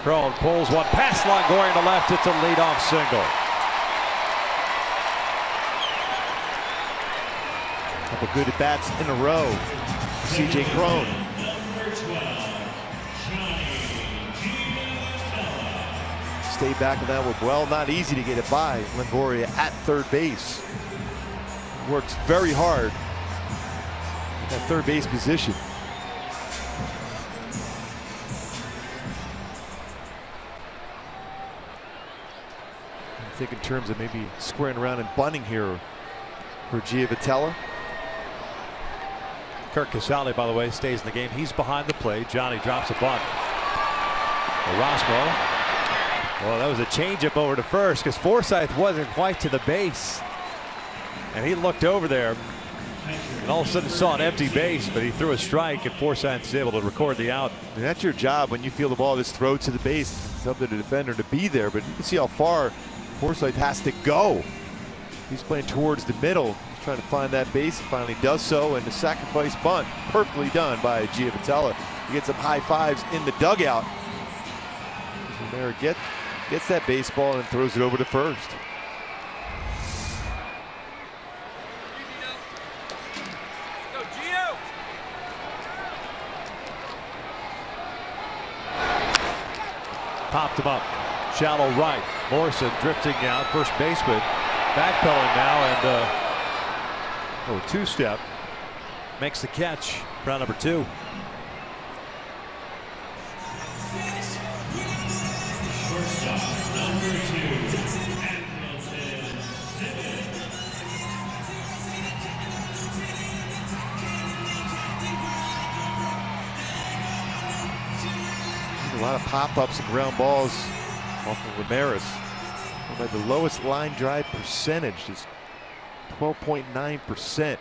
Cron pulls one pass line going to left. It's a leadoff single. Couple good at bats in a row. C.J. Cron. Stay back in that one. Well, not easy to get it by Longoria at third base. Works very hard at that third base position. I think in terms of maybe squaring around and bunting here for Giavatello. Kirk Casale, by the way, stays in the game. He's behind the plate. Johnny drops a bunt. Erasmo. Well, that was a changeup over to first because Forsythe wasn't quite to the base. And he looked over there and all of a sudden saw an empty base, but he threw a strike and Forsythe's able to record the out. And that's your job when you feel the ball just throw to the base. It's up to the defender to be there, but you can see how far Forsythe has to go. He's playing towards the middle. He's trying to find that base. He finally does so, and the sacrifice bunt, perfectly done by Giavatello. He gets some high fives in the dugout. Romero gets that baseball and throws it over to first. Popped him up. Shallow right. Morrison drifting out. First baseman backpedaling now and two-step. Makes the catch. Round number 2. A lot of pop-ups and ground balls off of Ramirez. By the lowest line drive percentage, is 12.9%.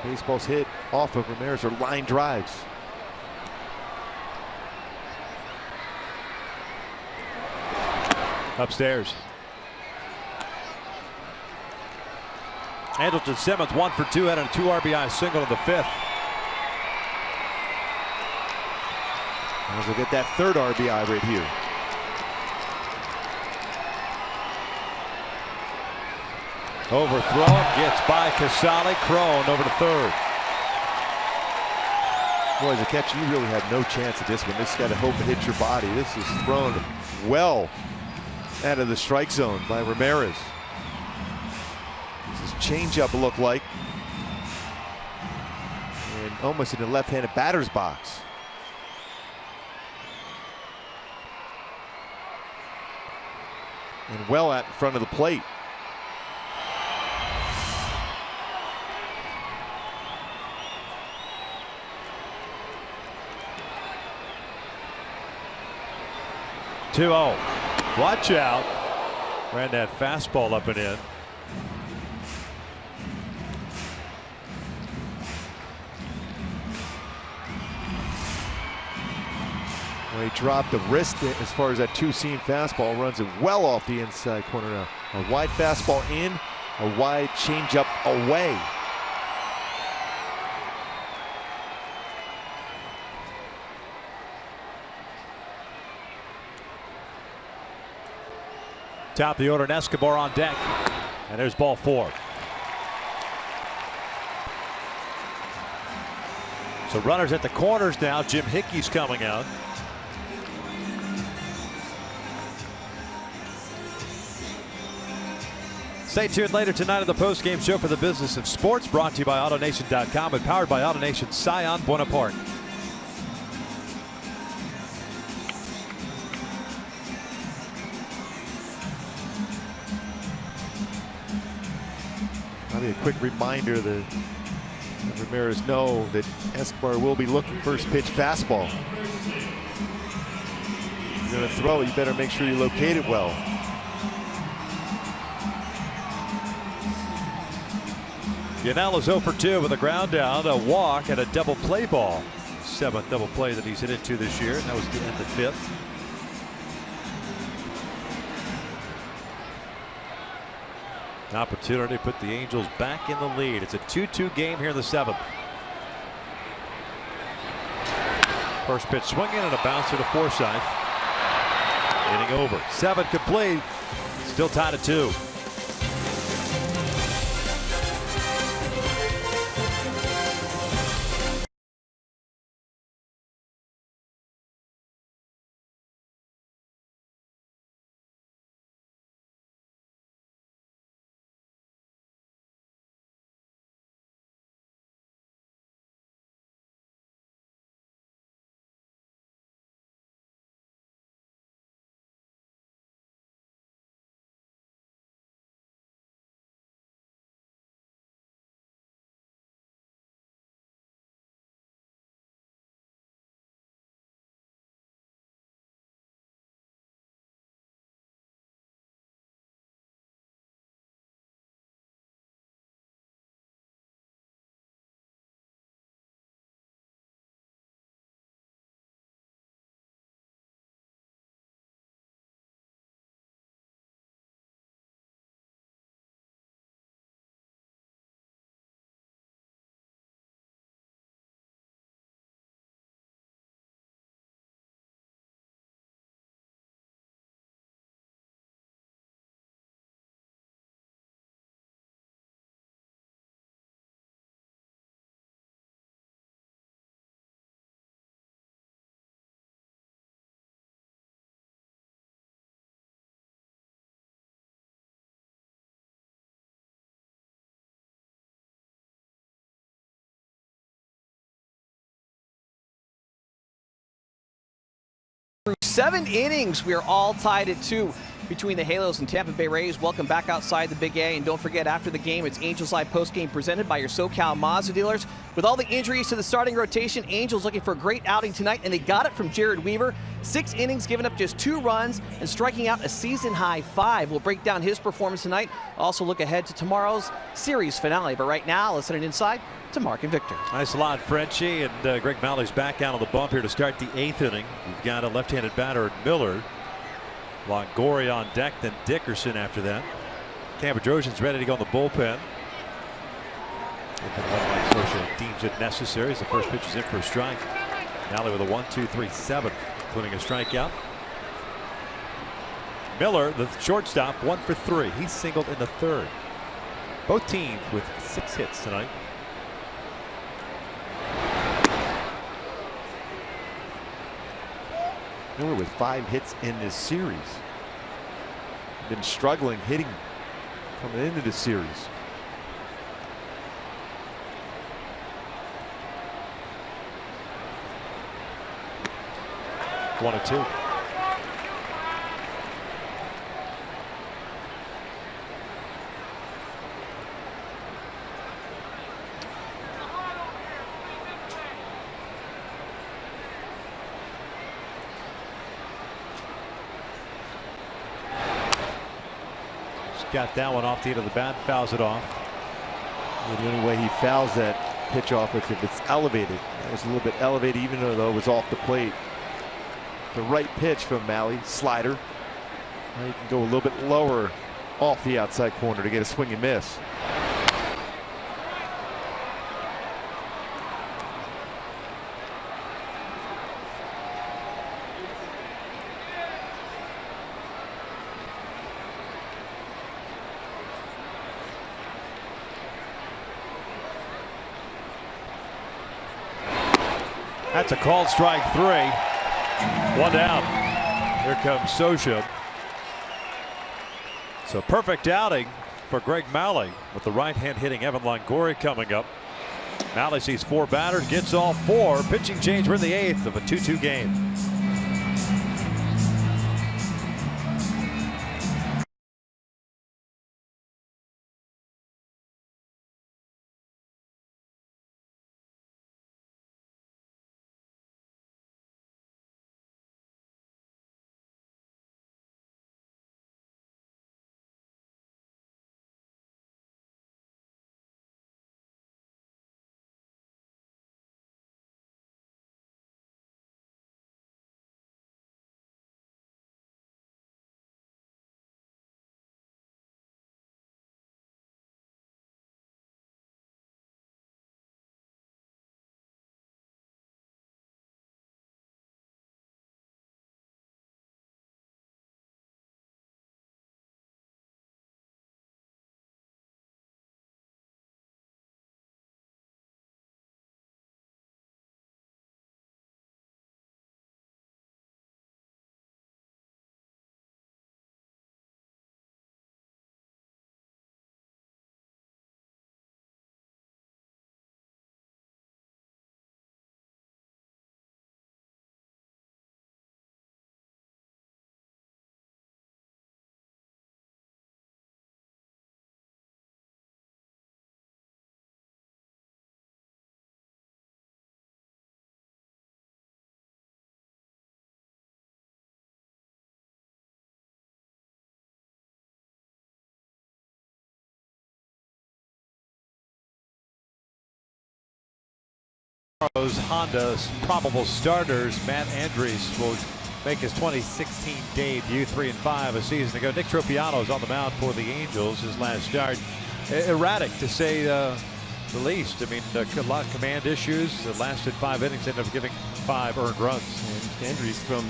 Baseballs hit off of Ramirez are line drives. Upstairs. Andrelton Simmons 1 for 2, had a 2 RBI single in the 5th. As we'll get that 3rd RBI right here. Overthrown, gets by Casale. Crone over to 3rd. Boy, as a catcher, you really have no chance at this one. This got to hope it hits your body. This is thrown well out of the strike zone by Ramirez. This is changeup look like. And almost in the left-handed batter's box. And well out in front of the plate. Two-0. Watch out. Ran that fastball up and in. Well, he dropped the wrist as far as that two-seam fastball, runs it well off the inside corner now. A wide fastball in, a wide changeup away. Top of the order, and Escobar on deck. And there's ball 4. So runners at the corners now. Jim Hickey's coming out. Stay tuned later tonight on the post-game show for the business of sports, brought to you by AutoNation.com and powered by AutoNation Scion Bonaparte. Probably a quick reminder that Ramirez know that Escobar will be looking first pitch fastball. If you're going to throw it, you better make sure you locate it well. Yanel is 0 for 2 with a ground down, a walk, and a double play ball. 7th double play that he's hit into this year, and that was the end of the 5th. An opportunity to put the Angels back in the lead. It's a 2-2 game here in the 7th. First pitch swinging and a bouncer to Forsythe. Inning over. 7 complete. Still tied at 2. 7 innings, we are all tied at 2 between the Halos and Tampa Bay Rays. Welcome back outside the Big A, and don't forget, after the game, it's Angels Live postgame presented by your SoCal Mazda dealers. With all the injuries to the starting rotation, Angels looking for a great outing tonight, and they got it from Jared Weaver. 6 innings, giving up just 2 runs and striking out a season-high 5. We'll break down his performance tonight. Also look ahead to tomorrow's series finale. But right now, let's send it inside to Mark and Victor. Nice a lot, Frenchie, and Greg Malley's back out on the bump here to start the 8th inning. We've got a left-handed batter, Miller. Longoria on deck, then Dickerson after that. Campodrosian's ready to go in the bullpen. If and when Mike Scioscia deems it necessary, as the first pitch is in for a strike. Malley with a 1-2-3-7, including a strikeout. Miller, the shortstop, 1 for 3. He singled in the 3rd. Both teams with 6 hits tonight. Miller with 5 hits in this series. Been struggling hitting coming into this series. One and 2. Got that one off the end of the bat, fouls it off. The only way he fouls that pitch off is if it's elevated. That was a little bit elevated, even though it was off the plate. The right pitch from Malley, slider. Now you can go a little bit lower off the outside corner to get a swing and miss. That's a called strike 3. 1 down. Here comes Scioscia. So perfect outing for Greg Malley with the right hand hitting Evan Longoria coming up. Malley sees 4 batters, gets all 4. Pitching change. We're in the 8th of a 2-2 game. Honda's probable starters. Matt Andrews will make his 2016 debut, 3-5 a season ago. Nick Tropiano is on the mound for the Angels. His last start, erratic to say the least. I mean, a lot of command issues. It lasted 5 innings, ended up giving 5 earned runs. And Andrews from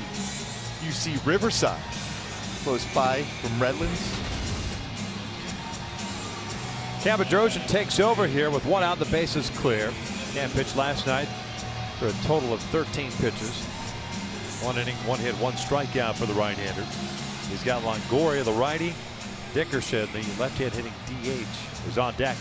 UC Riverside, close by from Redlands. Campodrosian takes over here with 1 out, the bases clear. Camp pitched last night for a total of 13 pitches. 1 inning, 1 hit, 1 strikeout for the right-hander. He's got Longoria, the righty. Dickerson, the left-hand hitting DH, is on deck.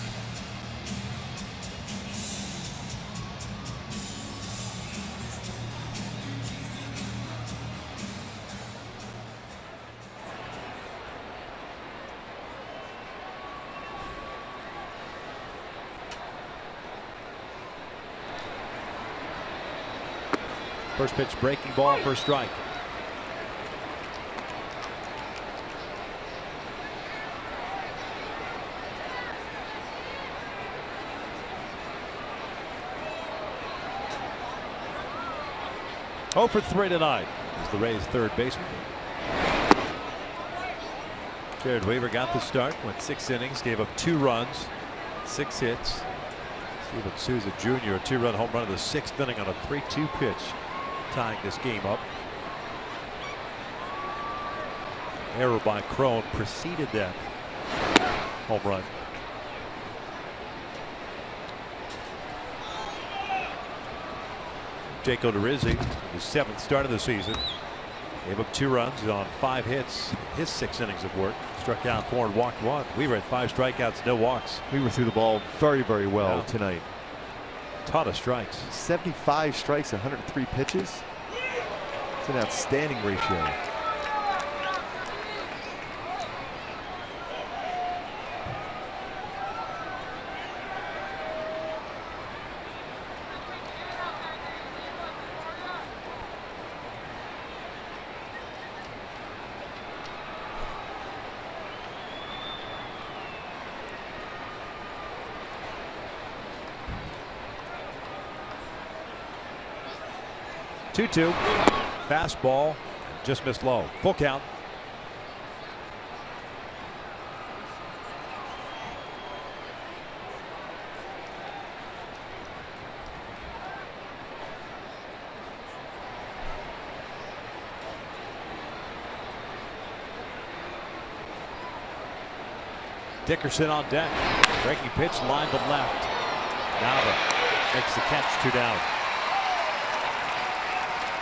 First pitch breaking ball for a strike. Oh for 3 tonight is the Rays' third baseman. Jared Weaver got the start, went 6 innings, gave up 2 runs, 6 hits. Steven Souza Jr. a 2-run home run in the 6th inning on a 3-2 pitch, tying this game up. Error by Crone preceded that home run. Jake Odorizzi, his 7th start of the season, gave up 2 runs on 5 hits. His 6 innings of work. Struck out 4 and walked 1. Weaver had 5 strikeouts, no walks. Weaver threw the ball very, very well tonight. Ton of strikes. 75 strikes, 103 pitches. It's an outstanding ratio. Two. Fastball just missed low. Full count. Dickerson on deck. Breaking pitch, line to left. Nava makes the catch, 2 down.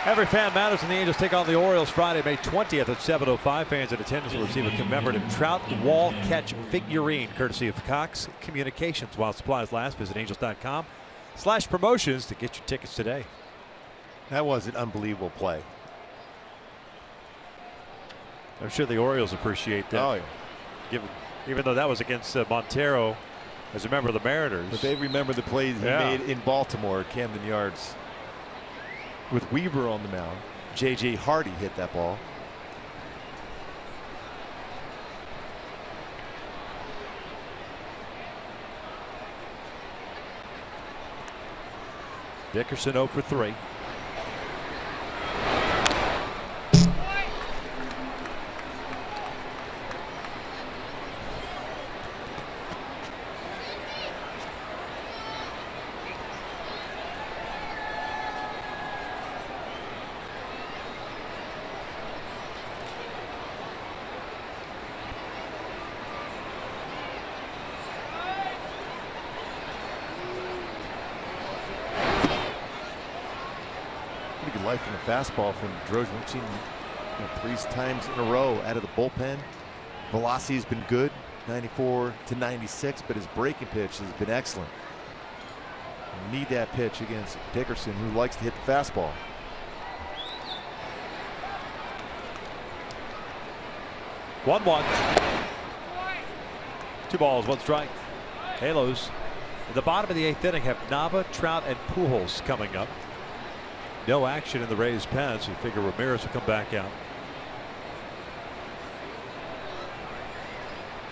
Every fan matters, and the Angels take on the Orioles Friday, May 20th at 7:05. Fans in attendance will receive a commemorative trout wall catch figurine courtesy of Cox Communications. While supplies last, visit angels.com/promotions to get your tickets today. That was an unbelievable play. I'm sure the Orioles appreciate that. Oh, yeah. Even though that was against Montero as a member of the Mariners. But they remember the plays he made in Baltimore at Camden Yards. With Weaver on the mound, J.J. Hardy hit that ball. Dickerson 0 for 3. Life from the fastball from Droz. We've seen 3 times in a row out of the bullpen. Velocity has been good, 94 to 96, but his breaking pitch has been excellent. You need that pitch against Dickerson, who likes to hit the fastball. One. 2 balls, 1 strike. Halos in the bottom of the 8th inning have Nava, Trout, and Pujols coming up. No action in the Rays' pen, so you figure Ramirez will come back out.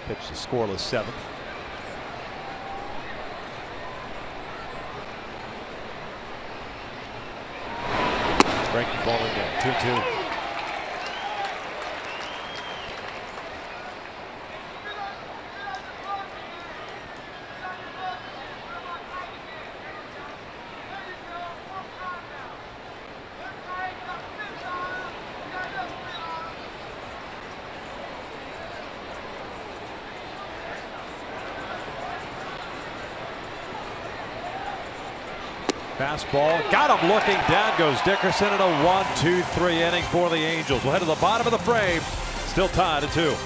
Pitch the scoreless 7th. Breaking ball in there, 2-2. Fastball, got him looking. Down goes Dickerson in a 1-2-3 inning for the Angels. We'll head to the bottom of the frame. Still tied at 2.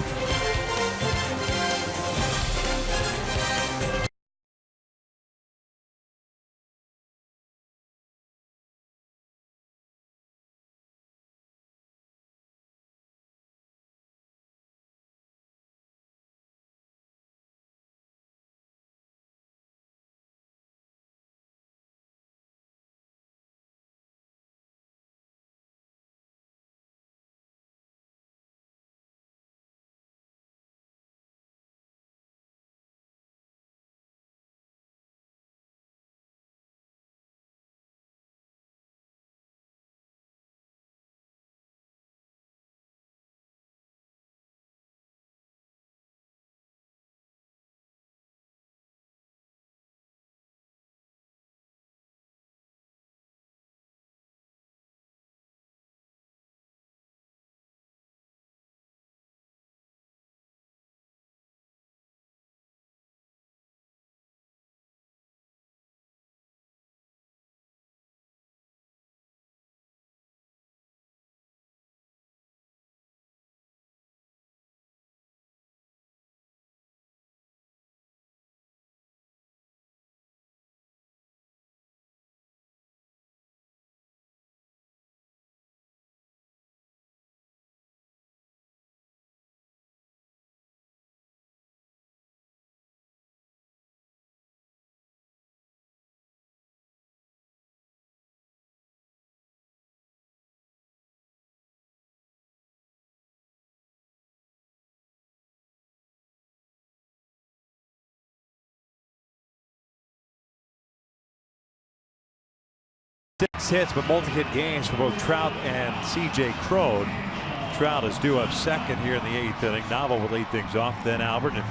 6 hits, but multi-hit games for both Trout and C.J. Cron. Trout is due up second here in the 8th inning. Nava will lead things off, then Albert. And if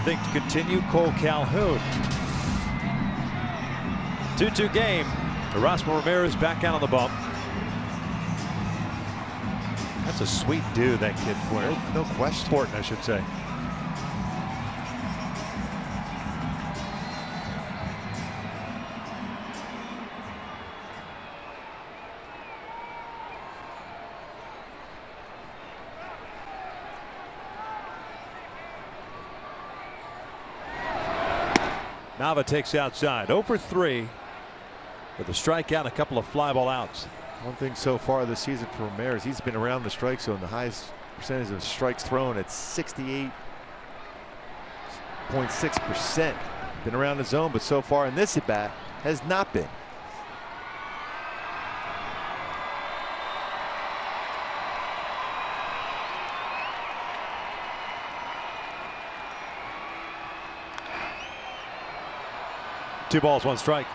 things continue, Cole Calhoun. 2-2 game. Erasmo Ramirez back out on the bump. That's a sweet dude, that kid. No question. Important, I should say. Nava takes outside. 0 for 3 with a strikeout and a couple of fly ball outs. One thing so far this season for Ramirez, he's been around the strike zone. The highest percentage of strikes thrown at 68.6%. Been around the zone, but so far in this at bat has not been. Two balls, one strike.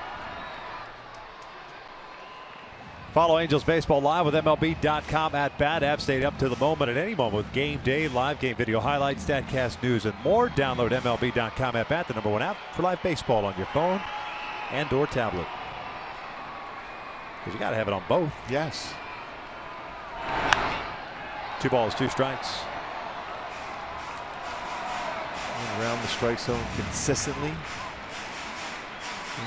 Follow Angels Baseball live with MLB.com at bat. App stayed up to the moment at any moment with game day, live game video highlights, StatCast news, and more. Download MLB.com at bat, the #1 app for live baseball on your phone and or tablet. Because you got to have it on both. Yes. 2 balls, 2 strikes. And around the strike zone consistently.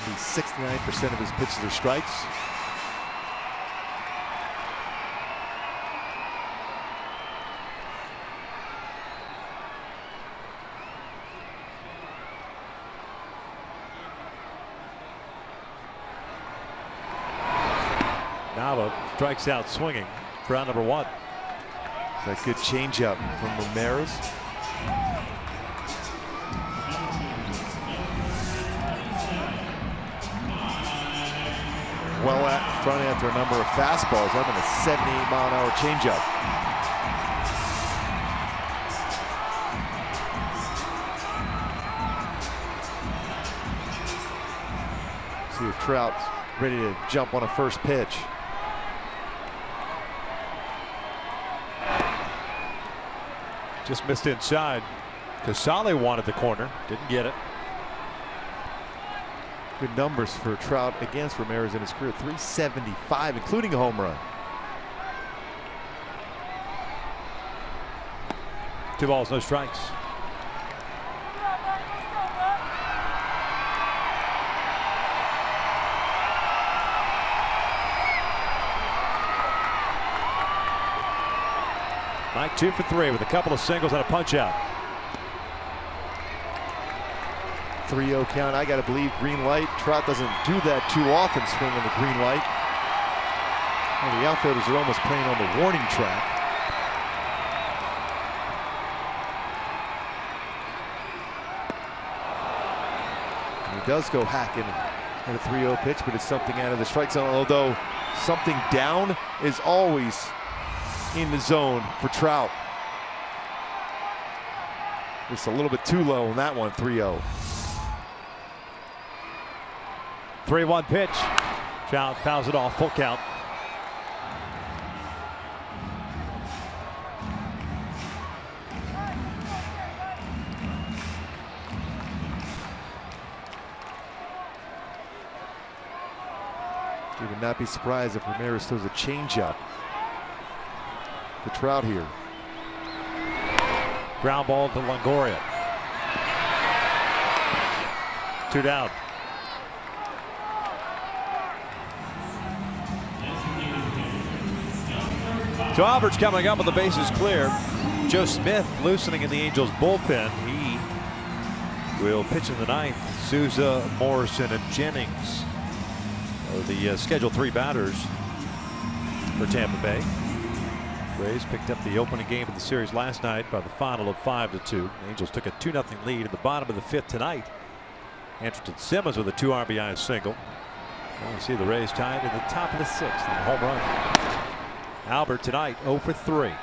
Maybe 69% of his pitches are strikes. Nava strikes out swinging for out #1. That good changeup from Ramirez. Well at front after a number of fastballs, having a 78-mile-an-hour changeup. See if Trout's ready to jump on a first pitch. Just missed inside. Casale wanted the corner, didn't get it. Good numbers for Trout against Ramirez in his career. 375, including a home run. 2 balls, no strikes. Mike 2 for 3 with a couple of singles and a punch out. 3-0 count. I got to believe green light. Trout doesn't do that too often, swing on the green light. Well, the outfielders are almost playing on the warning track. And he does go hacking at a 3-0 pitch, but it's something out of the strike zone. Although something down is always in the zone for Trout. Just a little bit too low on that one. 3-0. 3-1 pitch. Trout fouls it off, full count. You would not be surprised if Ramirez throws a changeup to Trout here. Ground ball to Longoria. 2 down. So Albert's coming up with the bases clear. Joe Smith loosening in the Angels bullpen. He will pitch in the 9th. Souza, Morrison, and Jennings are the scheduled 3 batters for Tampa Bay. Rays picked up the opening game of the series last night by the final of 5-2. The Angels took a 2-0 lead in the bottom of the 5th tonight. Anderson Simmons with a 2 RBI single. Well, you see the Rays tied in the top of the 6th on a home run. Albert tonight 0 for 3.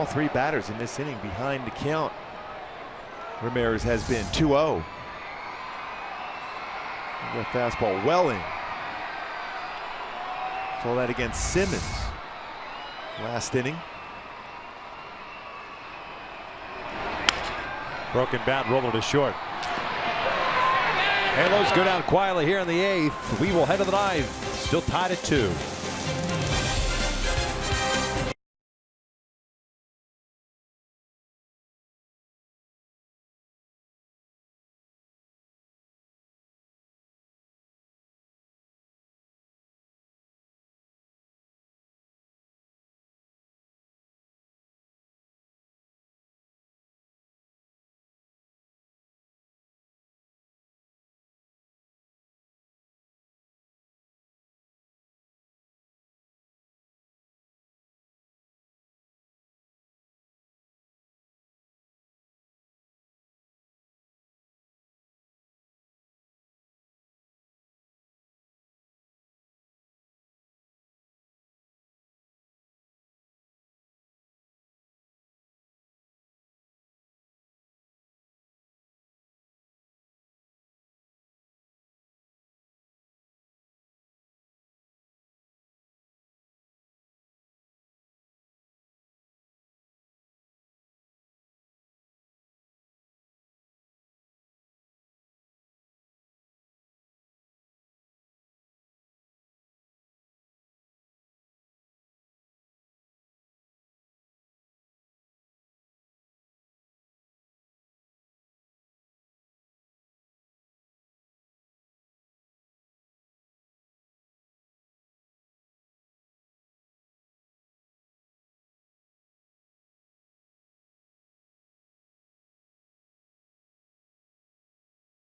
all three batters in this inning behind the count. Ramirez has been 2-0. That fastball well in. Saw that against Simmons last inning. Broken bat, roller to short. Halos go down quietly here in the 8th. We will head to the 9th. Still tied at 2.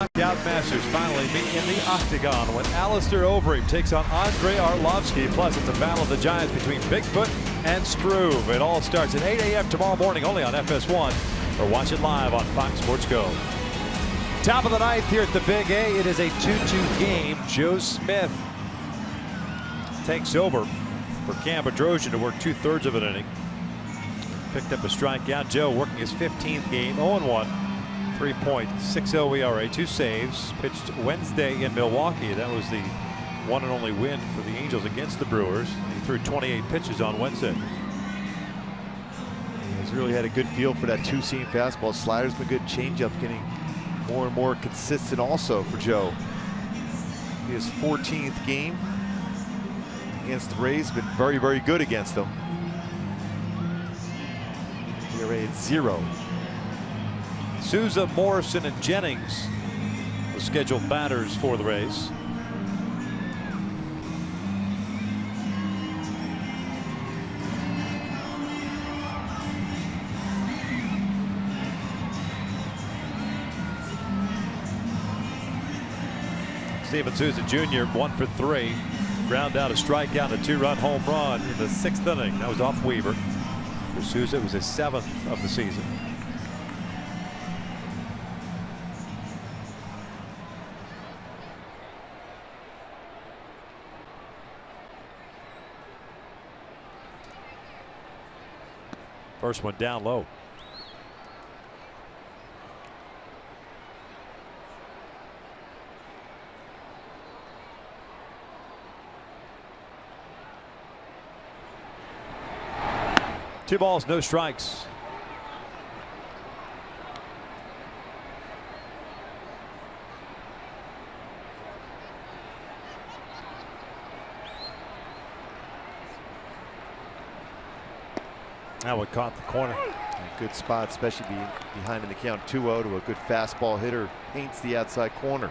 Knockout Masters finally meet in the octagon when Alistair Overeem takes on Andre Arlovsky. Plus, it's a battle of the giants between Bigfoot and Struve. It all starts at 8 a.m. tomorrow morning only on FS1, or watch it live on Fox Sports Go. Top of the 9th here at the Big A. It is a 2-2 game. Joe Smith takes over for Cam Bedrosian to work 2/3 of an inning. Picked up a strikeout. Joe working his 15th game, 0-1. 3.60 ERA, 2 saves. Pitched Wednesday in Milwaukee. That was the one and only win for the Angels against the Brewers. He threw 28 pitches on Wednesday. He's really had a good feel for that 2-seam fastball. Slider's been good. Changeup getting more and more consistent also for Joe. His 14th game against the Rays. Been very, very good against them. ERA at 0. Souza, Morrison, and Jennings, the scheduled batters for the Rays. Steven Souza Jr. 1 for 3. Ground out a strikeout, a 2-run home run in the 6th inning. That was off Weaver. For Souza, it was his 7th of the season. First one down low. Two balls, no strikes. Now it caught the corner. A good spot, especially behind in the count 2-0 to a good fastball hitter. Paints the outside corner.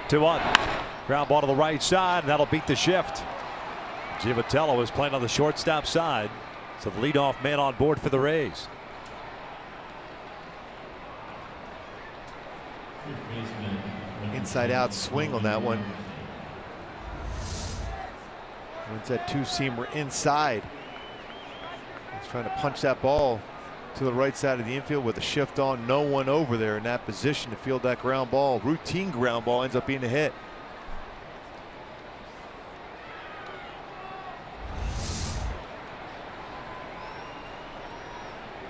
Two on. Ground ball to the right side, and that'll beat the shift. Givatello is playing on the shortstop side, so the leadoff man on board for the Rays. Inside out swing on that one. Wins that two-seamer inside. He's trying to punch that ball to the right side of the infield with a shift on. No one over there in that position to field that ground ball. Routine ground ball ends up being a hit.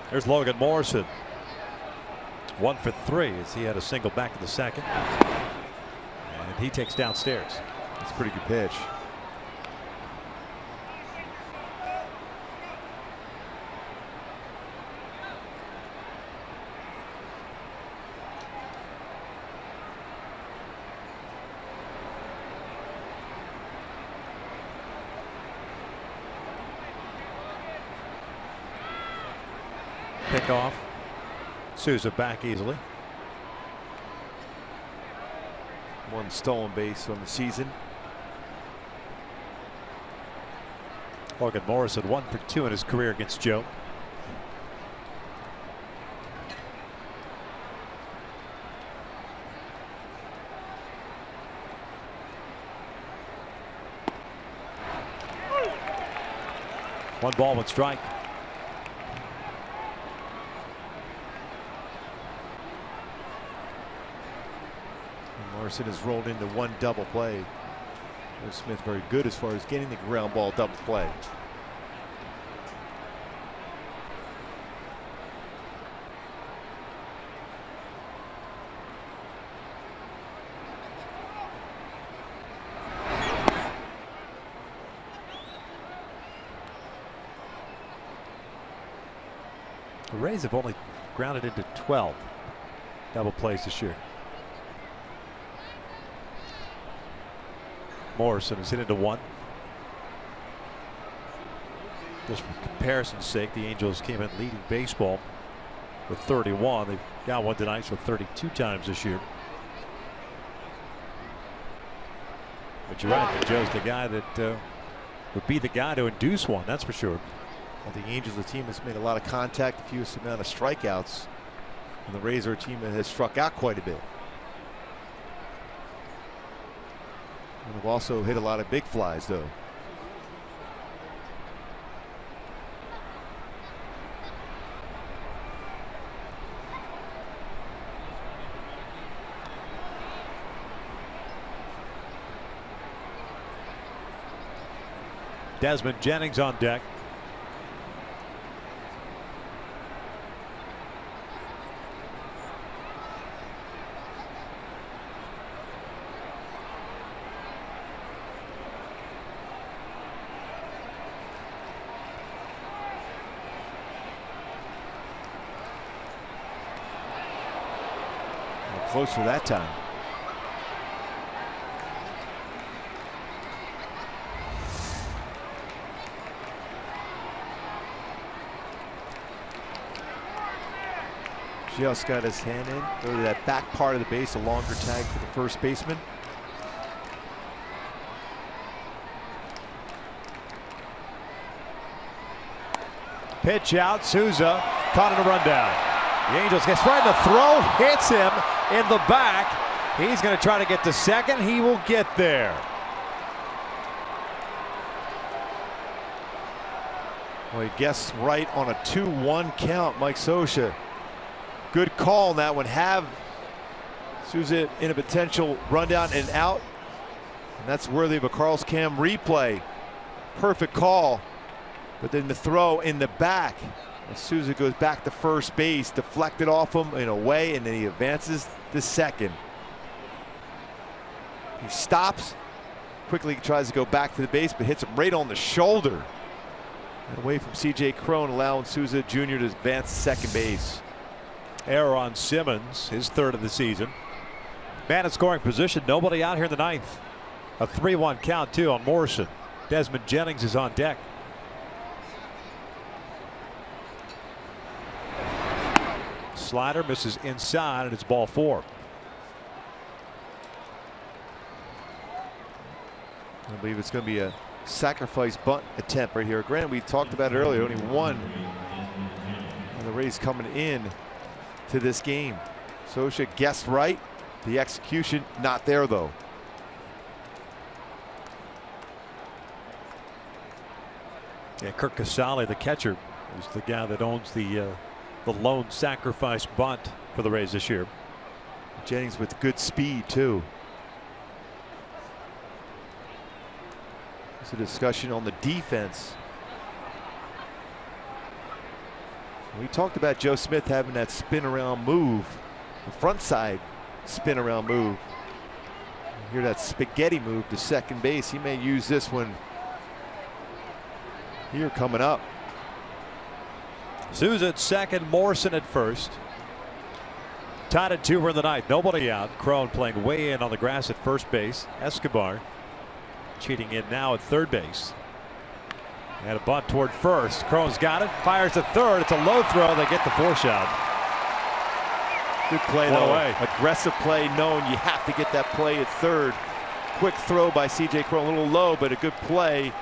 There's Logan Morrison. 1 for 3 as he had a single back to the second. And he takes downstairs. That's a pretty good pitch. Pick off. Souza back easily. One stolen base on the season. Logan Morrison 1 for 2 in his career against Joe. One ball, one strike. Morrison has rolled into one double play. Joe Smith very good as far as getting the ground ball double play. The Rays have only grounded into 12 double plays this year. Morrison is hit into 1. Just for comparison's sake, the Angels came in leading baseball with 31. They've got one tonight, so 32 times this year. But you're right, Joe's the guy that would be the guy to induce one, that's for sure. Well, the Angels are a team that's made a lot of contact, a few amount of strikeouts, and the Rays are a team that has struck out quite a bit. And they've also hit a lot of big flies, though. Desmond Jennings on deck. Closer that time. Just got his hand in. Go to that back part of the base, a longer tag for the first baseman. Pitch out, Souza caught in a rundown. The Angels gets right in the throw, hits him in the back. He's going to try to get to second. He will get there. Well, he guessed right on a 2-1 count, Mike Scioscia. Good call on that one. Have Souza in a potential rundown and out. And that's worthy of a Carl's Cam replay. Perfect call. But then the throw in the back. And Souza goes back to first base, deflected off him in a way, and then he advances to second. He stops, quickly tries to go back to the base, but hits him right on the shoulder. And away from C.J. Cron, allowing Souza Jr. to advance to second base. Error on Simmons, his 3rd of the season. Man in scoring position, nobody out here in the 9th. A 3-1 count, too, on Morrison. Desmond Jennings is on deck. Slider misses inside, and it's ball 4. I believe it's going to be a sacrifice bunt attempt right here. Granted, we talked about it earlier, only one. And the Rays coming in to this game. Scioscia guessed right. The execution not there, though. Yeah, Kirk Casale, the catcher, is the guy that owns the lone sacrifice bunt for the Rays this year. Jennings with good speed too. There's a discussion on the defense. We talked about Joe Smith having that spin around move, the front side spin around move. You hear that spaghetti move to second base. He may use this one here coming up. Souza at second, Morrison at first. Tied at 2 for the ninth. Nobody out. Crone playing way in on the grass at first base. Escobar cheating in now at third base. And a bunt toward first. Crone's got it. Fires to third. It's a low throw. They get the 4 shot. Good play One though. away. Aggressive play, knowing you have to get that play at third. Quick throw by C.J. Crone, a little low, but a good play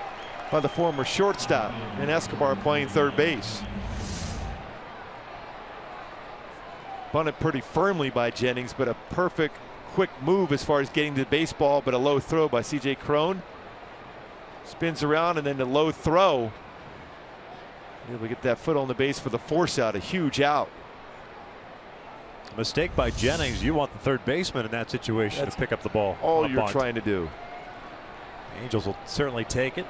by the former shortstop. And Escobar playing third base. Bunted pretty firmly by Jennings, but a perfect quick move as far as getting to the baseball, but a low throw by C.J. Crone. Spins around and then the low throw. Able to get that foot on the base for the force out, a huge out. Mistake by Jennings. You want the third baseman in that situation to pick up the ball. All you're trying to do. Angels will certainly take it.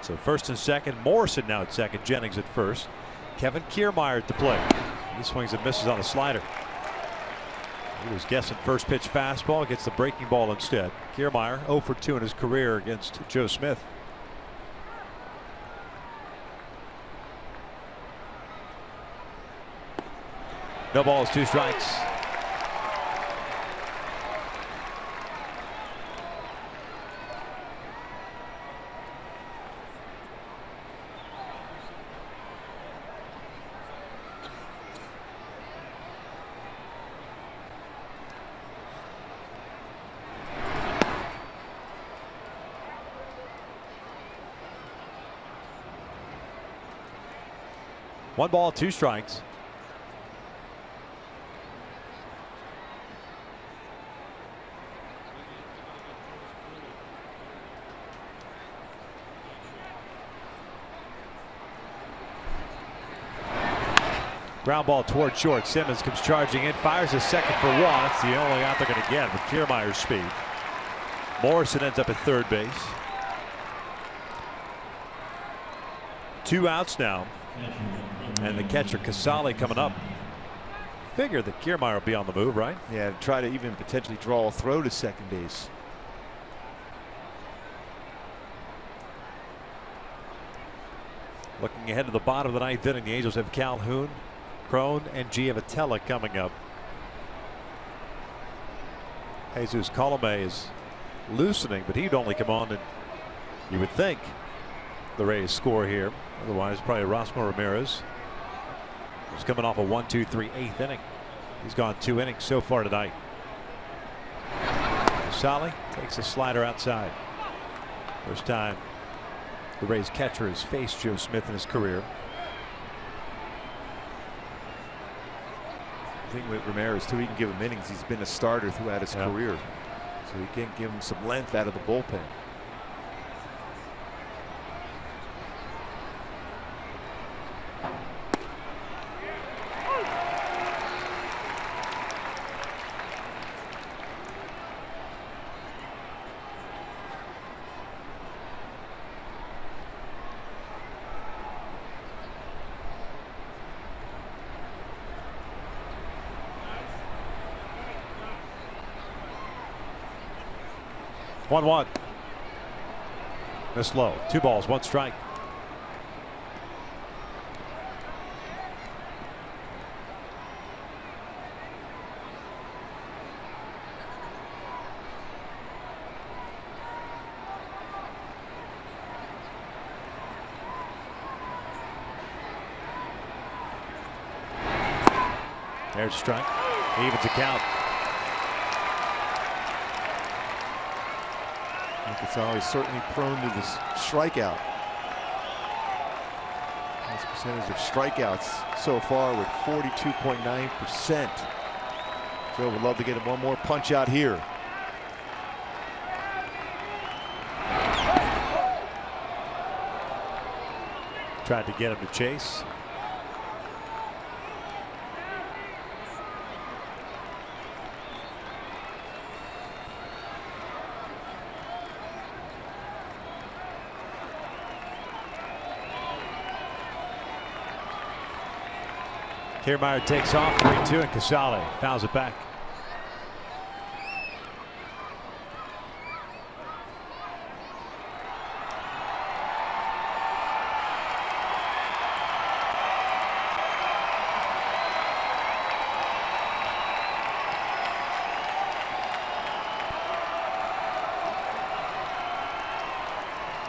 So first and second, Morrison now at second, Jennings at first. Kevin Kiermaier at the plate. He swings and misses on a slider. He was guessing first pitch fastball, gets the breaking ball instead. Kiermaier 0 for 2 in his career against Joe Smith. No balls, 2 strikes. One ball, 2 strikes. Ground ball toward short. Simmons comes charging in, fires a second for 1. That's the only out they're going to get with Kiermaier's speed. Morrison ends up at third base. 2 outs now. And the catcher Casale coming up. Figure that Kiermaier will be on the move, right? Yeah, try to even potentially draw a throw to second base. Looking ahead to the bottom of the 9th inning, the Angels have Calhoun, Crone, and Giavotella coming up. Jesus Colome is loosening, but he'd only come on, and you would think the Rays score here. Otherwise, probably Rosmer Ramirez. He's coming off a 1-2-3 8th inning. He's gone 2 innings so far tonight. Casale takes a slider outside. First time the Rays catcher has faced Joe Smith in his career. I think with Ramirez too, he can give him innings. He's been a starter throughout his career, so he can give him some length out of the bullpen. One. Missed low. 2 balls, 1 strike. There's a strike. Evens the count. Casale is certainly prone to this strikeout. His percentage of strikeouts so far with 42.9%. Joe would love to get him one more punch out here. Tried to get him to chase. Kiermaier takes off 3-2 and Casale fouls it back.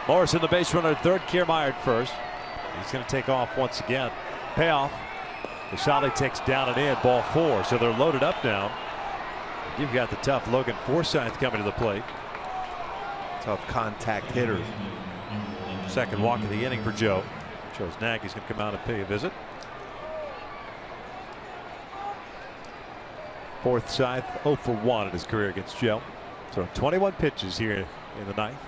Morrison, the base runner at third. Kiermaier at first. He's going to take off once again. Payoff. Casale takes down and in, ball 4. So they're loaded up now. You've got the tough Logan Forsythe coming to the plate. Tough contact hitter. Second walk of the inning for Joe. Joe's Nagy's going to come out and pay a visit. Forsythe 0 for 1 in his career against Joe. So 21 pitches here in the ninth.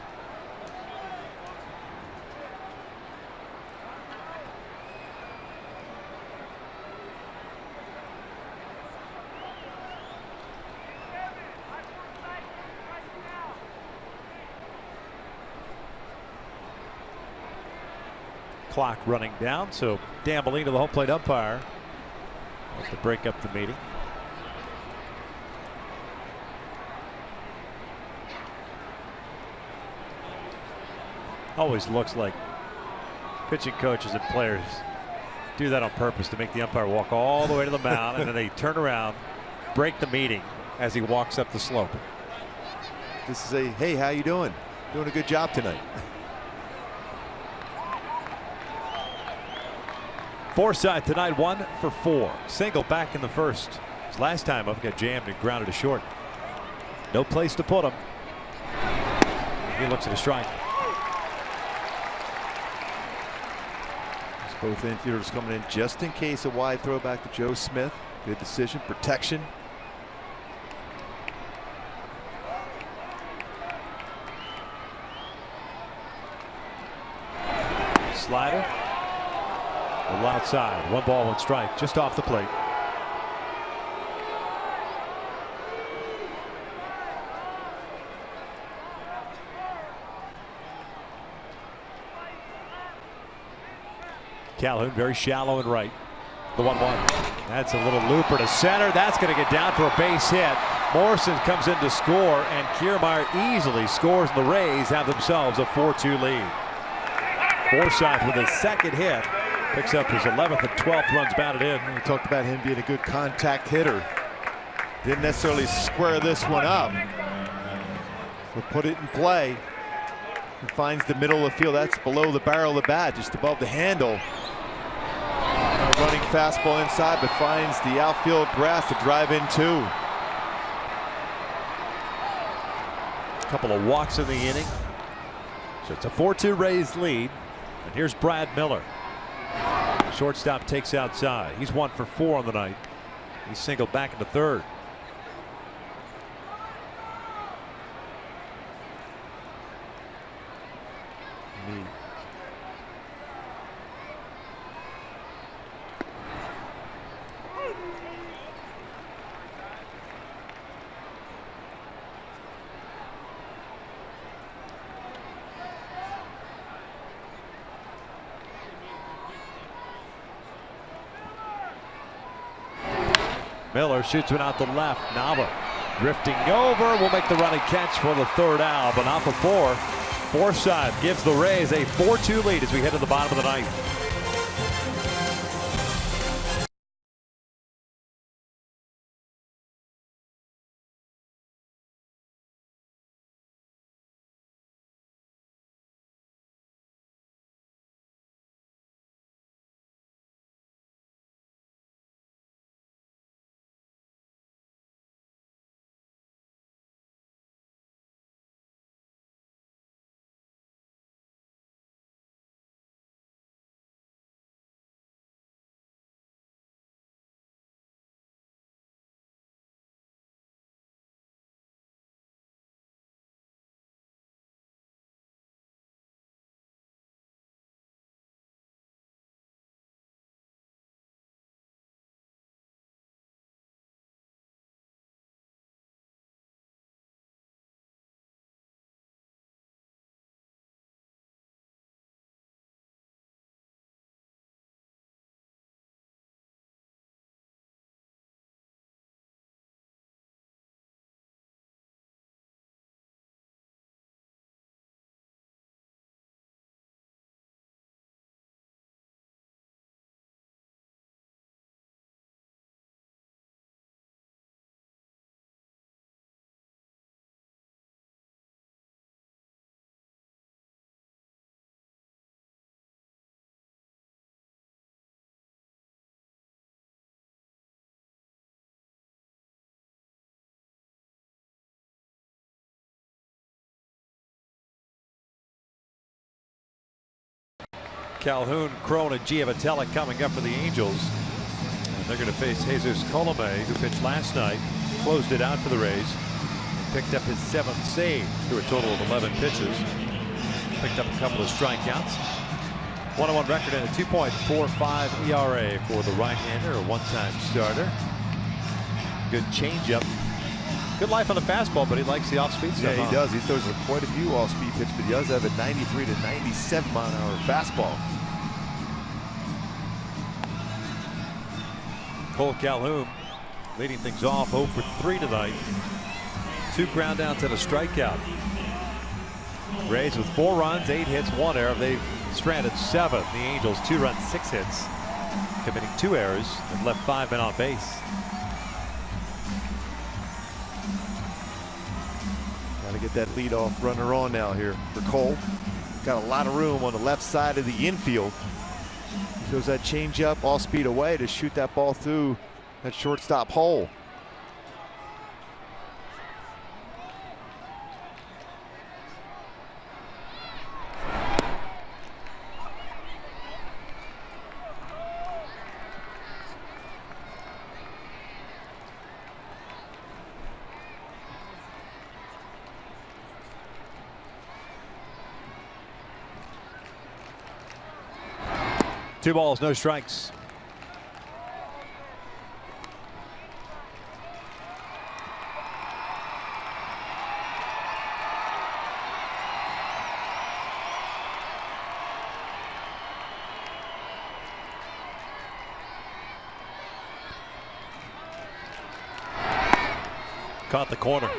Clock running down, so Dan Molina, the home plate umpire, has to break up the meeting. Always looks like pitching coaches and players do that on purpose to make the umpire walk all the way to the mound, and then they turn around, break the meeting as he walks up the slope. This is a, hey, how you doing? Doing a good job tonight. Forsythe tonight 1 for 4. Single back in the first. His last time up got jammed and grounded to short. No place to put him. He looks at a strike. Both infielders coming in just in case a wide throw back to Joe Smith. Good decision, protection. Slider. A little outside. 1 ball, 1 strike, just off the plate. Calhoun very shallow and right. The 1-1. That's a little looper to center. That's going to get down for a base hit. Morrison comes in to score, and Kiermaier easily scores, and the Rays have themselves a 4-2 lead. Forsythe with his second hit picks up his 11th and 12th runs batted in. We talked about him being a good contact hitter. Didn't necessarily square this one up, but put it in play. He finds the middle of the field. That's below the barrel of the bat, just above the handle. Running fastball inside, but finds the outfield grass to drive in 2. A couple of walks in the inning. So it's a 4-2 Rays lead. And here's Brad Miller. Shortstop takes outside. He's 1 for 4 on the night. He's singled back into third. Miller shoots one out the left. Nava drifting over, will make the running catch for the third out, but not before. Forsythe gives the Rays a 4-2 lead as we head to the bottom of the ninth. Calhoun, Crone, and Giavotella coming up for the Angels. And they're going to face Jesus Colome, who pitched last night, closed it out for the Rays, picked up his 7th save through a total of 11 pitches, picked up a couple of strikeouts. 1-1 record and a 2.45 ERA for the right-hander, a one-time starter. Good changeup. Good life on the fastball, but he likes the off-speed stuff. Yeah, he does. He throws quite a few off-speed pitches, but he does have a 93 to 97 mile-an-hour fastball. Cole Calhoun leading things off 0 for 3 tonight. 2 ground outs and a strikeout. Rays with 4 runs, 8 hits, 1 error. They've stranded 7. The Angels 2 runs, 6 hits, committing 2 errors and left 5 men on base. Got to get that leadoff runner on now here for Cole. Got a lot of room on the left side of the infield. He throws that changeup all speed away to shoot that ball through that shortstop hole. Two balls, no strikes. Caught the corner.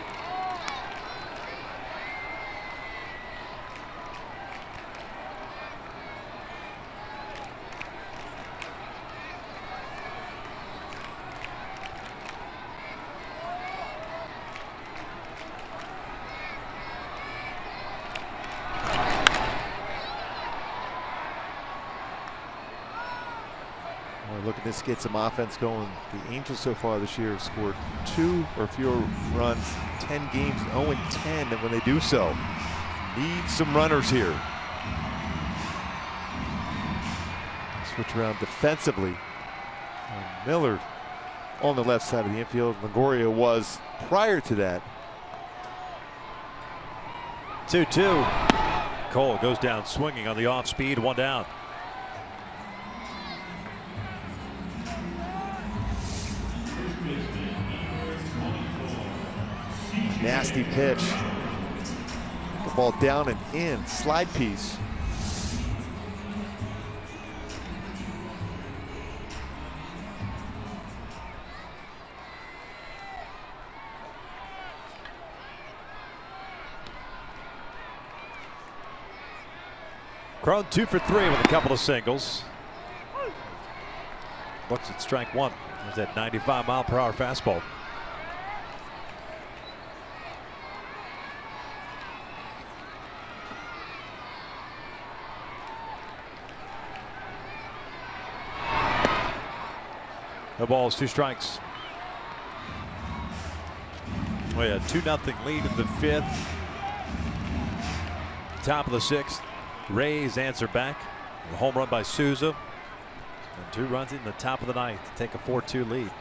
Look at this, get some offense going. The Angels so far this year have scored 2 or fewer runs, 10 games, 0-10, and when they do so, need some runners here. Switch around defensively. Miller on the left side of the infield. Longoria was prior to that. 2-2. Cole goes down swinging on the off speed, 1 down. Nasty pitch. The ball down and in. Slide piece. Crone 2 for 3 with a couple of singles. Looks at strike 1. There's that 95-mile-per-hour fastball. No balls, 2 strikes. We had 2-0 lead in the 5th. Top of the 6th. Rays answer back. A home run by Souza. And 2 runs in the top of the 9th to take a 4-2 lead.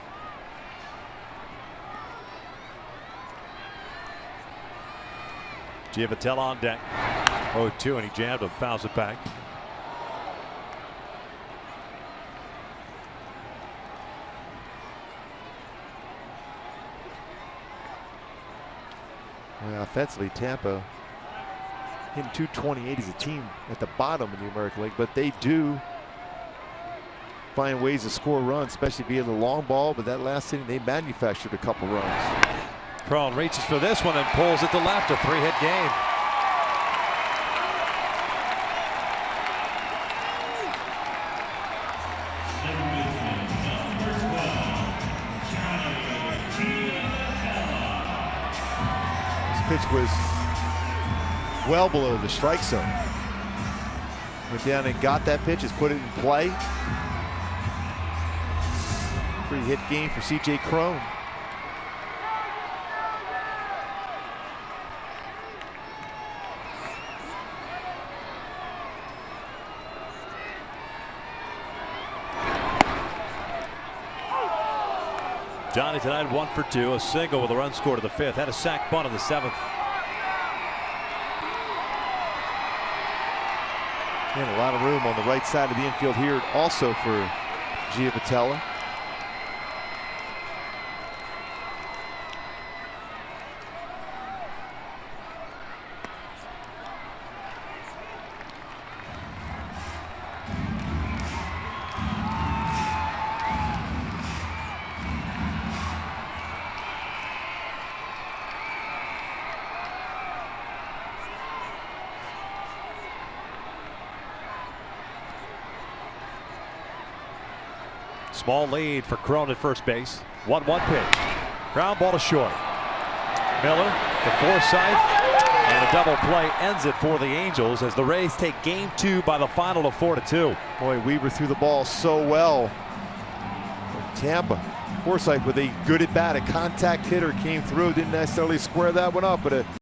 Giavotella on deck. 0-2, and he jammed him, fouls it back. Well, offensively, Tampa hitting .228 as a team at the bottom of the American League, but they do find ways to score runs, especially via the long ball. But that last inning, they manufactured a couple runs. Crone reaches for this one and pulls it to left. A 3-hit game. This pitch was well below the strike zone. Went down and got that pitch, has put it in play. 3-hit game for C.J. Crone. Johnny tonight 1 for 2, a single with a run scored to the 5th. Had a sac bunt in the 7th. And a lot of room on the right side of the infield here also for Giavotella. Small lead for Crone at first base. 1-1 pitch. Ground ball to short. Miller to Forsythe. And a double play ends it for the Angels as the Rays take game 2 by the final of 4-2. Boy, Weaver threw the ball so well. Tampa. Forsythe with a good at bat, a contact hitter came through, didn't necessarily square that one up, but a